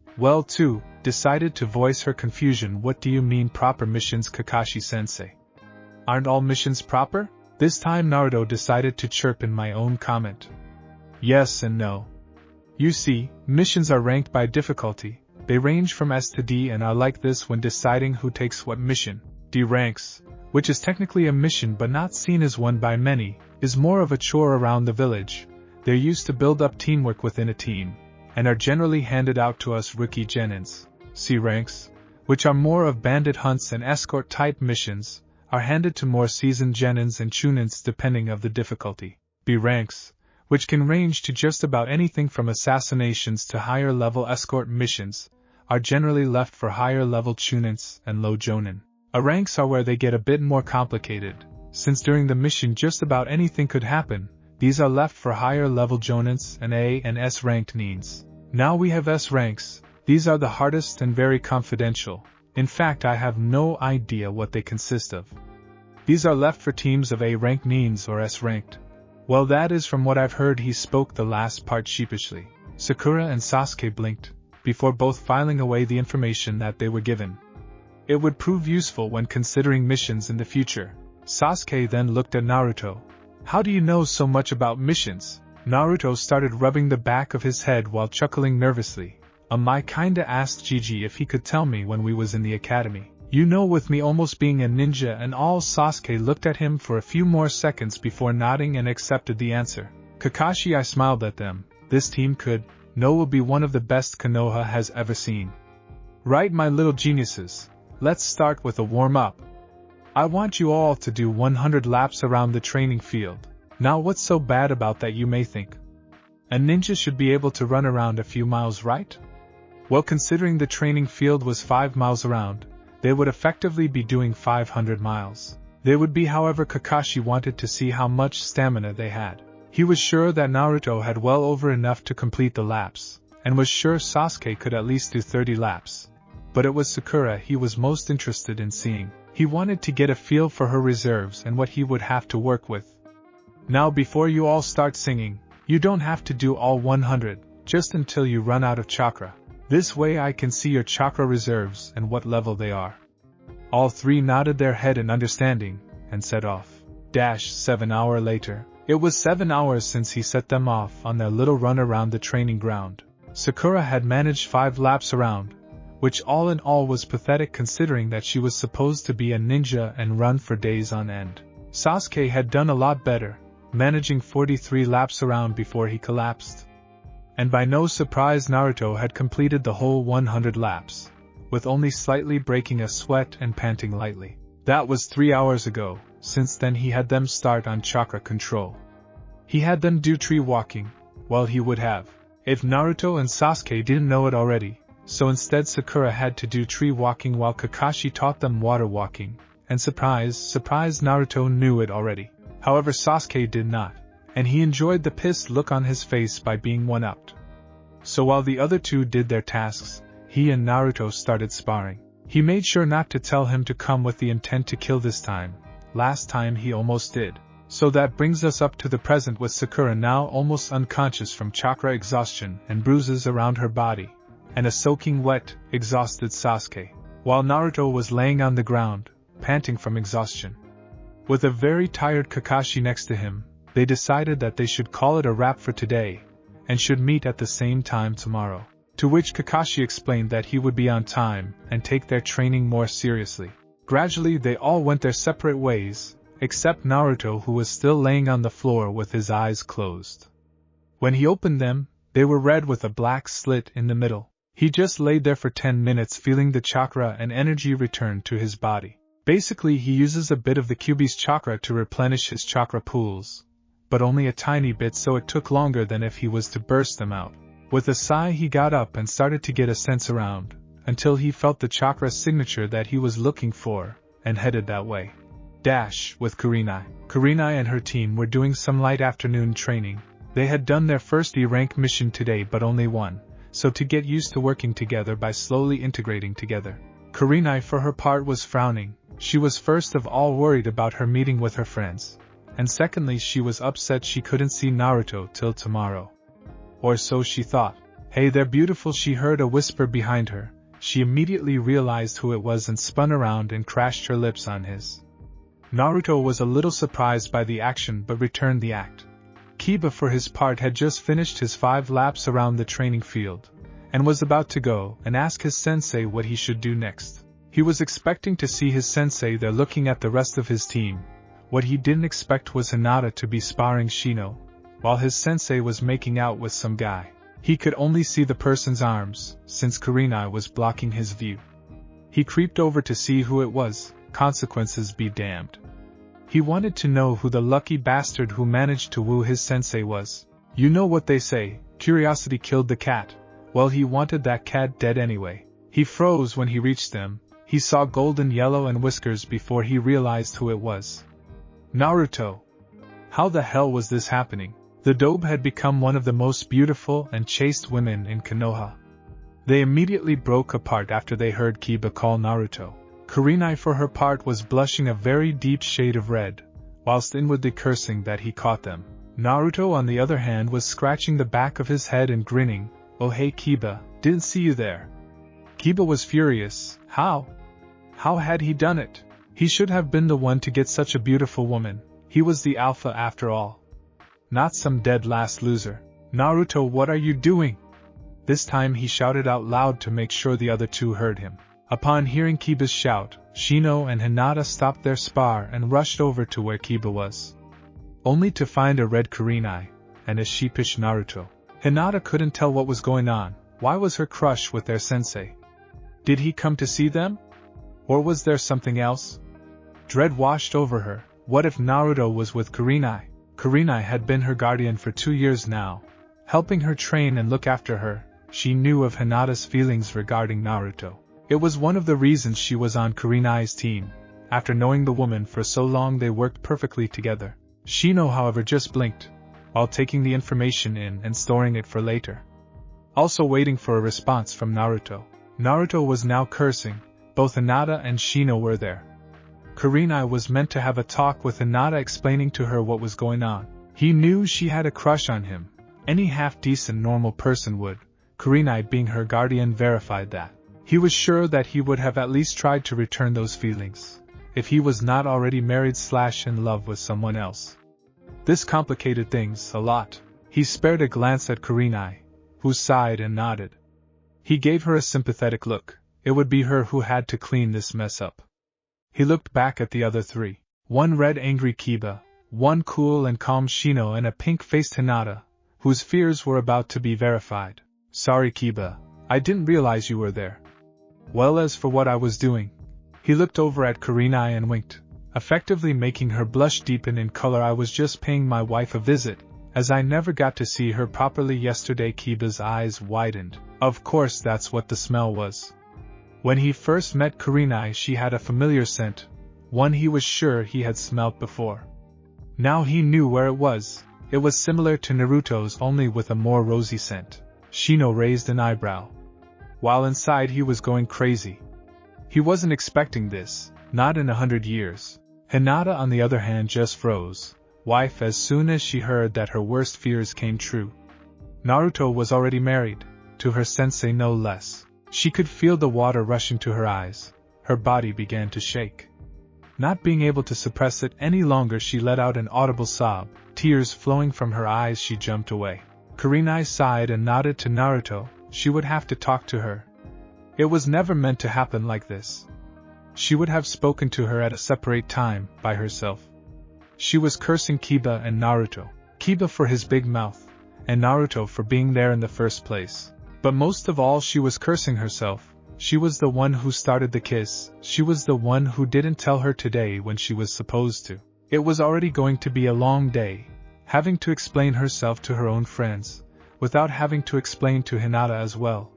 S1: decided to voice her confusion. What do you mean proper missions, Kakashi-sensei? Aren't all missions proper? This time Naruto decided to chirp in my own comment. Yes and no. You see, missions are ranked by difficulty, They range from S to D and are like this when deciding who takes what mission. D ranks, which is technically a mission but not seen as one by many, is more of a chore around the village. They're used to build up teamwork within a team, and are generally handed out to us rookie genins. C ranks, which are more of bandit hunts and escort type missions, are handed to more seasoned genins and chunins depending of the difficulty. B ranks, which can range to just about anything from assassinations to higher level escort missions, are generally left for higher level chunins and low jonin. A ranks are where they get a bit more complicated, since during the mission just about anything could happen. These are left for higher level jonins and A and S ranked nins. Now we have S ranks. These are the hardest and very confidential. In fact, I have no idea what they consist of. These are left for teams of A ranked nins or S ranked. Well, that is from what I've heard. He spoke the last part sheepishly. Sakura and Sasuke blinked, before both filing away the information that they were given. It would prove useful when considering missions in the future. Sasuke then looked at Naruto. How do you know so much about missions? Naruto started rubbing the back of his head while chuckling nervously. I kinda asked Gigi if he could tell me when we was in the academy. You know, with me almost being a ninja and all. Sasuke looked at him for a few more seconds before nodding and accepted the answer. Kakashi, I smiled at them. This team could, will be one of the best Konoha has ever seen. Right, my little geniuses. Let's start with a warm-up. I want you all to do 100 laps around the training field. Now what's so bad about that, you may think? A ninja should be able to run around a few miles, right? Well, considering the training field was 5 miles around, they would effectively be doing 500 miles. They would be, however, Kakashi wanted to see how much stamina they had. He was sure that Naruto had well over enough to complete the laps, and was sure Sasuke could at least do 30 laps. But it was Sakura he was most interested in seeing. He wanted to get a feel for her reserves and what he would have to work with. Now, before you all start singing, you don't have to do all 100, just until you run out of chakra. This way I can see your chakra reserves and what level they are. All three nodded their head in understanding, and set off. 7 hours later. It was 7 hours since he set them off on their little run around the training ground. Sakura had managed 5 laps around, which all in all was pathetic considering that she was supposed to be a ninja and run for days on end. Sasuke had done a lot better, managing 43 laps around before he collapsed. And by no surprise, Naruto had completed the whole 100 laps, with only slightly breaking a sweat and panting lightly. That was 3 hours ago. Since then he had them start on chakra control. He had them do tree walking. Well, he would have, if Naruto and Sasuke didn't know it already. So instead Sakura had to do tree walking while Kakashi taught them water walking, and surprise, Naruto knew it already. However, Sasuke did not, and he enjoyed the pissed look on his face by being one-upped. So while the other two did their tasks, he and Naruto started sparring. He made sure not to tell him to come with the intent to kill this time. Last time he almost did. So that brings us up to the present with Sakura now almost unconscious from chakra exhaustion and bruises around her body, and a soaking wet, exhausted Sasuke, while Naruto was laying on the ground, panting from exhaustion. With a very tired Kakashi next to him, they decided that they should call it a wrap for today, and should meet at the same time tomorrow. To which Kakashi explained that he would be on time and take their training more seriously. Gradually they all went their separate ways, except Naruto, who was still laying on the floor with his eyes closed. When he opened them, they were red with a black slit in the middle. He just laid there for 10 minutes feeling the chakra and energy return to his body. Basically he uses a bit of the Kyuubi's chakra to replenish his chakra pools, but only a tiny bit, so it took longer than if he was to burst them out. With a sigh he got up and started to get a sense around, until he felt the chakra signature that he was looking for, and headed that way. With Kurenai. Kurenai and her team were doing some light afternoon training. They had done their first E-rank mission today but only one, so to get used to working together by slowly integrating together. Kurenai for her part was frowning. She was first of all worried about her meeting with her friends, and secondly she was upset she couldn't see Naruto till tomorrow. Or so she thought. Hey there beautiful, she heard a whisper behind her. She immediately realized who it was and spun around and crashed her lips on his. Naruto was a little surprised by the action but returned the act. Kiba for his part had just finished his 5 laps around the training field, and was about to go and ask his sensei what he should do next. He was expecting to see his sensei there looking at the rest of his team. What he didn't expect was Hinata to be sparring Shino, while his sensei was making out with some guy. He could only see the person's arms, since Kurenai was blocking his view. He creeped over to see who it was, consequences be damned. He wanted to know who the lucky bastard who managed to woo his sensei was. You know what they say, curiosity killed the cat. Well, he wanted that cat dead anyway. He froze when he reached them. He saw golden yellow and whiskers before he realized who it was. Naruto. How the hell was this happening? The dobe had become one of the most beautiful and chaste women in Konoha. They immediately broke apart after they heard Kiba call Naruto. Kurenai for her part was blushing a very deep shade of red, whilst inwardly cursing that he caught them. Naruto on the other hand was scratching the back of his head and grinning. Oh hey Kiba, didn't see you there. Kiba was furious. How? How had he done it? He should have been the one to get such a beautiful woman. He was the alpha after all. Not some dead last loser. Naruto, what are you doing? This time he shouted out loud to make sure the other two heard him. Upon hearing Kiba's shout, Shino and Hinata stopped their spar and rushed over to where Kiba was. Only to find a red Kurenai and a sheepish Naruto. Hinata couldn't tell what was going on. Why was her crush with their sensei? Did he come to see them? Or was there something else? Dread washed over her. What if Naruto was with Kurenai? Kurenai had been her guardian for 2 years now, helping her train and look after her. She knew of Hinata's feelings regarding Naruto. It was one of the reasons she was on Kurenai's team. After knowing the woman for so long, they worked perfectly together. Shino, however, just blinked, while taking the information in and storing it for later. Also waiting for a response from Naruto. Naruto was now cursing. Both Hinata and Shino were there. Kurenai was meant to have a talk with Hinata, explaining to her what was going on. He knew she had a crush on him. Any half-decent normal person would. Kurenai, being her guardian, verified that. He was sure that he would have at least tried to return those feelings, if he was not already married / in love with someone else. This complicated things a lot. He spared a glance at Kurenai, who sighed and nodded. He gave her a sympathetic look. It would be her who had to clean this mess up. He looked back at the other three. One red angry Kiba, one cool and calm Shino, and a pink-faced Hinata, whose fears were about to be verified. Sorry Kiba, I didn't realize you were there. Well, as for what I was doing. He looked over at Kurenai and winked, effectively making her blush deepen in color. I was just paying my wife a visit, as I never got to see her properly yesterday. Kiba's eyes widened. Of course that's what the smell was. When he first met Kurenai, she had a familiar scent, one he was sure he had smelt before. Now he knew where it was. It was similar to Naruto's, only with a more rosy scent. Shino raised an eyebrow. While inside he was going crazy. He wasn't expecting this, not in 100 years. Hinata on the other hand just froze. Wife, as soon as she heard that her worst fears came true. Naruto was already married, to her sensei no less. She could feel the water rushing to her eyes. Her body began to shake. Not being able to suppress it any longer, she let out an audible sob. Tears flowing from her eyes, she jumped away. Kurenai sighed and nodded to Naruto. She would have to talk to her. It was never meant to happen like this. She would have spoken to her at a separate time, by herself. She was cursing Kiba and Naruto. Kiba for his big mouth, and Naruto for being there in the first place. But most of all, she was cursing herself. She was the one who started the kiss. She was the one who didn't tell her today when she was supposed to. It was already going to be a long day, having to explain herself to her own friends, without having to explain to Hinata as well.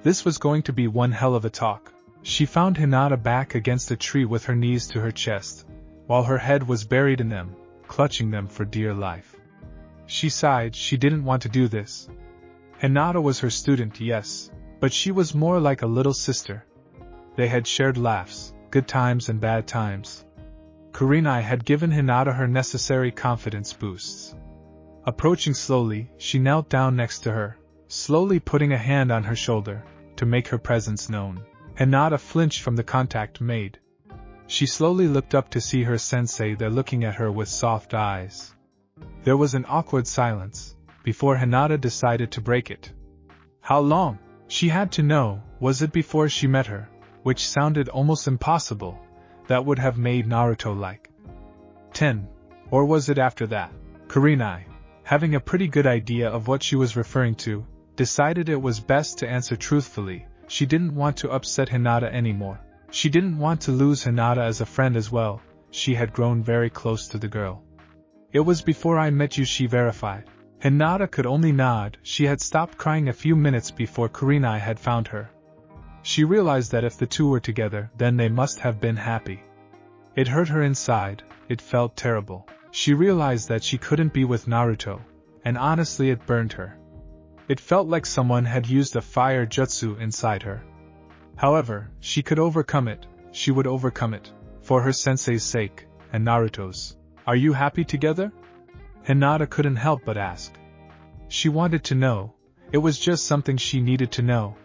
S1: This was going to be one hell of a talk. She found Hinata back against a tree with her knees to her chest, while her head was buried in them, clutching them for dear life. She sighed. She didn't want to do this. Hinata was her student, yes, but she was more like a little sister. They had shared laughs, good times and bad times. Kurenai had given Hinata her necessary confidence boosts. Approaching slowly, she knelt down next to her, slowly putting a hand on her shoulder, to make her presence known. Hinata flinched from the contact made. She slowly looked up to see her sensei there looking at her with soft eyes. There was an awkward silence, before Hinata decided to break it. How long? She had to know, was it before she met her, which sounded almost impossible, that would have made Naruto like 10, or was it after that? Kurenai, having a pretty good idea of what she was referring to, decided it was best to answer truthfully. She didn't want to upset Hinata anymore. She didn't want to lose Hinata as a friend as well. She had grown very close to the girl. It was before I met you, she verified. Hinata could only nod. She had stopped crying a few minutes before Kurenai had found her. She realized that if the two were together, then they must have been happy. It hurt her inside. It felt terrible. She realized that she couldn't be with Naruto, and honestly it burned her. It felt like someone had used a fire jutsu inside her. However, she could overcome it. She would overcome it, for her sensei's sake, and Naruto's. Are you happy together? Hinata couldn't help but ask. She wanted to know. It was just something she needed to know.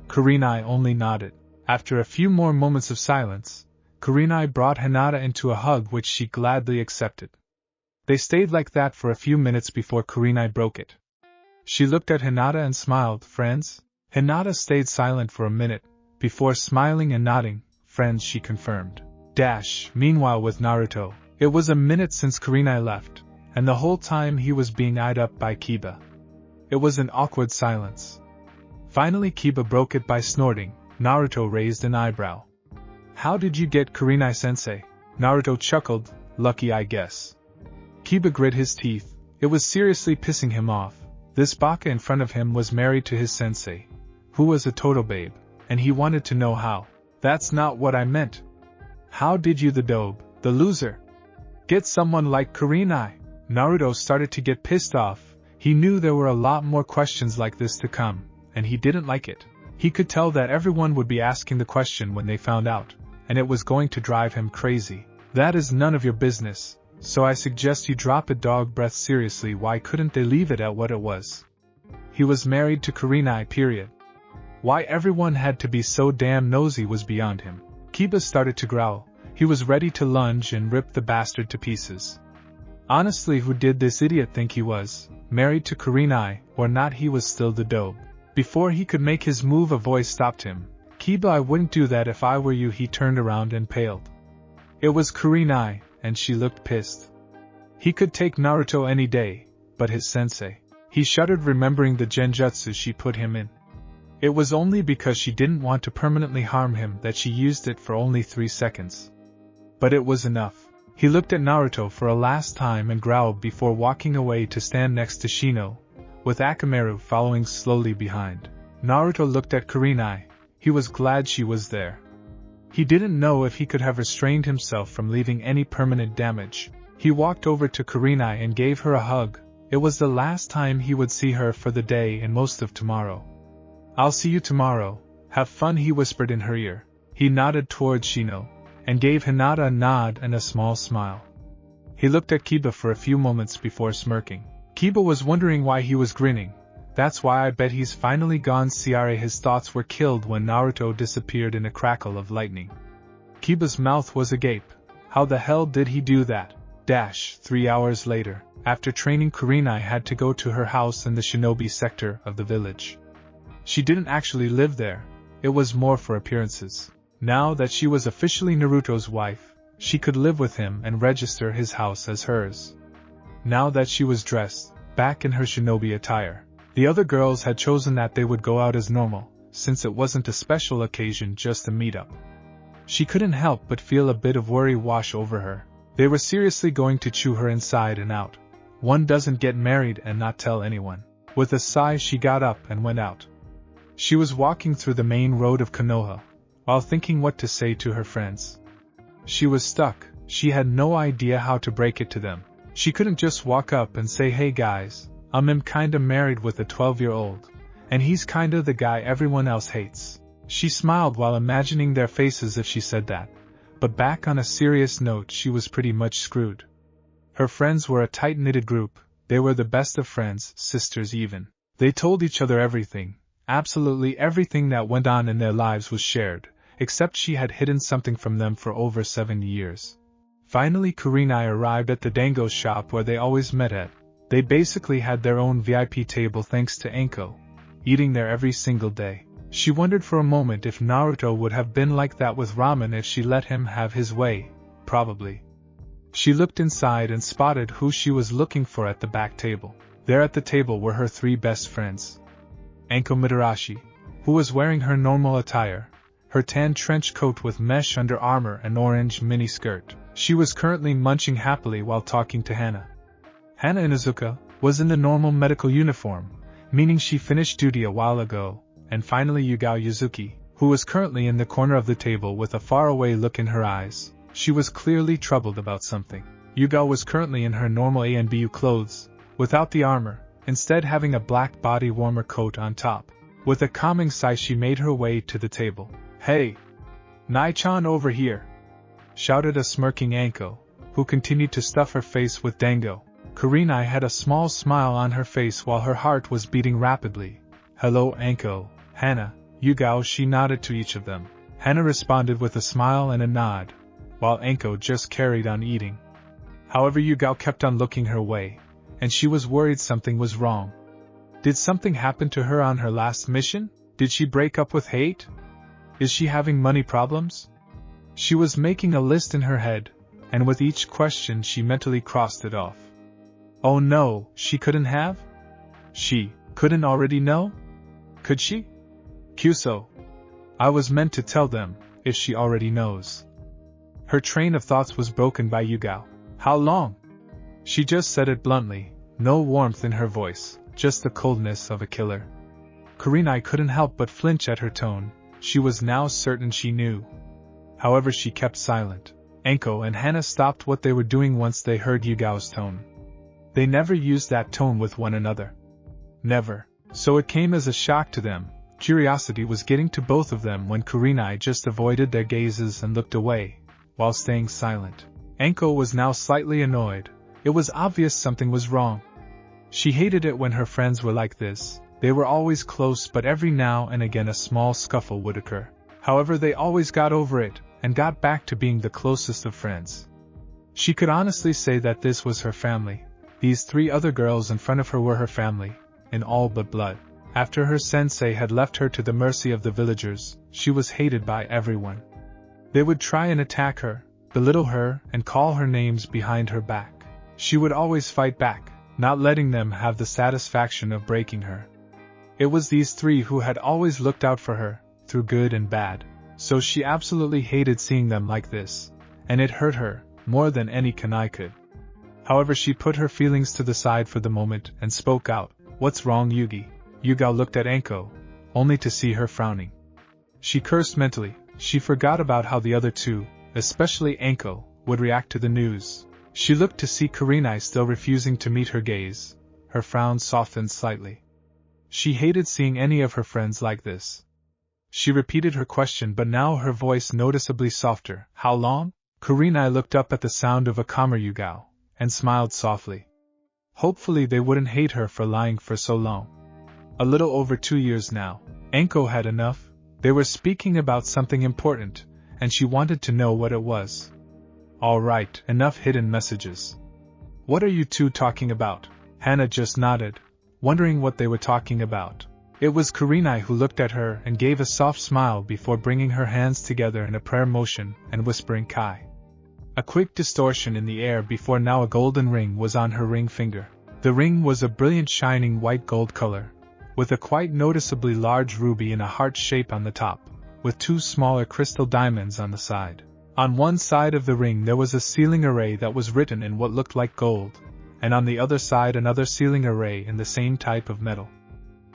S1: Kurenai only nodded. After a few more moments of silence, Kurenai brought Hinata into a hug which she gladly accepted. They stayed like that for a few minutes before Kurenai broke it. She looked at Hinata and smiled. Friends? Hinata stayed silent for a minute, before smiling and nodding. Friends, she confirmed. Meanwhile with Naruto, it was a minute since Kurenai left, and the whole time he was being eyed up by Kiba. It was an awkward silence. Finally Kiba broke it by snorting. Naruto raised an eyebrow. How did you get Kurenai-sensei? Naruto chuckled. Lucky, I guess. Kiba grit his teeth. It was seriously pissing him off. This baka in front of him was married to his sensei, who was a total babe, and he wanted to know how. That's not what I meant. How did you, the dobe, the loser, get someone like Kurenai? Naruto started to get pissed off. He knew there were a lot more questions like this to come, and he didn't like it. He could tell that everyone would be asking the question when they found out, and it was going to drive him crazy. That is none of your business, so I suggest you drop it. Dog breath. Seriously, why couldn't they leave it at what it was? He was married to Kurenai, period. Why everyone had to be so damn nosy was beyond him. Kiba started to growl. He was ready to lunge and rip the bastard to pieces. Honestly, who did this idiot think he was? Married to Kurenai, or not? He was still the dope. Before he could make his move, a voice stopped him. Kiba, I wouldn't do that if I were you. He turned around and paled. It was Kurenai, and she looked pissed. He could take Naruto any day, but his sensei. He shuddered remembering the genjutsu she put him in. It was only because she didn't want to permanently harm him that she used it for only 3 seconds. But it was enough. He looked at Naruto for a last time and growled before walking away to stand next to Shino, with Akamaru following slowly behind. Naruto looked at Kurenai. He was glad she was there. He didn't know if he could have restrained himself from leaving any permanent damage. He walked over to Kurenai and gave her a hug. It was the last time he would see her for the day and most of tomorrow. I'll see you tomorrow. Have fun, he whispered in her ear. He nodded towards Shino, and gave Hinata a nod and a small smile. He looked at Kiba for a few moments before smirking. Kiba was wondering why he was grinning. That's why I bet he's finally gone. His thoughts were killed when Naruto disappeared in a crackle of lightning. Kiba's mouth was agape. How the hell did he do that? 3 hours later, after training, Kurenai had to go to her house in the shinobi sector of the village. She didn't actually live there. It was more for appearances. Now that she was officially Naruto's wife, she could live with him and register his house as hers. Now that she was dressed, back in her shinobi attire, the other girls had chosen that they would go out as normal, since it wasn't a special occasion, just a meetup. She couldn't help but feel a bit of worry wash over her. They were seriously going to chew her inside and out. One doesn't get married and not tell anyone. With a sigh, she got up and went out. She was walking through the main road of Konoha, while thinking what to say to her friends. She was stuck. She had no idea how to break it to them. She couldn't just walk up and say, hey guys, I'm kinda married with a 12-year-old, and he's kinda the guy everyone else hates. She smiled while imagining their faces if she said that, but back on a serious note, she was pretty much screwed. Her friends were a tight-knitted group. They were the best of friends, sisters even. They told each other everything. Absolutely everything that went on in their lives was shared, except she had hidden something from them for over 7 years. Finally, Kurenai arrived at the dango shop where they always met at. They basically had their own VIP table thanks to Anko. eating there every single day. She wondered for a moment if Naruto would have been like that with ramen if she let him have his way. Probably. She looked inside and spotted who she was looking for at the back table. There at the table were her 3 best friends. Anko Mitarashi, who was wearing her normal attire, her tan trench coat with mesh under armor and orange mini skirt. She was currently munching happily while talking to Hana. Hana Inuzuka was in the normal medical uniform, meaning she finished duty a while ago, and finally Yugao Yuzuki, who was currently in the corner of the table with a faraway look in her eyes. She was clearly troubled about something. Yugao was currently in her normal ANBU clothes, without the armor, instead having a black body warmer coat on top. With a calming sigh she made her way to the table. "Hey! Nai-chan over here!" shouted a smirking Anko, who continued to stuff her face with dango. Kurenai had a small smile on her face while her heart was beating rapidly. "Hello Anko, Hana, Yugao," she nodded to each of them. Hana responded with a smile and a nod, while Anko just carried on eating. However, Yugao kept on looking her way, and she was worried something was wrong. Did something happen to her on her last mission? Did she break up with Hate? Is she having money problems? She was making a list in her head, and with each question she mentally crossed it off. Oh no, she couldn't have? She couldn't already know? Could she? Kyuso. I was meant to tell them, if she already knows. Her train of thoughts was broken by Yugao. How long? She just said it bluntly, no warmth in her voice, just the coldness of a killer. Kurenai couldn't help but flinch at her tone. She was now certain she knew. However, she kept silent. Anko and Hana stopped what they were doing once they heard Yugao's tone. They never used that tone with one another. Never. So it came as a shock to them. Curiosity was getting to both of them when Kurenai just avoided their gazes and looked away, while staying silent. Anko was now slightly annoyed. It was obvious something was wrong. She hated it when her friends were like this. They were always close, but every now and again a small scuffle would occur. However, they always got over it, and got back to being the closest of friends. She could honestly say that this was her family. These 3 other girls in front of her were her family, in all but blood. After her sensei had left her to the mercy of the villagers, she was hated by everyone. They would try and attack her, belittle her, and call her names behind her back. She would always fight back, not letting them have the satisfaction of breaking her. It was these 3 who had always looked out for her, through good and bad, so she absolutely hated seeing them like this, and it hurt her, more than any kunai could. However, she put her feelings to the side for the moment and spoke out. What's wrong, Yugi? Yugao looked at Anko, only to see her frowning. She cursed mentally. She forgot about how the other 2, especially Anko, would react to the news. She looked to see Kurenai still refusing to meet her gaze. Her frown softened slightly. She hated seeing any of her friends like this. She repeated her question, but now her voice noticeably softer. How long? Kurenai looked up at the sound of a calmer Yugao, and smiled softly. Hopefully they wouldn't hate her for lying for so long. A little over 2 years now. Anko had enough. They were speaking about something important, and she wanted to know what it was. All right, enough hidden messages. What are you 2 talking about? Hana just nodded, wondering what they were talking about. It was Kurenai who looked at her and gave a soft smile before bringing her hands together in a prayer motion and whispering Kai. A quick distortion in the air before now a golden ring was on her ring finger. The ring was a brilliant shining white gold color, with a quite noticeably large ruby in a heart shape on the top, with 2 smaller crystal diamonds on the side. On one side of the ring there was a sealing array that was written in what looked like gold, and on the other side another sealing array in the same type of metal.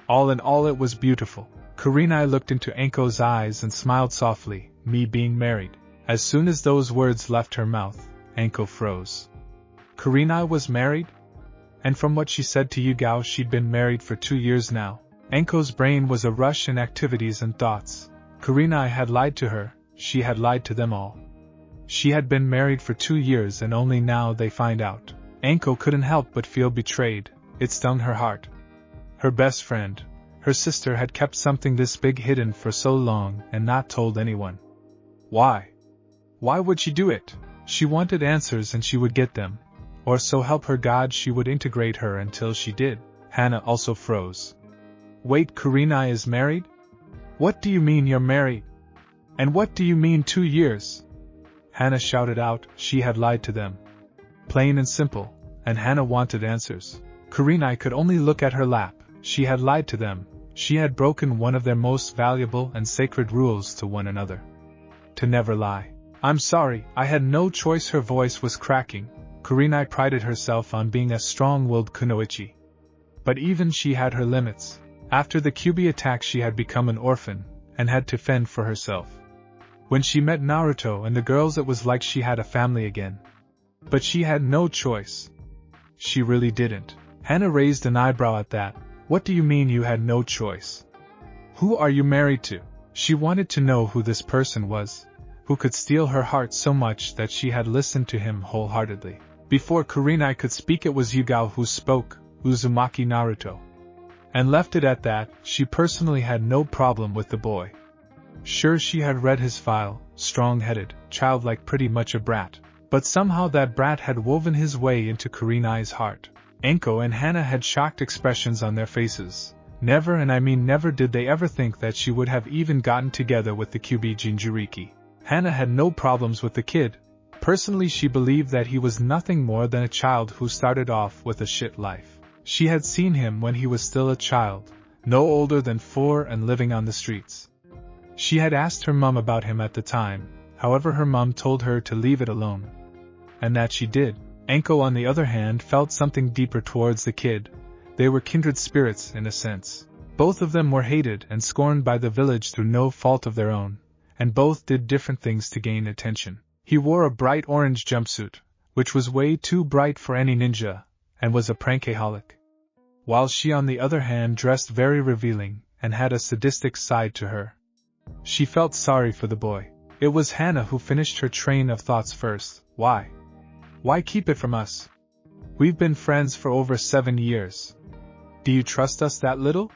S1: All in all, it was beautiful. Kurenai looked into Anko's eyes and smiled softly. Me being married. As soon as those words left her mouth, Anko froze. Kurenai was married? And from what she said to Yugao, she'd been married for 2 years now. Anko's brain was awash in activities and thoughts. Kurenai had lied to her. She had lied to them all. She had been married for 2 years and only now they find out. Anko couldn't help but feel betrayed. It stung her heart. Her best friend, her sister, had kept something this big hidden for so long and not told anyone. Why? Why would she do it? She wanted answers and she would get them. Or so help her God, she would integrate her until she did. Hana also froze. Wait, Kurenai is married? What do you mean you're married? And what do you mean 2 years? Hana shouted out. She had lied to them. Plain and simple, and Hana wanted answers. Kurenai could only look at her lap. She had lied to them. She had broken one of their most valuable and sacred rules to one another. To never lie. I'm sorry, I had no choice. Her voice was cracking. Kurenai prided herself on being a strong-willed kunoichi. But even she had her limits. After the Kyuubi attack she had become an orphan, and had to fend for herself. When she met Naruto and the girls it was like she had a family again. But she had no choice. She really didn't. Hana raised an eyebrow at that. What do you mean you had no choice? Who are you married to? She wanted to know who this person was, who could steal her heart so much that she had listened to him wholeheartedly. Before Kurenai could speak it was Yugao who spoke, Uzumaki Naruto. And left it at that. She personally had no problem with the boy. Sure, she had read his file, strong-headed, childlike, pretty much a brat. But somehow that brat had woven his way into Kurenai's heart. Enko and Hana had shocked expressions on their faces. Never, and I mean never, did they ever think that she would have even gotten together with the Kyuubi Jinchuriki. Hana had no problems with the kid. Personally, she believed that he was nothing more than a child who started off with a shit life. She had seen him when he was still a child, no older than 4 and living on the streets. She had asked her mum about him at the time, however her mum told her to leave it alone. And that she did. Enko on the other hand felt something deeper towards the kid. They were kindred spirits in a sense. Both of them were hated and scorned by the village through no fault of their own, and both did different things to gain attention. He wore a bright orange jumpsuit, which was way too bright for any ninja, and was a prankaholic. While she on the other hand dressed very revealing, and had a sadistic side to her. She felt sorry for the boy. It was Hana who finished her train of thoughts first. Why? Why keep it from us? We've been friends for over 7 years. Do you trust us that little?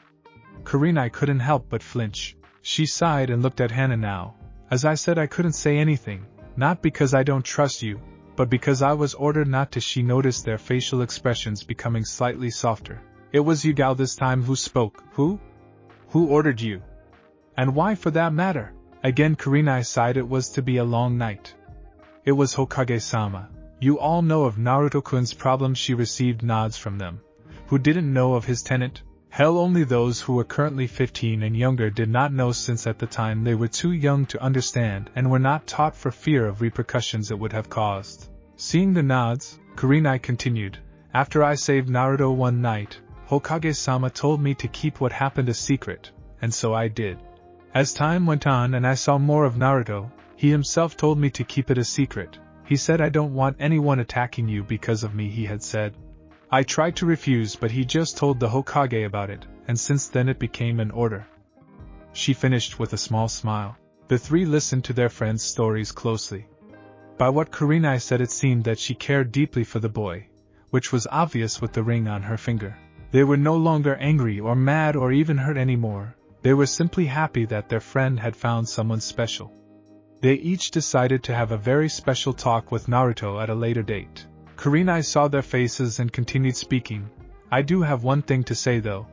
S1: Kurenai couldn't help but flinch. She sighed and looked at Hana now. As I said, I couldn't say anything, not because I don't trust you, but because I was ordered not to. She noticed their facial expressions becoming slightly softer. It was Yugao this time who spoke. Who? Who ordered you? And why for that matter? Again Kurenai sighed. It was to be a long night. It was Hokage-sama. You all know of Naruto-kun's problem. She received nods from them. Who didn't know of his tenant? Hell, only those who were currently 15 and younger did not know, since at the time they were too young to understand and were not taught for fear of repercussions it would have caused. Seeing the nods, Kurenai continued. After I saved Naruto one night, Hokage-sama told me to keep what happened a secret, and so I did. As time went on and I saw more of Naruto, he himself told me to keep it a secret. He said, I don't want anyone attacking you because of me, he had said. I tried to refuse, but he just told the Hokage about it, and since then it became an order. She finished with a small smile. The three listened to their friends' stories closely. By what Kurenai said, it seemed that she cared deeply for the boy, which was obvious with the ring on her finger. They were no longer angry or mad or even hurt anymore. They were simply happy that their friend had found someone special. They each decided to have a very special talk with Naruto at a later date. Kurenai saw their faces and continued speaking. I do have one thing to say though.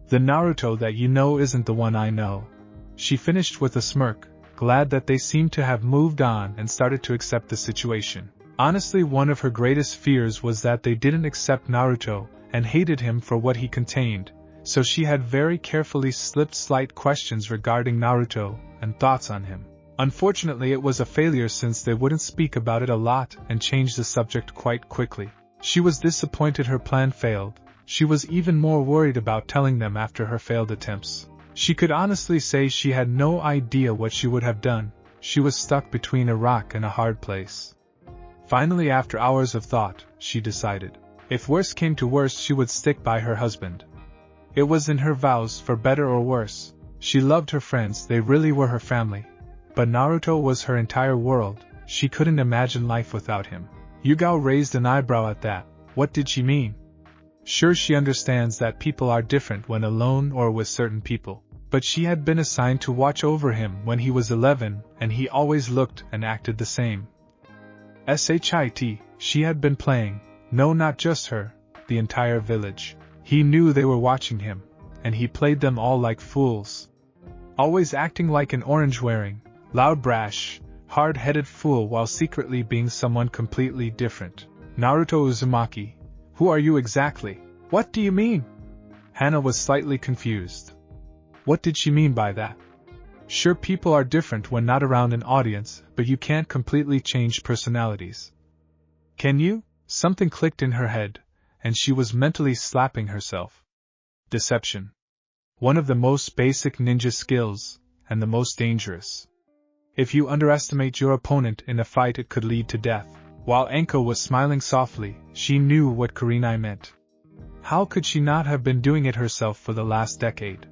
S1: The Naruto that you know isn't the one I know. She finished with a smirk, glad that they seemed to have moved on and started to accept the situation. Honestly, one of her greatest fears was that they didn't accept Naruto and hated him for what he contained, so she had very carefully slipped slight questions regarding Naruto and thoughts on him. Unfortunately, it was a failure since they wouldn't speak about it a lot and changed the subject quite quickly. She was disappointed her plan failed. She was even more worried about telling them after her failed attempts. She could honestly say she had no idea what she would have done. She was stuck between a rock and a hard place. Finally, after hours of thought, she decided. If worse came to worse, she would stick by her husband. It was in her vows, for better or worse. She loved her friends, they really were her family. But Naruto was her entire world. She couldn't imagine life without him. Yugao raised an eyebrow at that. What did she mean? Sure, she understands that people are different when alone or with certain people. But she had been assigned to watch over him when he was 11, and he always looked and acted the same. Shit, she had been playing. No, not just her, the entire village. He knew they were watching him, and he played them all like fools. Always acting like an orange-wearing, loud brash, hard-headed fool while secretly being someone completely different. Naruto Uzumaki, who are you exactly? What do you mean? Hana was slightly confused. What did she mean by that? Sure, people are different when not around an audience, but you can't completely change personalities. Can you? Something clicked in her head, and she was mentally slapping herself. Deception. One of the most basic ninja skills, and the most dangerous. If you underestimate your opponent in a fight, it could lead to death. While Anko was smiling softly, she knew what Kurenai meant. How could she not have been doing it herself for the last decade?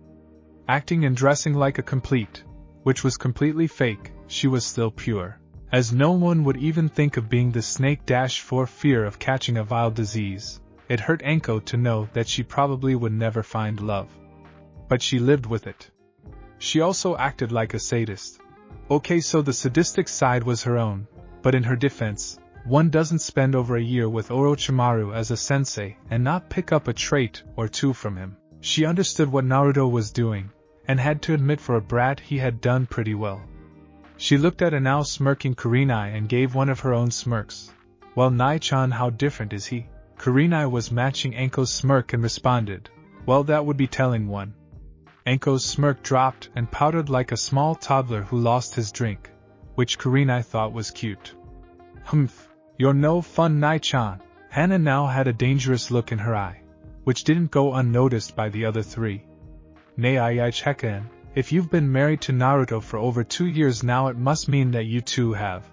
S1: Acting and dressing like a complete, which was completely fake, she was still pure. As no one would even think of being the snake for fear of catching a vile disease, it hurt Anko to know that she probably would never find love. But she lived with it. She also acted like a sadist. Okay, so the sadistic side was her own, but in her defense, one doesn't spend over a year with Orochimaru as a sensei and not pick up a trait or two from him. She understood what Naruto was doing, and had to admit for a brat he had done pretty well. She looked at a now smirking Kurenai and gave one of her own smirks. Well, Nai-chan, how different is he? Kurenai was matching Anko's smirk and responded, well, that would be telling one. Anko's smirk dropped and pouted like a small toddler who lost his drink, which Kurenai thought was cute. Humph, you're no fun, Nai-chan. Hana now had a dangerous look in her eye, which didn't go unnoticed by the other three. Nay, I check in. If you've been married to Naruto for over 2 years now, it must mean that you too have.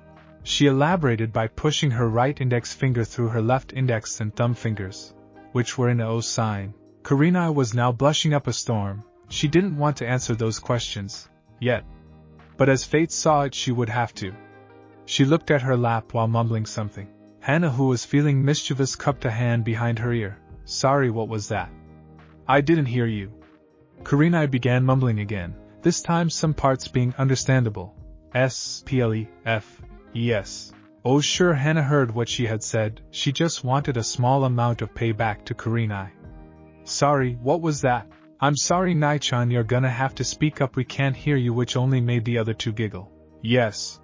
S1: She elaborated by pushing her right index finger through her left index and thumb fingers, which were in a O sign. Kurenai was now blushing up a storm. She didn't want to answer those questions, yet. But as fate saw it, she would have to. She looked at her lap while mumbling something. Hana, who was feeling mischievous, cupped a hand behind her ear. Sorry, what was that? I didn't hear you. Kurenai began mumbling again, this time some parts being understandable. S-P-L-E-F-E-S. Oh sure, Hana heard what she had said, she just wanted a small amount of payback to Kurenai. Sorry, what was that? I'm sorry, Nai-chan, you're gonna have to speak up, we can't hear you, which only made the other two giggle. Yes.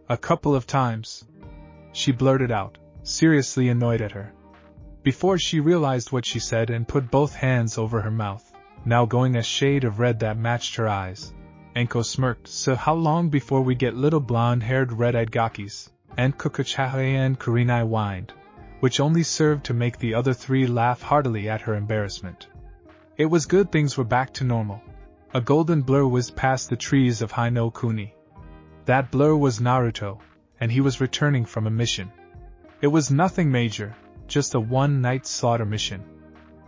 S1: A couple of times. She blurted out, seriously annoyed at her. Before she realized what she said and put both hands over her mouth, now going a shade of red that matched her eyes. Anko smirked, so how long before we get little blonde-haired red-eyed gakis? And Kakashi and Kurenai whined, which only served to make the other three laugh heartily at her embarrassment. It was good things were back to normal. A golden blur whizzed past the trees of Hino Kuni. That blur was Naruto, and he was returning from a mission. It was nothing major, just a one-night slaughter mission.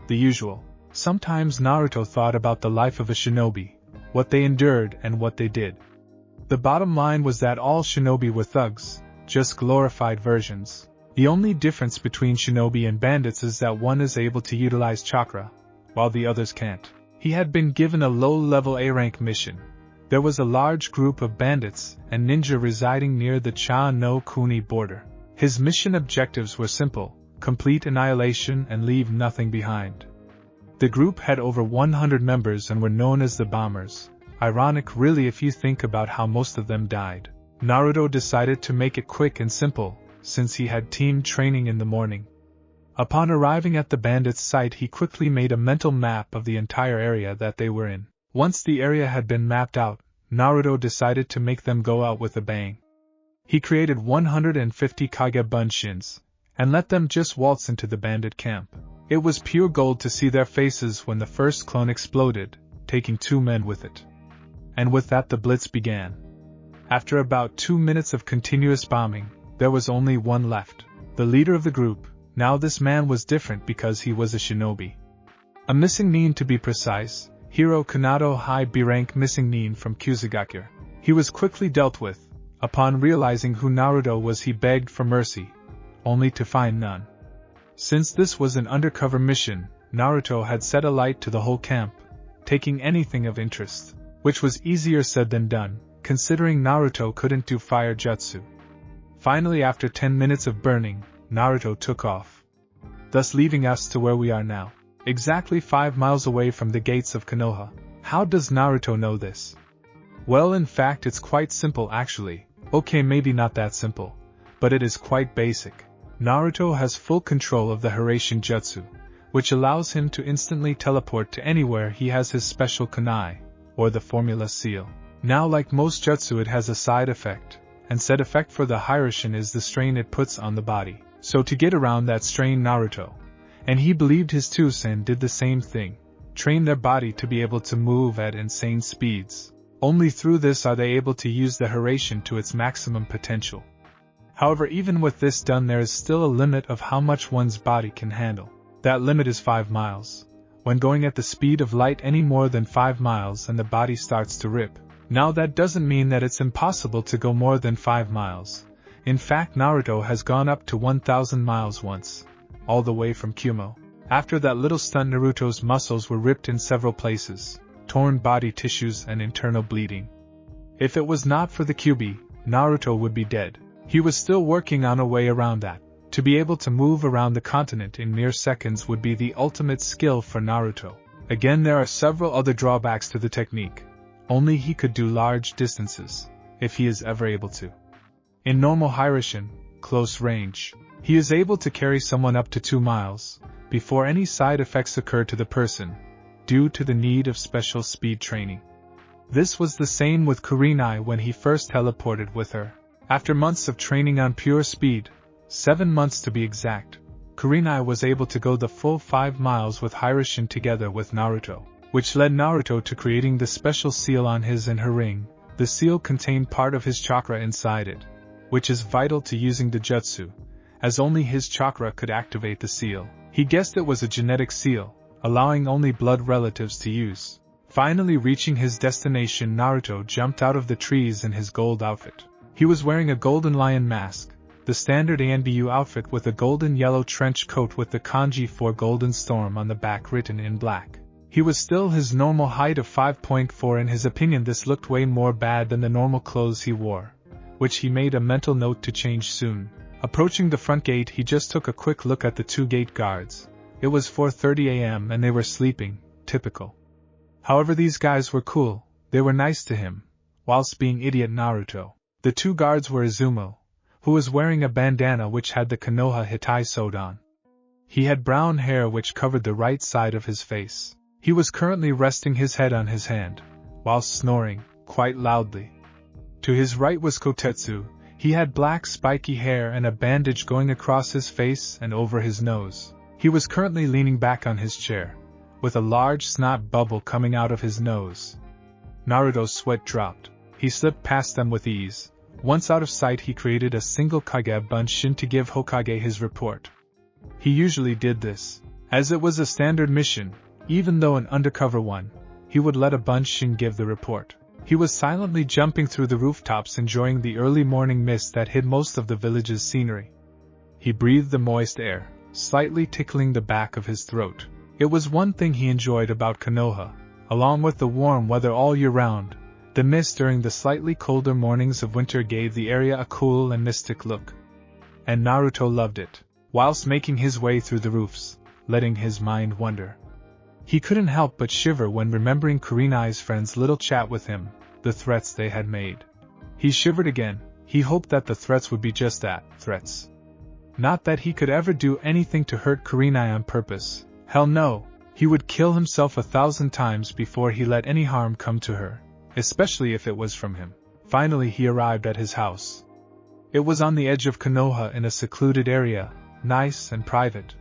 S1: The usual. Sometimes Naruto thought about the life of a shinobi, what they endured and what they did. The bottom line was that all shinobi were thugs, just glorified versions. The only difference between shinobi and bandits is that one is able to utilize chakra, while the others can't. He had been given a low-level A-rank mission. There was a large group of bandits and ninja residing near the Cha no Kuni border. His mission objectives were simple: complete annihilation and leave nothing behind. The group had over 100 members and were known as the Bombers. Ironic really if you think about how most of them died. Naruto decided to make it quick and simple, since he had team training in the morning. Upon arriving at the bandits' site, he quickly made a mental map of the entire area that they were in. Once the area had been mapped out, Naruto decided to make them go out with a bang. He created 150 Kage Bunshins, and let them just waltz into the bandit camp. It was pure gold to see their faces when the first clone exploded, taking 2 men with it. And with that the blitz began. After about 2 minutes of continuous bombing, there was only one left. The leader of the group. Now this man was different because he was a shinobi. A missing nin to be precise, Hiro Kanado High B rank missing nin from Kusagakure. He was quickly dealt with. Upon realizing who Naruto was, he begged for mercy, only to find none. Since this was an undercover mission, Naruto had set alight to the whole camp, taking anything of interest, which was easier said than done, considering Naruto couldn't do fire jutsu. Finally, after 10 minutes of burning, Naruto took off, thus leaving us to where we are now. exactly 5 miles away from the gates of Konoha. How does Naruto know this? Well, in fact, it's quite simple actually. Okay, maybe not that simple, but it is quite basic. Naruto has full control of the Hiraishin Jutsu, which allows him to instantly teleport to anywhere he has his special kunai, or the formula seal. Now, like most jutsu, it has a side effect, and said effect for the Hiraishin is the strain it puts on the body. So to get around that strain, Naruto, and he believed his Tusen did the same thing, train their body to be able to move at insane speeds. Only through this are they able to use the Hiraishin to its maximum potential. However, even with this done, there is still a limit of how much one's body can handle. That limit is 5 miles. When going at the speed of light any more than 5 miles and the body starts to rip. Now that doesn't mean that it's impossible to go more than 5 miles. In fact, Naruto has gone up to 1,000 miles once, all the way from Kumo. After that little stunt, Naruto's muscles were ripped in several places, torn body tissues and internal bleeding. If it was not for the Kyuubi, Naruto would be dead. He was still working on a way around that. To be able to move around the continent in mere seconds would be the ultimate skill for Naruto. Again, there are several other drawbacks to the technique. Only he could do large distances, if he is ever able to. In normal Hiraishin, close range, he is able to carry someone up to 2 miles, before any side effects occur to the person, due to the need of special speed training. This was the same with Kurenai when he first teleported with her. After months of training on pure speed, 7 months to be exact, Kurenai was able to go the full 5 miles with Hiraishin together with Naruto, which led Naruto to creating the special seal on his and her ring. The seal contained part of his chakra inside it, which is vital to using the jutsu, as only his chakra could activate the seal. He guessed it was a genetic seal, allowing only blood relatives to use. Finally reaching his destination, Naruto jumped out of the trees in his gold outfit. He was wearing a golden lion mask, the standard ANBU outfit with a golden yellow trench coat with the kanji for Golden Storm on the back written in black. He was still his normal height of 5.4. In his opinion, this looked way more bad than the normal clothes he wore, which he made a mental note to change soon. Approaching the front gate, he just took a quick look at the 2 gate guards. It was 4:30 a.m. and they were sleeping, typical. However, these guys were cool, they were nice to him, whilst being idiot Naruto. The 2 guards were Asuma, who was wearing a bandana which had the Konoha Hitai sewed on. He had brown hair which covered the right side of his face. He was currently resting his head on his hand, whilst snoring, quite loudly. To his right was Kotetsu. He had black spiky hair and a bandage going across his face and over his nose. He was currently leaning back on his chair, with a large snot bubble coming out of his nose. Naruto's sweat dropped. He slipped past them with ease. Once out of sight, he created a single Kage Bunshin to give Hokage his report. He usually did this, as it was a standard mission. Even though an undercover one, he would let a Bunshin give the report. He was silently jumping through the rooftops, enjoying the early morning mist that hid most of the village's scenery. He breathed the moist air, slightly tickling the back of his throat. It was one thing he enjoyed about Konoha, along with the warm weather all year round. The mist during the slightly colder mornings of winter gave the area a cool and mystic look. And Naruto loved it, whilst making his way through the roofs, letting his mind wander. He couldn't help but shiver when remembering Kurenai's friends' little chat with him, the threats they had made. He shivered again. He hoped that the threats would be just that, threats. Not that he could ever do anything to hurt Kurenai on purpose. Hell no, he would kill himself 1,000 times before he let any harm come to her, especially if it was from him. Finally he arrived at his house. It was on the edge of Konoha in a secluded area, nice and private.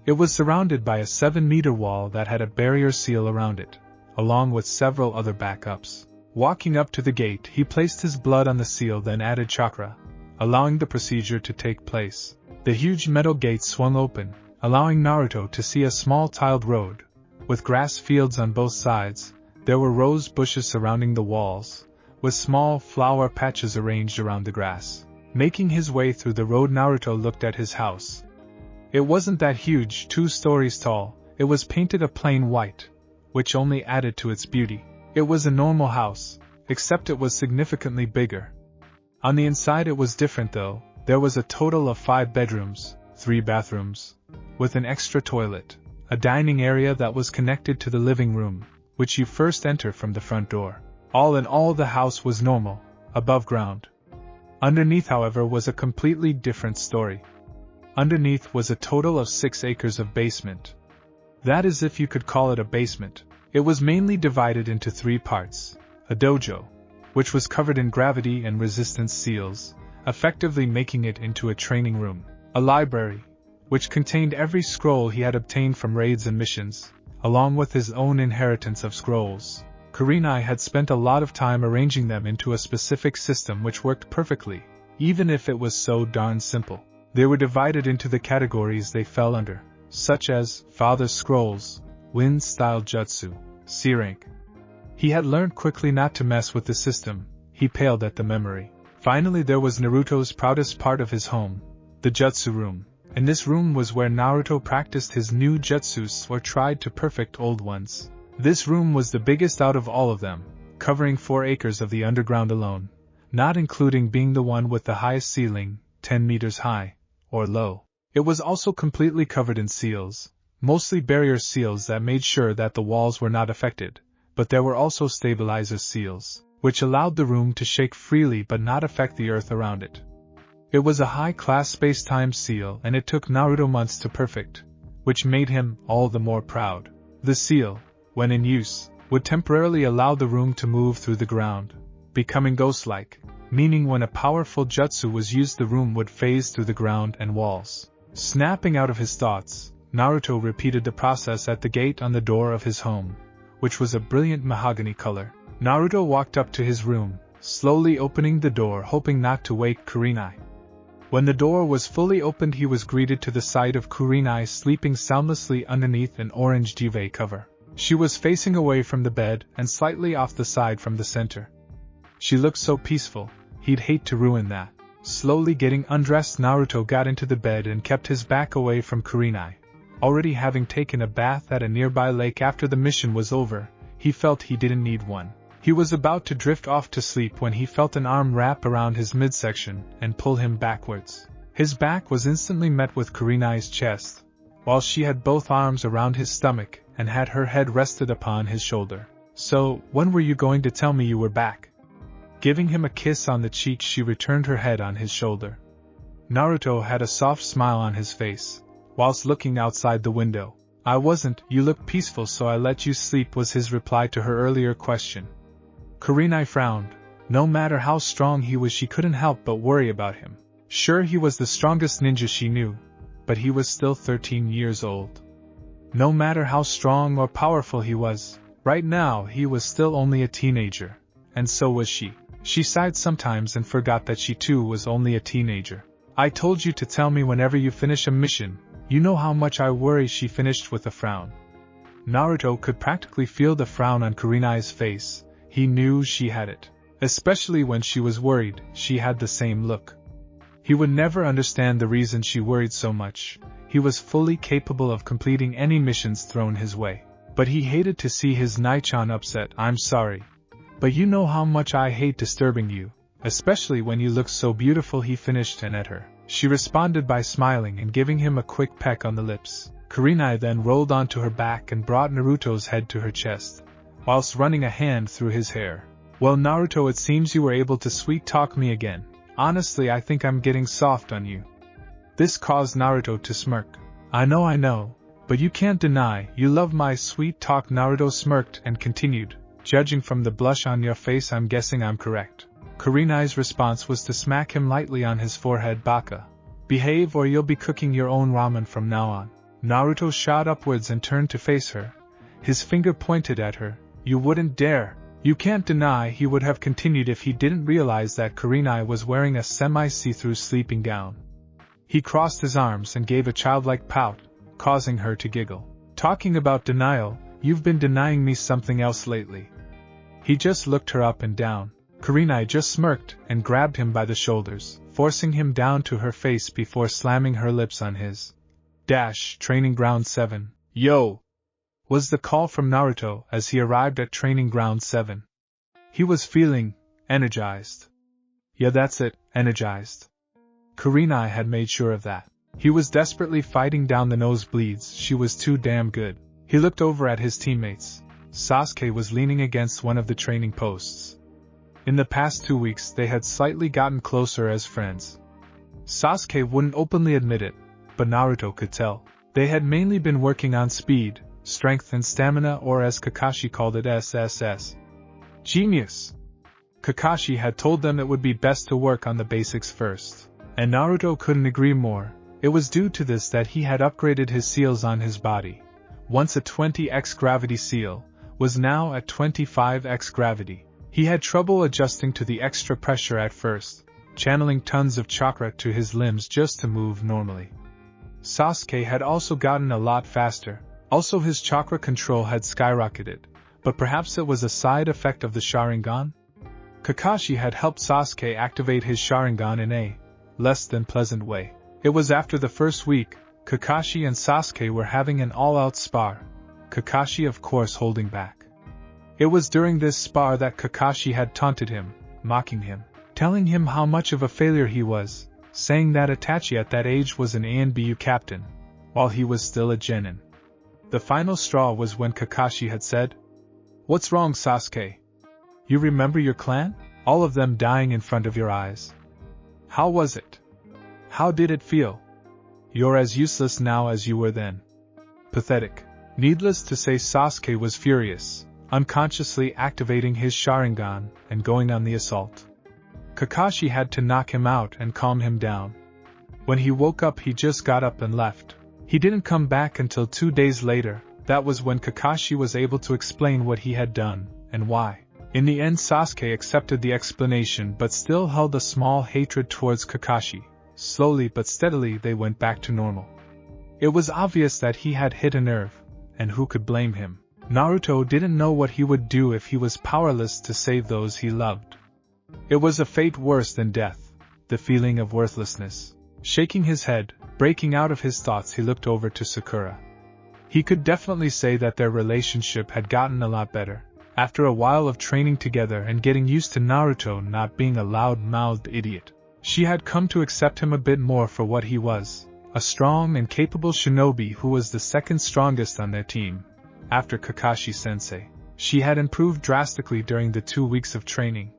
S1: It was surrounded by a 7-meter wall that had a barrier seal around it, along with several other backups. Walking up to the gate, he placed his blood on the seal, then added chakra, allowing the procedure to take place. The huge metal gate swung open, allowing Naruto to see a small tiled road, with grass fields on both sides. There were rose bushes surrounding the walls, with small flower patches arranged around the grass. Making his way through the road, Naruto looked at his house. It wasn't that huge, 2 stories tall. It was painted a plain white, which only added to its beauty. It was a normal house, except it was significantly bigger. On the inside it was different though. There was a total of 5 bedrooms, 3 bathrooms, with an extra toilet, a dining area that was connected to the living room, which you first enter from the front door. All in all, the house was normal, above ground. Underneath, however, was a completely different story. Underneath was a total of 6 acres of basement. That is, if you could call it a basement. It was mainly divided into 3 parts: a dojo, which was covered in gravity and resistance seals, effectively making it into a training room; a library, which contained every scroll he had obtained from raids and missions, along with his own inheritance of scrolls. Kurenai had spent a lot of time arranging them into a specific system which worked perfectly, even if it was so darn simple. They were divided into the categories they fell under, such as Father's Scrolls, Wind-style Jutsu, C rank. He had learned quickly not to mess with the system. He paled at the memory. Finally, there was Naruto's proudest part of his home, the Jutsu room. And this room was where Naruto practiced his new jutsus or tried to perfect old ones. This room was the biggest out of all of them, covering 4 acres of the underground alone, not including being the one with the highest ceiling, 10 meters high, or low. It was also completely covered in seals, mostly barrier seals that made sure that the walls were not affected, but there were also stabilizer seals, which allowed the room to shake freely but not affect the earth around it. It was a high-class space-time seal, and it took Naruto months to perfect, which made him all the more proud. The seal, when in use, would temporarily allow the room to move through the ground, becoming ghost-like, meaning when a powerful jutsu was used the room would phase through the ground and walls. Snapping out of his thoughts, Naruto repeated the process at the gate on the door of his home, which was a brilliant mahogany color. Naruto walked up to his room, slowly opening the door, hoping not to wake Kurenai. When the door was fully opened, he was greeted to the sight of Kurenai sleeping soundlessly underneath an orange duvet cover. She was facing away from the bed and slightly off the side from the center. She looked so peaceful, he'd hate to ruin that. Slowly getting undressed, Naruto got into the bed and kept his back away from Kurenai. Already having taken a bath at a nearby lake after the mission was over, he felt he didn't need one. He was about to drift off to sleep when he felt an arm wrap around his midsection and pull him backwards. His back was instantly met with Kurenai's chest, while she had both arms around his stomach and had her head rested upon his shoulder. "So, when were you going to tell me you were back?" Giving him a kiss on the cheek, she returned her head on his shoulder. Naruto had a soft smile on his face, whilst looking outside the window. "I wasn't, you look peaceful, so I let you sleep," was his reply to her earlier question. Kurenai frowned. No matter how strong he was, she couldn't help but worry about him. Sure, he was the strongest ninja she knew, but he was still 13 years old. No matter how strong or powerful he was, right now he was still only a teenager, and so was she. She sighed sometimes and forgot that she too was only a teenager. "I told you to tell me whenever you finish a mission. You know how much I worry," she finished with a frown. Naruto could practically feel the frown on Kurenai's face. He knew she had it. Especially when she was worried, she had the same look. He would never understand the reason she worried so much. He was fully capable of completing any missions thrown his way. But he hated to see his Naichan upset. "I'm sorry, but you know how much I hate disturbing you, especially when you look so beautiful," he finished, and at her. She responded by smiling and giving him a quick peck on the lips. Kurenai then rolled onto her back and brought Naruto's head to her chest, whilst running a hand through his hair. "Well, Naruto, it seems you were able to sweet-talk me again. Honestly, I think I'm getting soft on you." This caused Naruto to smirk. I know, but you can't deny you love my sweet talk." Naruto smirked and continued, "Judging from the blush on your face, I'm guessing I'm correct." Kurenai's response was to smack him lightly on his forehead. "Baka. Behave or you'll be cooking your own ramen from now on." Naruto shot upwards and turned to face her. His finger pointed at her. "You wouldn't dare." You can't deny, he would have continued if he didn't realize that Kurenai was wearing a semi-see-through sleeping gown. He crossed his arms and gave a childlike pout, causing her to giggle. "Talking about denial, you've been denying me something else lately." He just looked her up and down. Kurenai just smirked and grabbed him by the shoulders, forcing him down to her face before slamming her lips on his. Training Ground 7. "Yo!" was the call from Naruto as he arrived at Training Ground 7. He was feeling energized. Yeah, that's it, energized. Kurenai had made sure of that. He was desperately fighting down the nosebleeds. She was too damn good. He looked over at his teammates. Sasuke was leaning against one of the training posts. In the past 2 weeks they had slightly gotten closer as friends. Sasuke wouldn't openly admit it, but Naruto could tell. They had mainly been working on speed, strength and stamina, or as Kakashi called it, SSS. Genius! Kakashi had told them it would be best to work on the basics first. And Naruto couldn't agree more. It was due to this that he had upgraded his seals on his body. Once a 20x gravity seal, was now at 25x gravity. He had trouble adjusting to the extra pressure at first, channeling tons of chakra to his limbs just to move normally. Sasuke had also gotten a lot faster, also his chakra control had skyrocketed, but perhaps it was a side effect of the Sharingan? Kakashi had helped Sasuke activate his Sharingan in a less than pleasant way. It was after the first week, Kakashi and Sasuke were having an all-out spar, Kakashi of course holding back. It was during this spar that Kakashi had taunted him, mocking him, telling him how much of a failure he was, saying that Itachi at that age was an ANBU captain, while he was still a genin. The final straw was when Kakashi had said, "What's wrong, Sasuke? You remember your clan? All of them dying in front of your eyes. How was it? How did it feel? You're as useless now as you were then." Pathetic. Needless to say, Sasuke was furious, unconsciously activating his Sharingan and going on the assault. Kakashi had to knock him out and calm him down. When he woke up, he just got up and left. He didn't come back until 2 days later. That was when Kakashi was able to explain what he had done, and why. In the end, Sasuke accepted the explanation but still held a small hatred towards Kakashi. Slowly but steadily they went back to normal. It was obvious that he had hit a nerve, and who could blame him? Naruto didn't know what he would do if he was powerless to save those he loved. It was a fate worse than death, the feeling of worthlessness. Shaking his head, breaking out of his thoughts, he looked over to Sakura. He could definitely say that their relationship had gotten a lot better. After a while of training together and getting used to Naruto not being a loud-mouthed idiot, she had come to accept him a bit more for what he was, a strong and capable shinobi who was the second strongest on their team. After Kakashi Sensei, she had improved drastically during the 2 weeks of training.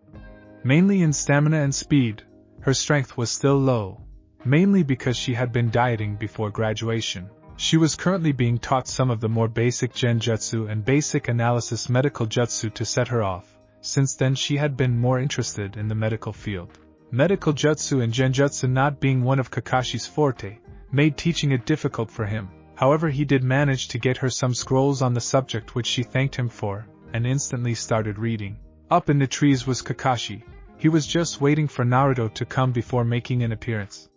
S1: Mainly in stamina and speed, her strength was still low, mainly because she had been dieting before graduation. She was currently being taught some of the more basic genjutsu and basic analysis medical jutsu to set her off. Since then she had been more interested in the medical field. Medical jutsu and genjutsu not being one of Kakashi's forte, made teaching it difficult for him. However, he did manage to get her some scrolls on the subject, which she thanked him for, and instantly started reading. Up in the trees was Kakashi. He was just waiting for Naruto to come before making an appearance.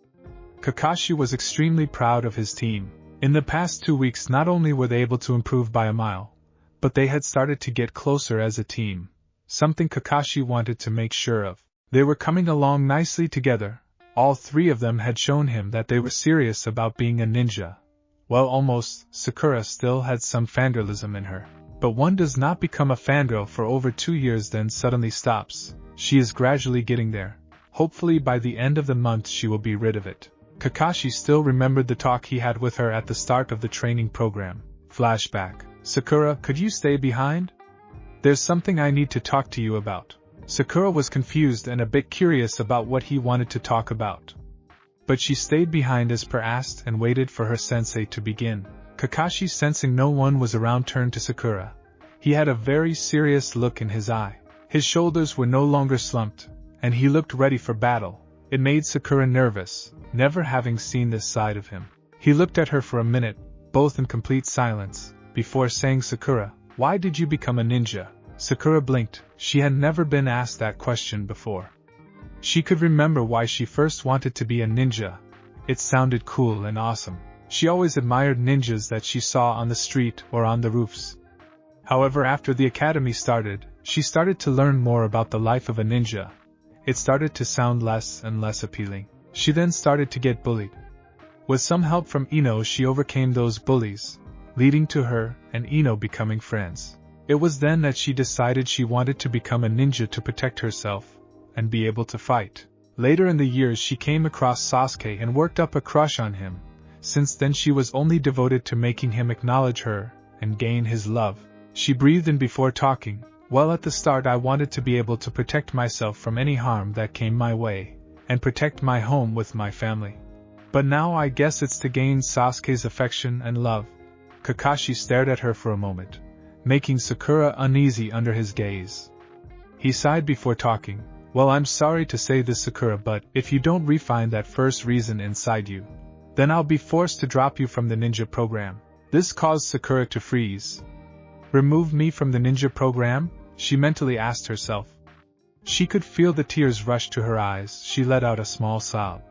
S1: Kakashi was extremely proud of his team. In the past 2 weeks not only were they able to improve by a mile, but they had started to get closer as a team, something Kakashi wanted to make sure of. They were coming along nicely together. All 3 of them had shown him that they were serious about being a ninja. Well, almost. Sakura still had some fangirlism in her. But one does not become a fangirl for over 2 years then suddenly stops. She is gradually getting there. Hopefully by the end of the month she will be rid of it. Kakashi still remembered the talk he had with her at the start of the training program. Flashback. Sakura, could you stay behind? There's something I need to talk to you about. Sakura was confused and a bit curious about what he wanted to talk about. But she stayed behind as per asked and waited for her sensei to begin. Kakashi, sensing no one was around, turned to Sakura. He had a very serious look in his eye. His shoulders were no longer slumped, and he looked ready for battle. It made Sakura nervous, never having seen this side of him. He looked at her for a minute, both in complete silence, before saying, "Sakura, why did you become a ninja?" Sakura blinked. She had never been asked that question before. She could remember why she first wanted to be a ninja. It sounded cool and awesome. She always admired ninjas that she saw on the street or on the roofs. However, after the academy started, she started to learn more about the life of a ninja. It started to sound less and less appealing. She then started to get bullied. With some help from Ino, she overcame those bullies, leading to her and Ino becoming friends. It was then that she decided she wanted to become a ninja to protect herself and be able to fight. Later in the years she came across Sasuke and worked up a crush on him. Since then she was only devoted to making him acknowledge her and gain his love. She breathed in before talking. Well, at the start I wanted to be able to protect myself from any harm that came my way, and protect my home with my family. But now I guess it's to gain Sasuke's affection and love. Kakashi stared at her for a moment, making Sakura uneasy under his gaze. He sighed before talking. Well, I'm sorry to say this, Sakura, but if you don't refine that first reason inside you, then I'll be forced to drop you from the ninja program. This caused Sakura to freeze. Remove me from the ninja program? She mentally asked herself. She could feel the tears rush to her eyes. She let out a small sob.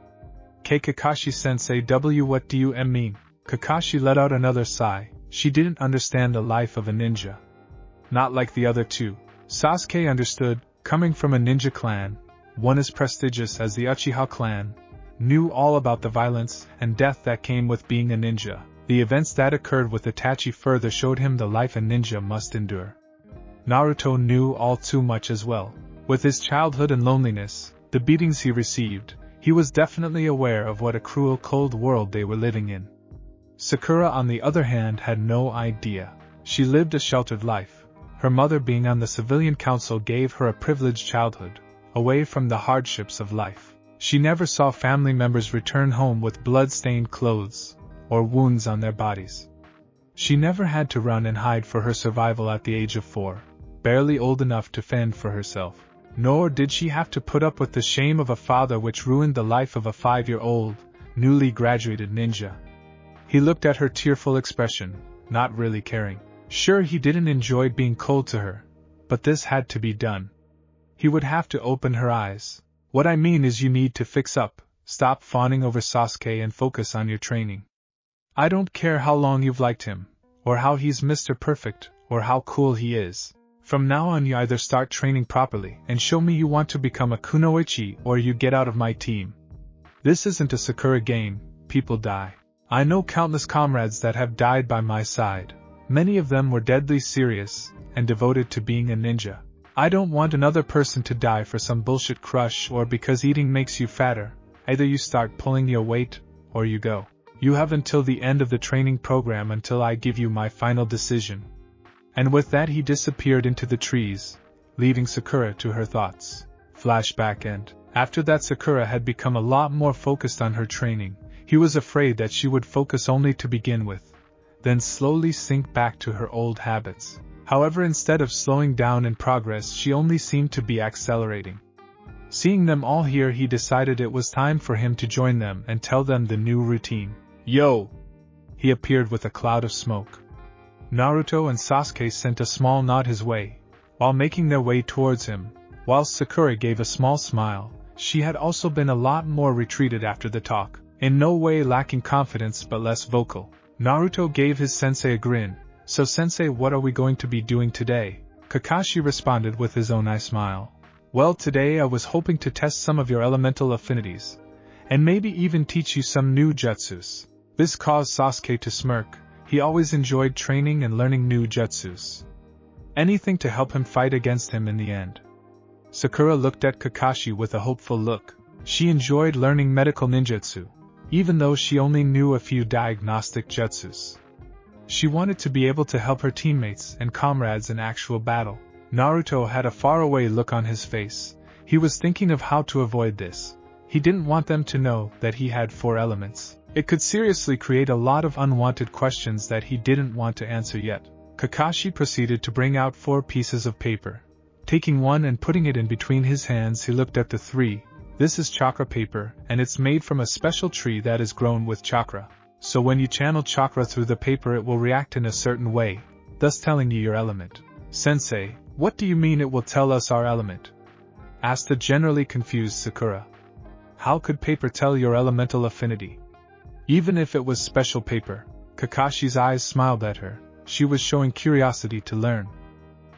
S1: Kakashi-sensei, what do you mean? Kakashi let out another sigh. She didn't understand the life of a ninja. Not like the other two. Sasuke understood, coming from a ninja clan, one as prestigious as the Uchiha clan, knew all about the violence and death that came with being a ninja. The events that occurred with Itachi further showed him the life a ninja must endure. Naruto knew all too much as well. With his childhood and loneliness, the beatings he received, he was definitely aware of what a cruel, cold world they were living in. Sakura, on the other hand, had no idea. She lived a sheltered life. Her mother, being on the civilian council, gave her a privileged childhood, away from the hardships of life. She never saw family members return home with blood-stained clothes or wounds on their bodies. She never had to run and hide for her survival at the age of 4, barely old enough to fend for herself. Nor did she have to put up with the shame of a father which ruined the life of a 5-year-old, newly graduated ninja. He looked at her tearful expression, not really caring. Sure, he didn't enjoy being cold to her, but this had to be done. He would have to open her eyes. What I mean is, you need to fix up, stop fawning over Sasuke and focus on your training. I don't care how long you've liked him, or how he's Mr. Perfect, or how cool he is. From now on you either start training properly and show me you want to become a kunoichi, or you get out of my team. This isn't a Sakura game. People die. I know countless comrades that have died by my side. Many of them were deadly serious and devoted to being a ninja. I don't want another person to die for some bullshit crush or because eating makes you fatter. Either you start pulling your weight, or you go. You have until the end of the training program until I give you my final decision. And with that he disappeared into the trees, leaving Sakura to her thoughts. Flashback end. After that, Sakura had become a lot more focused on her training. He was afraid that she would focus only to begin with, then slowly sink back to her old habits. However, instead of slowing down in progress, she only seemed to be accelerating. Seeing them all here, he decided it was time for him to join them and tell them the new routine. Yo! He appeared with a cloud of smoke. Naruto and Sasuke sent a small nod his way, while making their way towards him, whilst Sakura gave a small smile. She had also been a lot more retreated after the talk, in no way lacking confidence but less vocal. Naruto gave his sensei a grin. So sensei, what are we going to be doing today? Kakashi responded with his own smile. Well, today I was hoping to test some of your elemental affinities, and maybe even teach you some new jutsus. This caused Sasuke to smirk. He always enjoyed training and learning new jutsus. Anything to help him fight against him in the end. Sakura looked at Kakashi with a hopeful look. She enjoyed learning medical ninjutsu, even though she only knew a few diagnostic jutsus. She wanted to be able to help her teammates and comrades in actual battle. Naruto had a faraway look on his face. He was thinking of how to avoid this. He didn't want them to know that he had 4 elements. It could seriously create a lot of unwanted questions that he didn't want to answer yet. Kakashi proceeded to bring out 4 pieces of paper. Taking one and putting it in between his hands, he looked at the 3. This is chakra paper, and it's made from a special tree that is grown with chakra. So when you channel chakra through the paper, it will react in a certain way, thus telling you your element. Sensei, what do you mean it will tell us our element? Asked the generally confused Sakura. How could paper tell your elemental affinity? Even if it was special paper. Kakashi's eyes smiled at her. She was showing curiosity to learn.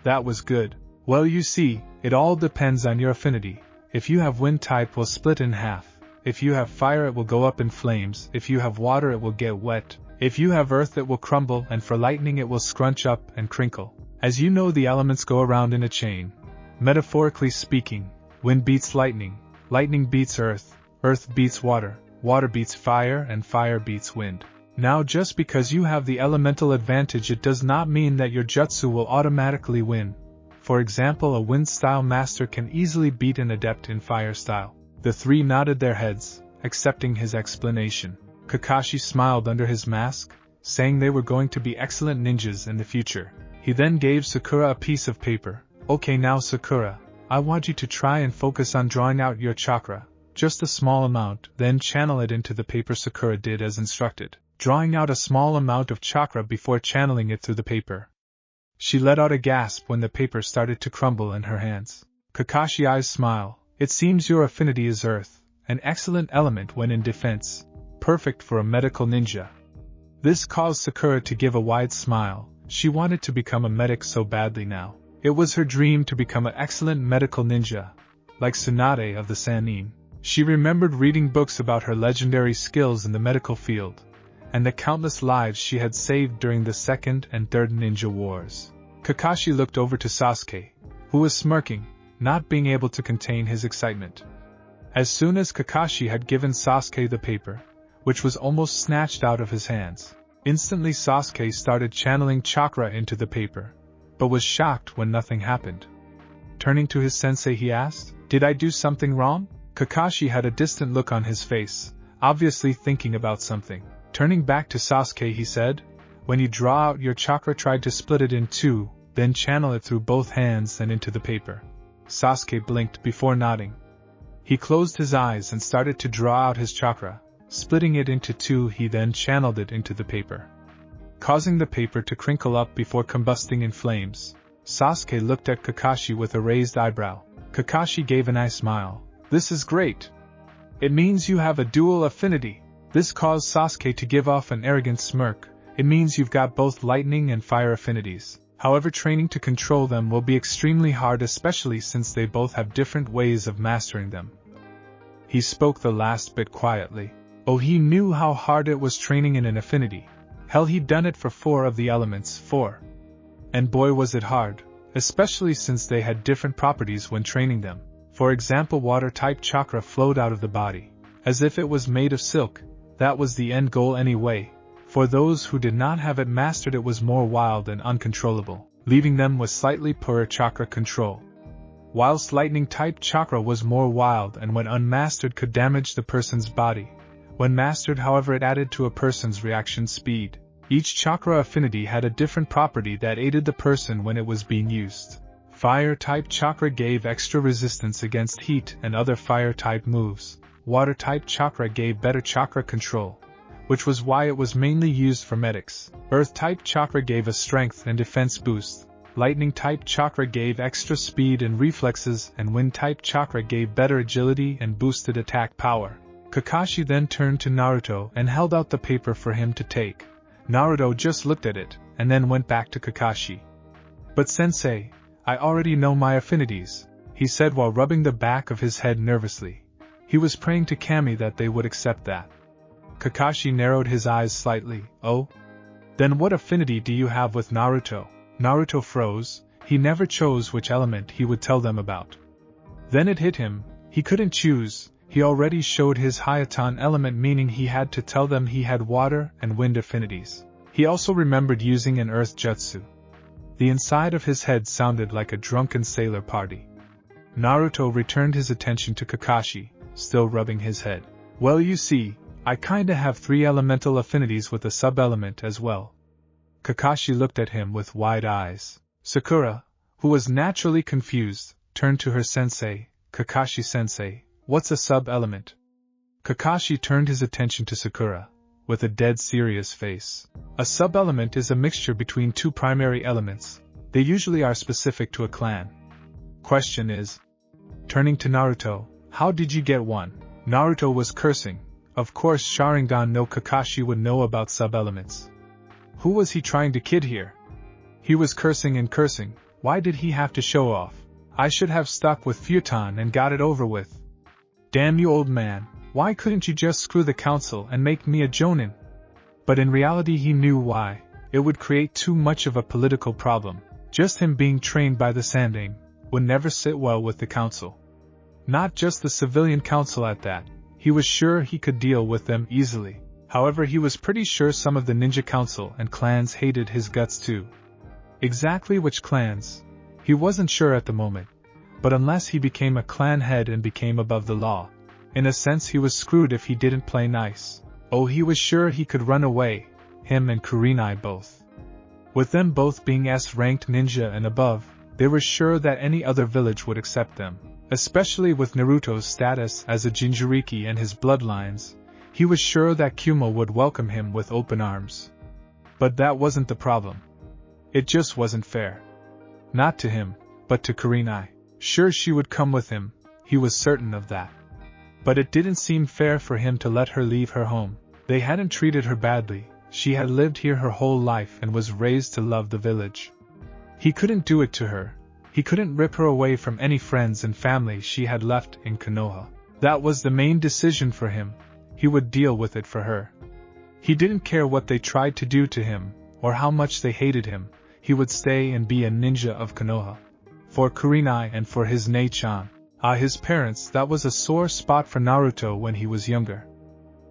S1: That was good. Well, you see, it all depends on your affinity. If you have wind type, will split in half. If you have fire, it will go up in flames. If you have water, it will get wet. If you have earth, it will crumble, and for lightning, it will scrunch up and crinkle. As you know, the elements go around in a chain. Metaphorically speaking, wind beats lightning, lightning beats earth, earth beats water, water beats fire and fire beats wind. Now just because you have the elemental advantage it does not mean that your jutsu will automatically win. For example, a wind-style master can easily beat an adept in fire style. The three nodded their heads, accepting his explanation. Kakashi smiled under his mask, saying they were going to be excellent ninjas in the future. He then gave Sakura a piece of paper. Okay, now Sakura, I want you to try and focus on drawing out your chakra, just a small amount, then channel it into the paper. Sakura did as instructed, drawing out a small amount of chakra before channeling it through the paper. She let out a gasp when the paper started to crumble in her hands. Kakashi's eyes smile. It seems your affinity is earth, an excellent element when in defense, perfect for a medical ninja. This caused Sakura to give a wide smile. She wanted to become a medic so badly now. It was her dream to become an excellent medical ninja, like Tsunade of the Sannin. She remembered reading books about her legendary skills in the medical field, and the countless lives she had saved during the second and third ninja wars. Kakashi looked over to Sasuke, who was smirking, not being able to contain his excitement. As soon as Kakashi had given Sasuke the paper, which was almost snatched out of his hands, instantly Sasuke started channeling chakra into the paper, but was shocked when nothing happened. Turning to his sensei he asked, "Did I do something wrong?" Kakashi had a distant look on his face, obviously thinking about something. Turning back to Sasuke he said, "When you draw out your chakra try to split it in two, then channel it through both hands and into the paper." Sasuke blinked before nodding. He closed his eyes and started to draw out his chakra. Splitting it into two he then channeled it into the paper, causing the paper to crinkle up before combusting in flames. Sasuke looked at Kakashi with a raised eyebrow. Kakashi gave an eye smile. "This is great. It means you have a dual affinity." This caused Sasuke to give off an arrogant smirk. "It means you've got both lightning and fire affinities. However, training to control them will be extremely hard, especially since they both have different ways of mastering them." He spoke the last bit quietly. Oh, he knew how hard it was training in an affinity. Hell, he'd done it for 4 of the elements, 4. And boy was it hard, especially since they had different properties when training them. For example, water-type chakra flowed out of the body, as if it was made of silk. That was the end goal anyway. For those who did not have it mastered, it was more wild and uncontrollable, leaving them with slightly poorer chakra control. Whilst lightning-type chakra was more wild and when unmastered could damage the person's body. When mastered, however, it added to a person's reaction speed. Each chakra affinity had a different property that aided the person when it was being used. Fire-type chakra gave extra resistance against heat and other fire-type moves. Water-type chakra gave better chakra control, which was why it was mainly used for medics. Earth-type chakra gave a strength and defense boost. Lightning-type chakra gave extra speed and reflexes, and wind-type chakra gave better agility and boosted attack power. Kakashi then turned to Naruto and held out the paper for him to take. Naruto just looked at it, and then went back to Kakashi. "But Sensei, I already know my affinities," he said while rubbing the back of his head nervously. He was praying to Kami that they would accept that. Kakashi narrowed his eyes slightly. "Oh? Then what affinity do you have with Naruto?" Naruto froze. He never chose which element he would tell them about. Then it hit him, he couldn't choose. He already showed his Hayatan element, meaning he had to tell them he had water and wind affinities. He also remembered using an earth jutsu. The inside of his head sounded like a drunken sailor party. Naruto returned his attention to Kakashi, still rubbing his head. "Well, you see, I kinda have 3 elemental affinities with a sub-element as well." Kakashi looked at him with wide eyes. Sakura, who was naturally confused, turned to her sensei. "Kakashi-sensei, what's a sub-element?" Kakashi turned his attention to Sakura, with a dead serious face. A sub-element is a mixture between 2 primary elements. They usually are specific to a clan. Question is. Turning to Naruto, "How did you get one?" Naruto was cursing. Of course Sharingan no Kakashi would know about sub-elements. Who was he trying to kid here? He was cursing and cursing. Why did he have to show off? I should have stuck with Futon and got it over with. Damn you, old man, why couldn't you just screw the council and make me a jonin? But in reality he knew why. It would create too much of a political problem. Just him being trained by the Sandaime would never sit well with the council. Not just the civilian council at that, he was sure he could deal with them easily. However, he was pretty sure some of the ninja council and clans hated his guts too. Exactly which clans? He wasn't sure at the moment, but unless he became a clan head and became above the law, in a sense he was screwed if he didn't play nice. Oh, he was sure he could run away, him and Kurenai both. With them both being S-ranked ninja and above, they were sure that any other village would accept them. Especially with Naruto's status as a Jinchuriki and his bloodlines, he was sure that Kuma would welcome him with open arms. But that wasn't the problem. It just wasn't fair. Not to him, but to Kurenai. Sure, she would come with him, he was certain of that. But it didn't seem fair for him to let her leave her home. They hadn't treated her badly, she had lived here her whole life and was raised to love the village. He couldn't do it to her. He couldn't rip her away from any friends and family she had left in Konoha. That was the main decision for him. He would deal with it for her. He didn't care what they tried to do to him, or how much they hated him. He would stay and be a ninja of Konoha. For Kurenai and for his Nei-chan. His parents, that was a sore spot for Naruto when he was younger.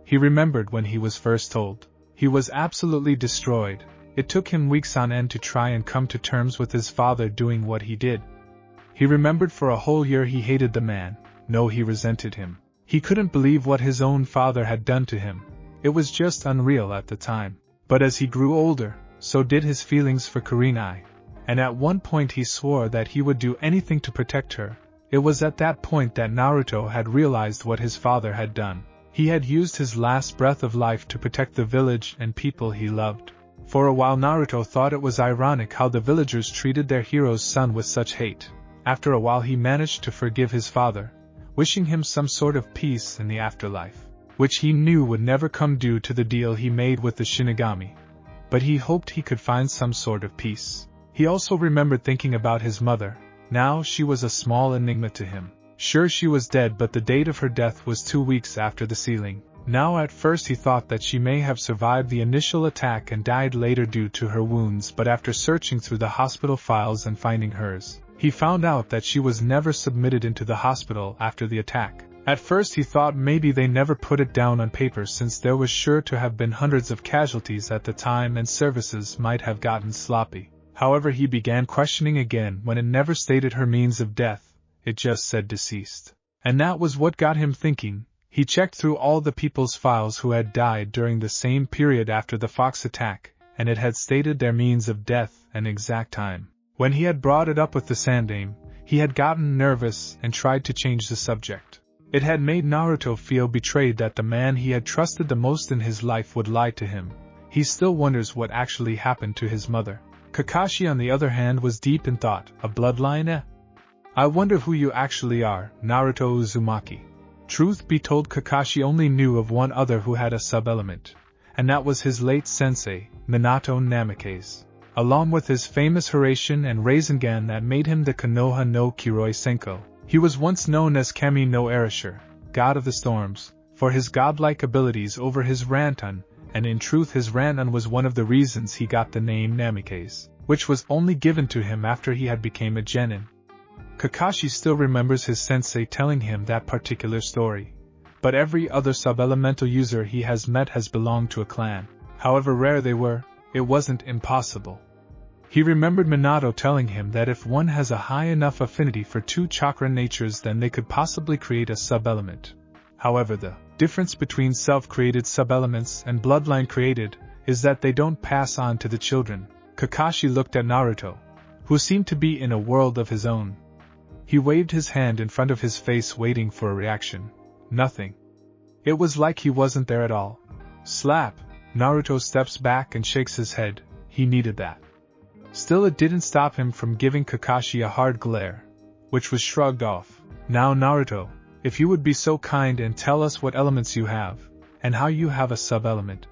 S1: He remembered when he was first told. He was absolutely destroyed. It took him weeks on end to try and come to terms with his father doing what he did. He remembered for a whole year he hated the man. No, he resented him. He couldn't believe what his own father had done to him. It was just unreal at the time. But as he grew older, so did his feelings for Kurenai. And at one point he swore that he would do anything to protect her. It was at that point that Naruto had realized what his father had done. He had used his last breath of life to protect the village and people he loved. For a while Naruto thought it was ironic how the villagers treated their hero's son with such hate. After a while he managed to forgive his father, wishing him some sort of peace in the afterlife, which he knew would never come due to the deal he made with the Shinigami. But he hoped he could find some sort of peace. He also remembered thinking about his mother. Now she was a small enigma to him. Sure, she was dead, but the date of her death was 2 weeks after the sealing. Now at first he thought that she may have survived the initial attack and died later due to her wounds, but after searching through the hospital files and finding hers, he found out that she was never submitted into the hospital after the attack. At first he thought maybe they never put it down on paper since there was sure to have been hundreds of casualties at the time and services might have gotten sloppy. However, he began questioning again when it never stated her means of death, it just said deceased. And that was what got him thinking. He checked through all the people's files who had died during the same period after the Fox attack, and it had stated their means of death and exact time. When he had brought it up with the Sandaime, he had gotten nervous and tried to change the subject. It had made Naruto feel betrayed that the man he had trusted the most in his life would lie to him. He still wonders what actually happened to his mother. Kakashi, on the other hand, was deep in thought. A bloodline, eh? I wonder who you actually are, Naruto Uzumaki. Truth be told, Kakashi only knew of one other who had a sub-element, and that was his late sensei, Minato Namikaze. Along with his famous Hiraishin and Rasengan that made him the Konoha no Kiroi Senko, he was once known as Kami no Erasure, God of the Storms, for his godlike abilities over his Rantan, and in truth his Rantan was one of the reasons he got the name Namikaze, which was only given to him after he had become a genin. Kakashi still remembers his sensei telling him that particular story. But every other sub-elemental user he has met has belonged to a clan. However rare they were, it wasn't impossible. He remembered Minato telling him that if one has a high enough affinity for 2 chakra natures, then they could possibly create a sub-element. However, the difference between self-created sub-elements and bloodline created is that they don't pass on to the children. Kakashi looked at Naruto, who seemed to be in a world of his own. He waved his hand in front of his face, waiting for a reaction. Nothing. It was like he wasn't there at all. Slap! Naruto steps back and shakes his head. He needed that. Still, it didn't stop him from giving Kakashi a hard glare, which was shrugged off. Now Naruto, if you would be so kind and tell us what elements you have, and how you have a sub-element.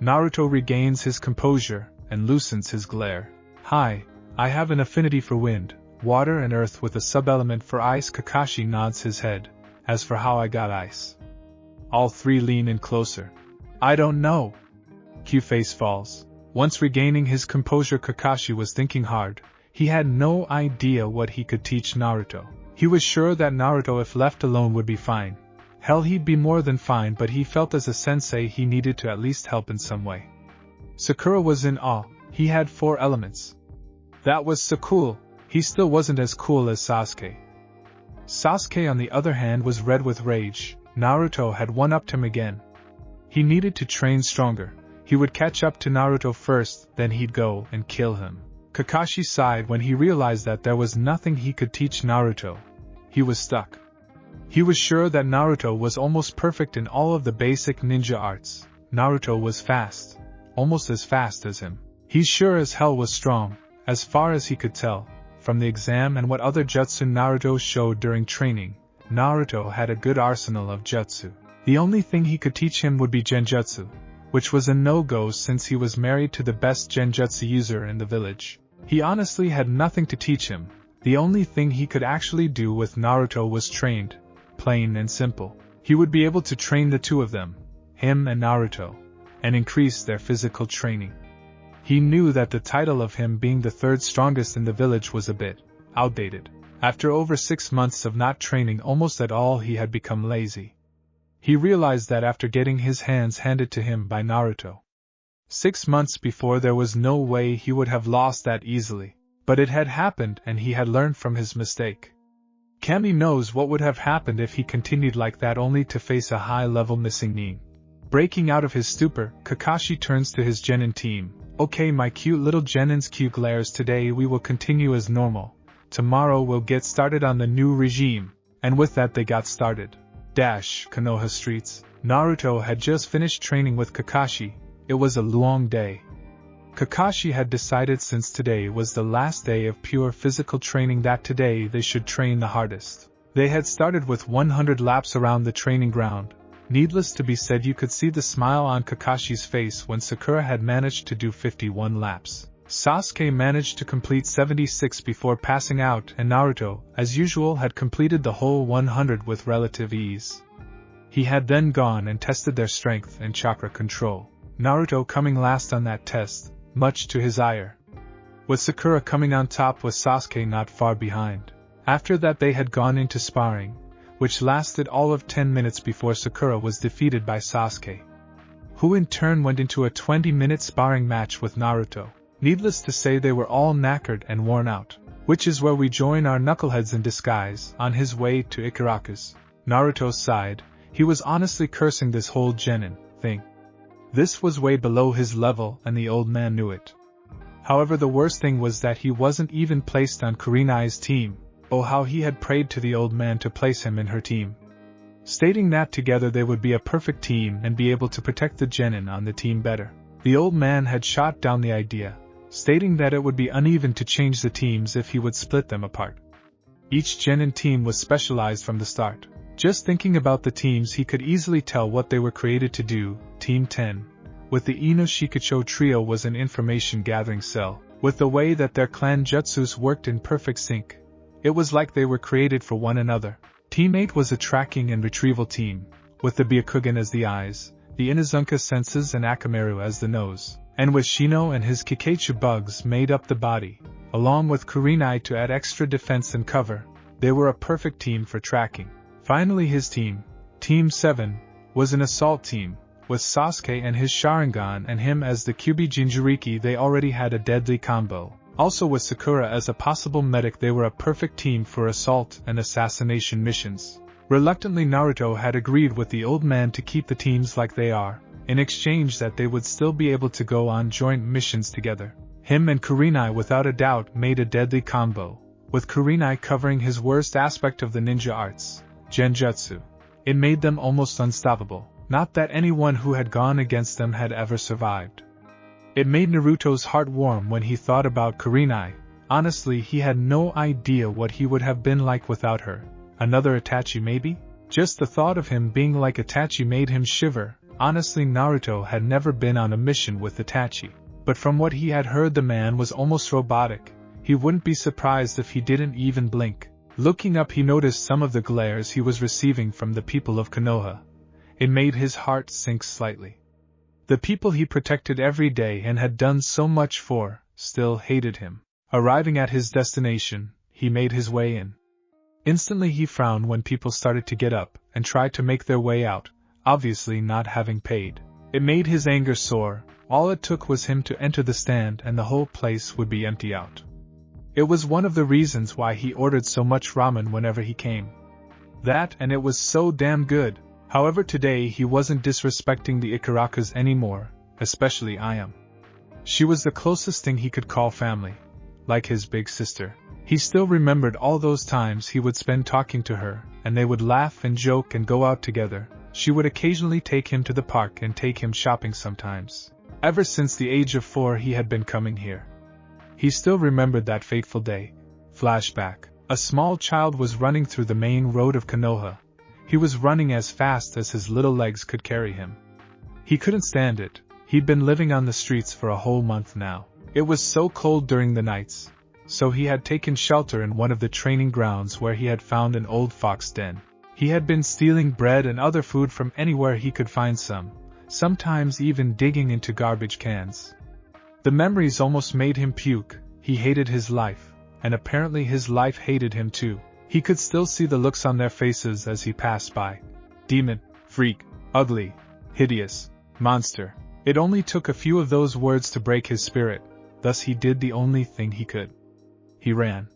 S1: Naruto regains his composure and loosens his glare. Hi, I have an affinity for wind, water and earth with a sub-element for ice. Kakashi nods his head. As for how I got ice. All three lean in closer. I don't know. Q-face falls. Once regaining his composure, Kakashi was thinking hard. He had no idea what he could teach Naruto. He was sure that Naruto, if left alone, would be fine. Hell, he'd be more than fine, but he felt as a sensei he needed to at least help in some way. Sakura was in awe. He had 4 elements. That was so cool. He still wasn't as cool as Sasuke. Sasuke, on the other hand, was red with rage. Naruto had one-upped him again. He needed to train stronger. He would catch up to Naruto first, then he'd go and kill him. Kakashi sighed when he realized that there was nothing he could teach Naruto. He was stuck. He was sure that Naruto was almost perfect in all of the basic ninja arts. Naruto was fast. Almost as fast as him. He sure as hell was strong, as far as he could tell. From the exam and what other jutsu Naruto showed during training, Naruto had a good arsenal of jutsu. The only thing he could teach him would be genjutsu, which was a no-go since he was married to the best genjutsu user in the village. He honestly had nothing to teach him. The only thing he could actually do with Naruto was trained, plain and simple. He would be able to train the 2 of them, him and Naruto, and increase their physical training. He knew that the title of him being the 3rd strongest in the village was a bit outdated. After over 6 months of not training almost at all, he had become lazy. He realized that after getting his hands handed to him by Naruto. 6 months before, there was no way he would have lost that easily. But it had happened and he had learned from his mistake. Kami knows what would have happened if he continued like that, only to face a high-level missing Nin. Breaking out of his stupor, Kakashi turns to his genin team. Okay, my cute little genins, cute glares, today we will continue as normal. Tomorrow we'll get started on the new regime. And with that they got started. Konoha streets. Naruto had just finished training with Kakashi. It was a long day. Kakashi had decided since today was the last day of pure physical training that today they should train the hardest. They had started with 100 laps around the training ground. Needless to be said, you could see the smile on Kakashi's face when Sakura had managed to do 51 laps. Sasuke managed to complete 76 before passing out, and Naruto, as usual, had completed the whole 100 with relative ease. He had then gone and tested their strength and chakra control. Naruto coming last on that test, much to his ire. With Sakura coming on top with Sasuke not far behind. After that they had gone into sparring, which lasted all of 10 minutes before Sakura was defeated by Sasuke, who in turn went into a 20-minute sparring match with Naruto. Needless to say, they were all knackered and worn out, which is where we join our knuckleheads in disguise on his way to Ikaraku's. Naruto sighed. He was honestly cursing this whole genin thing. This was way below his level and the old man knew it. However, the worst thing was that he wasn't even placed on Kurenai's team. Oh, how he had prayed to the old man to place him in her team, stating that together they would be a perfect team and be able to protect the genin on the team better. The old man had shot down the idea, stating that it would be uneven to change the teams if he would split them apart. Each genin team was specialized from the start. Just thinking about the teams, he could easily tell what they were created to do. Team 10, with the Ino Shikucho trio, was an information gathering cell. With the way that their clan jutsus worked in perfect sync, it was like they were created for one another. Team 8 was a tracking and retrieval team, with the Byakugan as the eyes, the Inazunka senses and Akamaru as the nose, and with Shino and his Kikaichu bugs made up the body, along with Kurenai to add extra defense and cover. They were a perfect team for tracking. Finally, his team, Team 7, was an assault team, with Sasuke and his Sharingan and him as the Kyuubi Jinchuriki. They already had a deadly combo. Also with Sakura as a possible medic, they were a perfect team for assault and assassination missions. Reluctantly, Naruto had agreed with the old man to keep the teams like they are, in exchange that they would still be able to go on joint missions together. Him and Kurenai without a doubt made a deadly combo, with Kurenai covering his worst aspect of the ninja arts, genjutsu. It made them almost unstoppable, not that anyone who had gone against them had ever survived. It made Naruto's heart warm when he thought about Kurenai. Honestly, he had no idea what he would have been like without her. Another Itachi maybe? Just the thought of him being like Itachi made him shiver. Honestly, Naruto had never been on a mission with Itachi, but from what he had heard, the man was almost robotic. He wouldn't be surprised if he didn't even blink. Looking up, he noticed some of the glares he was receiving from the people of Konoha. It made his heart sink slightly. The people he protected every day and had done so much for, still hated him. Arriving at his destination, he made his way in. Instantly he frowned when people started to get up and tried to make their way out, obviously not having paid. It made his anger soar. All it took was him to enter the stand and the whole place would be empty out. It was one of the reasons why he ordered so much ramen whenever he came. That, and it was so damn good. However, today he wasn't disrespecting the Ikarakas anymore, especially Ayam. She was the closest thing he could call family, like his big sister. He still remembered all those times he would spend talking to her, and they would laugh and joke and go out together. She would occasionally take him to the park and take him shopping sometimes. Ever since the age of 4 he had been coming here. He still remembered that fateful day. Flashback. A small child was running through the main road of Konoha. He was running as fast as his little legs could carry him. He couldn't stand it. He'd been living on the streets for a whole month now. It was so cold during the nights, so he had taken shelter in one of the training grounds where he had found an old fox den. He had been stealing bread and other food from anywhere he could find some, sometimes even digging into garbage cans. The memories almost made him puke. He hated his life, and apparently his life hated him too. He could still see the looks on their faces as he passed by. Demon, freak, ugly, hideous, monster. It only took a few of those words to break his spirit, thus he did the only thing he could. He ran.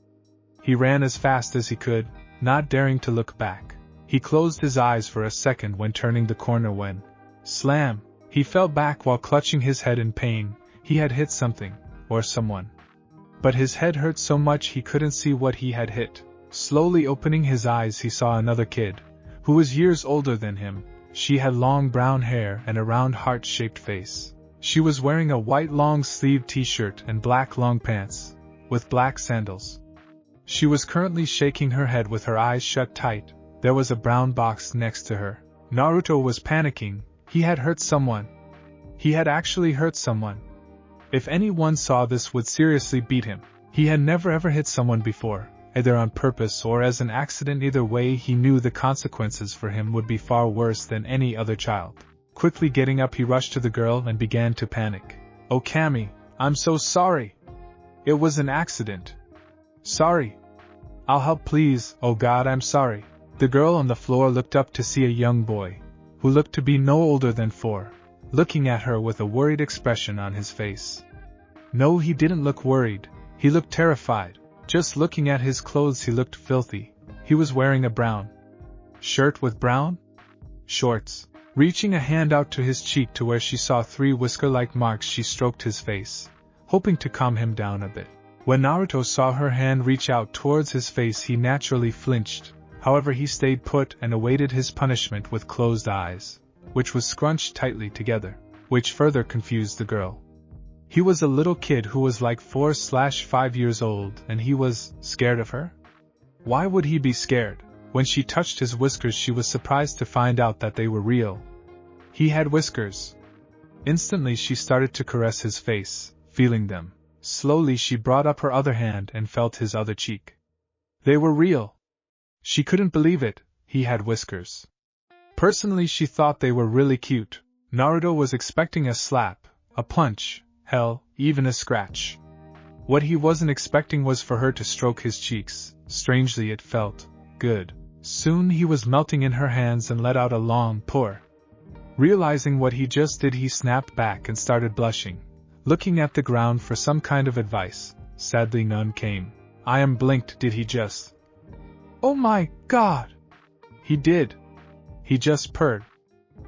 S1: He ran as fast as he could, not daring to look back. He closed his eyes for a second when turning the corner when, slam, he fell back while clutching his head in pain. He had hit something, or someone. But his head hurt so much he couldn't see what he had hit. Slowly opening his eyes he saw another kid, who was years older than him. She had long brown hair and a round heart-shaped face. She was wearing a white long-sleeved t-shirt and black long pants, with black sandals. She was currently shaking her head with her eyes shut tight. There was a brown box next to her. Naruto was panicking. He had hurt someone. He had actually hurt someone. If anyone saw this would seriously beat him. He had never ever hit someone before, either on purpose or as an accident. Either way he knew the consequences for him would be far worse than any other child. Quickly getting up he rushed to the girl and began to panic. "Oh Kami, I'm so sorry. It was an accident. Sorry. I'll help please, oh God I'm sorry." The girl on the floor looked up to see a young boy, who looked to be no older than 4, looking at her with a worried expression on his face. No, he didn't look worried, he looked terrified. Just looking at his clothes he looked filthy. He was wearing a brown shirt with brown shorts. Reaching a hand out to his cheek to where she saw 3 whisker-like marks, she stroked his face, hoping to calm him down a bit. When Naruto saw her hand reach out towards his face he naturally flinched. However, he stayed put and awaited his punishment with closed eyes, which was scrunched tightly together, which further confused the girl. He was a little kid who was like 4/5 years old, and he was scared of her? Why would he be scared? When she touched his whiskers she was surprised to find out that they were real. He had whiskers. Instantly she started to caress his face, feeling them. Slowly she brought up her other hand and felt his other cheek. They were real. She couldn't believe it, he had whiskers. Personally she thought they were really cute. Naruto was expecting a slap, a punch, hell, even a scratch. What he wasn't expecting was for her to stroke his cheeks. Strangely it felt good. Soon he was melting in her hands and let out a long purr. Realizing what he just did he snapped back and started blushing, looking at the ground for some kind of advice. Sadly none came. Ayam blinked. Did he just... Oh my God! He did. He just purred.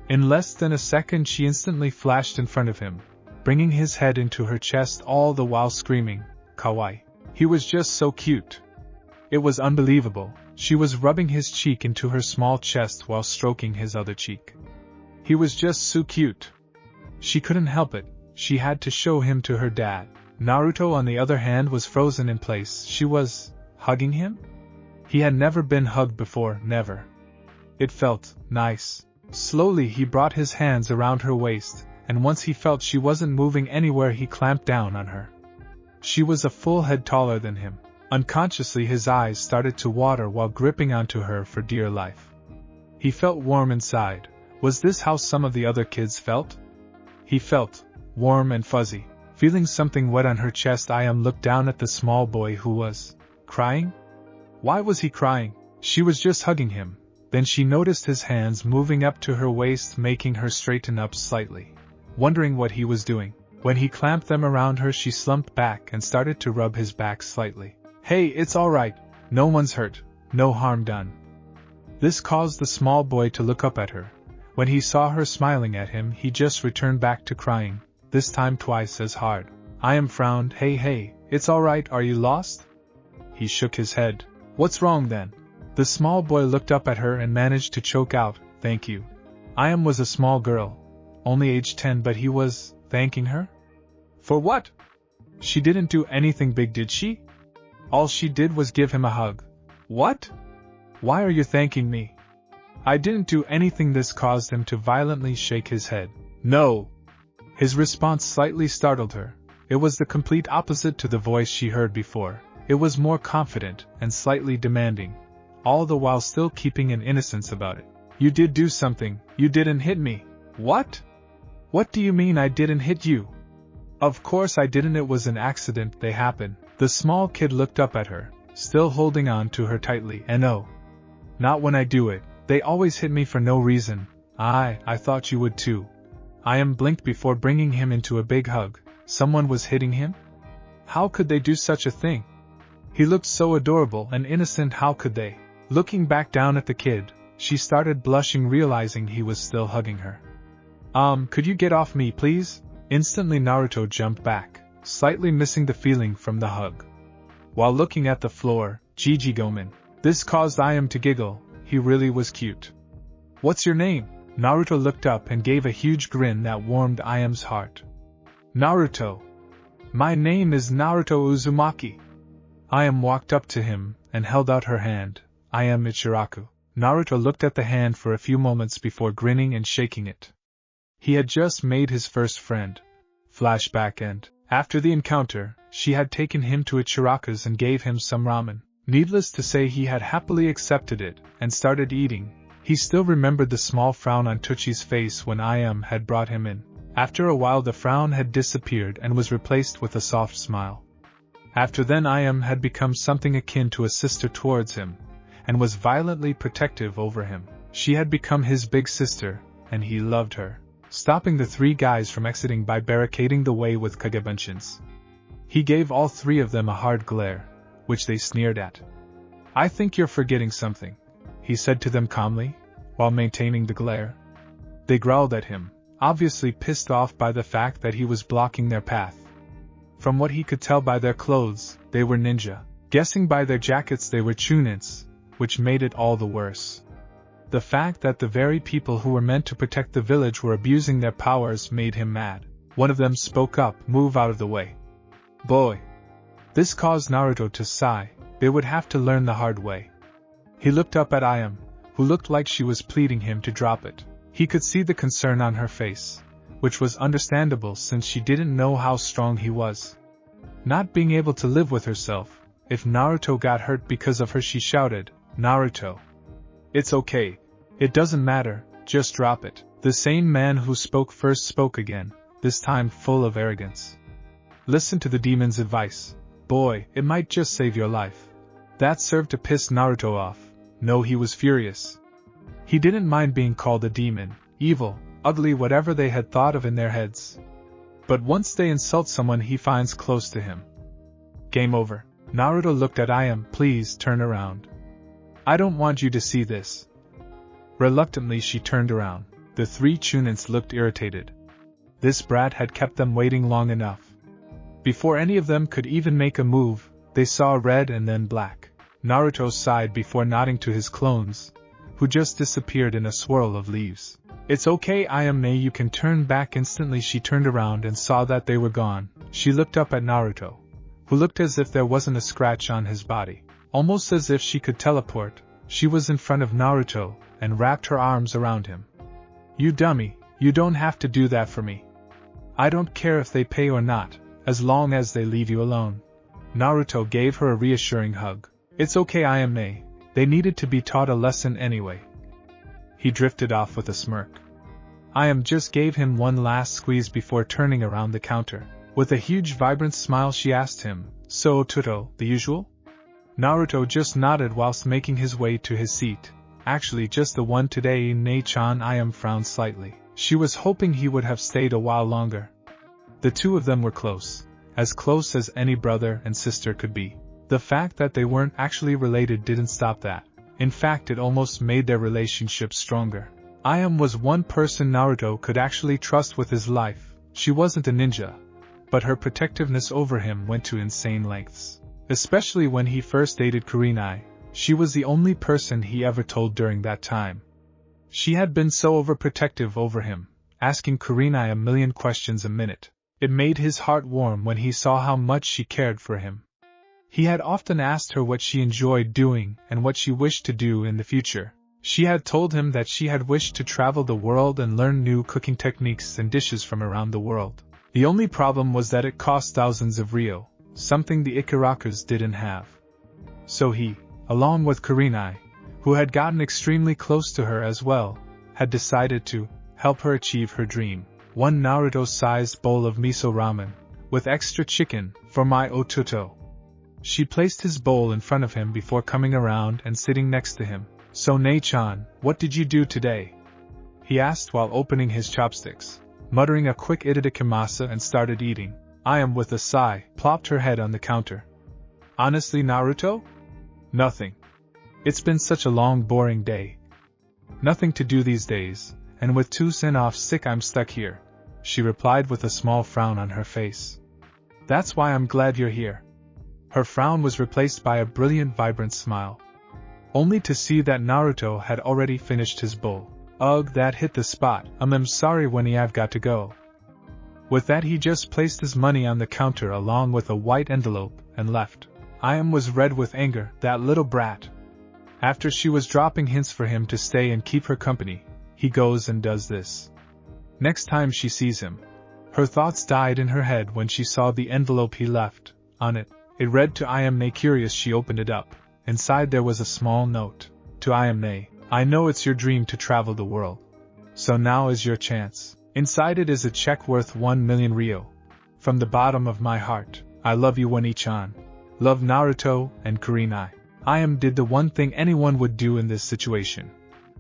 S1: In less than a second she instantly flashed in front of him, bringing his head into her chest all the while screaming, "Kawaii." He was just so cute. It was unbelievable. She was rubbing his cheek into her small chest while stroking his other cheek. He was just so cute. She couldn't help it. She had to show him to her dad. Naruto on the other hand was frozen in place. She was hugging him? He had never been hugged before, never. It felt nice. Slowly he brought his hands around her waist, and once he felt she wasn't moving anywhere he clamped down on her. She was a full head taller than him. Unconsciously his eyes started to water while gripping onto her for dear life. He felt warm inside. Was this how some of the other kids felt? He felt warm and fuzzy. Feeling something wet on her chest, Ayam looked down at the small boy who was crying. Why was he crying? She was just hugging him, then she noticed his hands moving up to her waist, making her straighten up slightly, wondering what he was doing. When he clamped them around her, she slumped back and started to rub his back slightly. Hey, it's alright, no one's hurt, no harm done. This caused the small boy to look up at her. When he saw her smiling at him, he just returned back to crying, this time twice as hard. I frowned. Hey, it's alright, are you lost? He shook his head. What's wrong then? The small boy looked up at her and managed to choke out, thank you. I was a small girl, only age 10, but he was thanking her? For what? She didn't do anything big, did she? All she did was give him a hug. What? Why are you thanking me? I didn't do anything. This caused him to violently shake his head. No. His response slightly startled her. It was the complete opposite to the voice she heard before. It was more confident and slightly demanding, all the while still keeping an innocence about it. You did do something, you didn't hit me. What? What do you mean I didn't hit you? Of course I didn't, it was an accident, they happen. The small kid looked up at her, still holding on to her tightly. No. Not when I do it, they always hit me for no reason. I thought you would too. Blinked before bringing him into a big hug. Someone was hitting him? How could they do such a thing? He looked so adorable and innocent, how could they? Looking back down at the kid, she started blushing, realizing he was still hugging her. Could you get off me, please? Instantly Naruto jumped back, slightly missing the feeling from the hug. While looking at the floor, Gigi Gomen. This caused to giggle, he really was cute. What's your name? Naruto looked up and gave a huge grin that warmed Iam's heart. Naruto. My name is Naruto Uzumaki. Iam walked up to him and held out her hand. I am Ichiraku. Naruto looked at the hand for a few moments before grinning and shaking it. He had just made his first friend. Flashback and, after the encounter, she had taken him to Ichiraku's and gave him some ramen. Needless to say, he had happily accepted it and started eating. He still remembered the small frown on Tuchi's face when Iam had brought him in. After a while the frown had disappeared and was replaced with a soft smile. After then Iam had become something akin to a sister towards him, and was violently protective over him. She had become his big sister, and he loved her, stopping the three guys from exiting by barricading the way with kagebunshin. He gave all three of them a hard glare, which they sneered at. I think you're forgetting something, he said to them calmly, while maintaining the glare. They growled at him, obviously pissed off by the fact that he was blocking their path. From what he could tell by their clothes, they were ninja. Guessing by their jackets they were chunins, which made it all the worse. The fact that the very people who were meant to protect the village were abusing their powers made him mad. One of them spoke up, move out of the way. Boy. This caused Naruto to sigh, they would have to learn the hard way. He looked up at Iam, who looked like she was pleading him to drop it. He could see the concern on her face, which was understandable since she didn't know how strong he was. Not being able to live with herself, if Naruto got hurt because of her, she shouted, Naruto. It's okay. It doesn't matter, just drop it. The same man who spoke first spoke again, this time full of arrogance. Listen to the demon's advice. Boy, it might just save your life. That served to piss Naruto off. No, he was furious. He didn't mind being called a demon, evil, ugly, whatever they had thought of in their heads. But once they insult someone he finds close to him. Game over. Naruto looked at Iam, please turn around. I don't want you to see this. Reluctantly she turned around. The three chunins looked irritated. This brat had kept them waiting long enough. Before any of them could even make a move, they saw red and then black. Naruto sighed before nodding to his clones, who just disappeared in a swirl of leaves. It's okay, Ayame, you can turn back. Instantly she turned around and saw that they were gone. She looked up at Naruto, who looked as if there wasn't a scratch on his body. Almost as if she could teleport, she was in front of Naruto and wrapped her arms around him. You dummy, you don't have to do that for me. I don't care if they pay or not, as long as they leave you alone. Naruto gave her a reassuring hug. It's okay, Ayame, they needed to be taught a lesson anyway. He drifted off with a smirk. Iam just gave him one last squeeze before turning around the counter. With a huge vibrant smile she asked him, so Tuto, the usual? Naruto just nodded whilst making his way to his seat. Actually just the one today. Nei-chan frowned slightly. She was hoping he would have stayed a while longer. The two of them were close as any brother and sister could be. The fact that they weren't actually related didn't stop that. In fact, it almost made their relationship stronger. Was one person Naruto could actually trust with his life. She wasn't a ninja, but her protectiveness over him went to insane lengths. Especially when he first dated Kurenai, she was the only person he ever told during that time. She had been so overprotective over him, asking Kurenai a million questions a minute. It made his heart warm when he saw how much she cared for him. He had often asked her what she enjoyed doing and what she wished to do in the future. She had told him that she had wished to travel the world and learn new cooking techniques and dishes from around the world. The only problem was that it cost thousands of ryo, something the Ikarakas didn't have. So he, along with Kurenai, who had gotten extremely close to her as well, had decided to help her achieve her dream. One Naruto-sized bowl of miso ramen, with extra chicken, for my ototo. She placed his bowl in front of him before coming around and sitting next to him. So Nei-chan, what did you do today? He asked while opening his chopsticks, muttering a quick itadakimasu and started eating. With a sigh, plopped her head on the counter. Honestly, Naruto? Nothing. It's been such a long, boring day. Nothing to do these days, and with Two-sen off sick I'm stuck here, she replied with a small frown on her face. That's why I'm glad you're here. Her frown was replaced by a brilliant, vibrant smile. Only to see that Naruto had already finished his bowl. Ugh, that hit the spot. I'm sorry when I've got to go. With that he just placed his money on the counter along with a white envelope and left. Was red with anger, that little brat. After she was dropping hints for him to stay and keep her company, he goes and does this. Next time she sees him, her thoughts died in her head when she saw the envelope he left. On it, it read to Nei. Curious, she opened it up. Inside there was a small note. To Nei, I know it's your dream to travel the world. So now is your chance. Inside it is a check worth 1 million ryo. From the bottom of my heart, I love you, Nei-chan. Love, Naruto and Kurenai. Did the one thing anyone would do in this situation.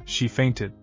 S1: She fainted.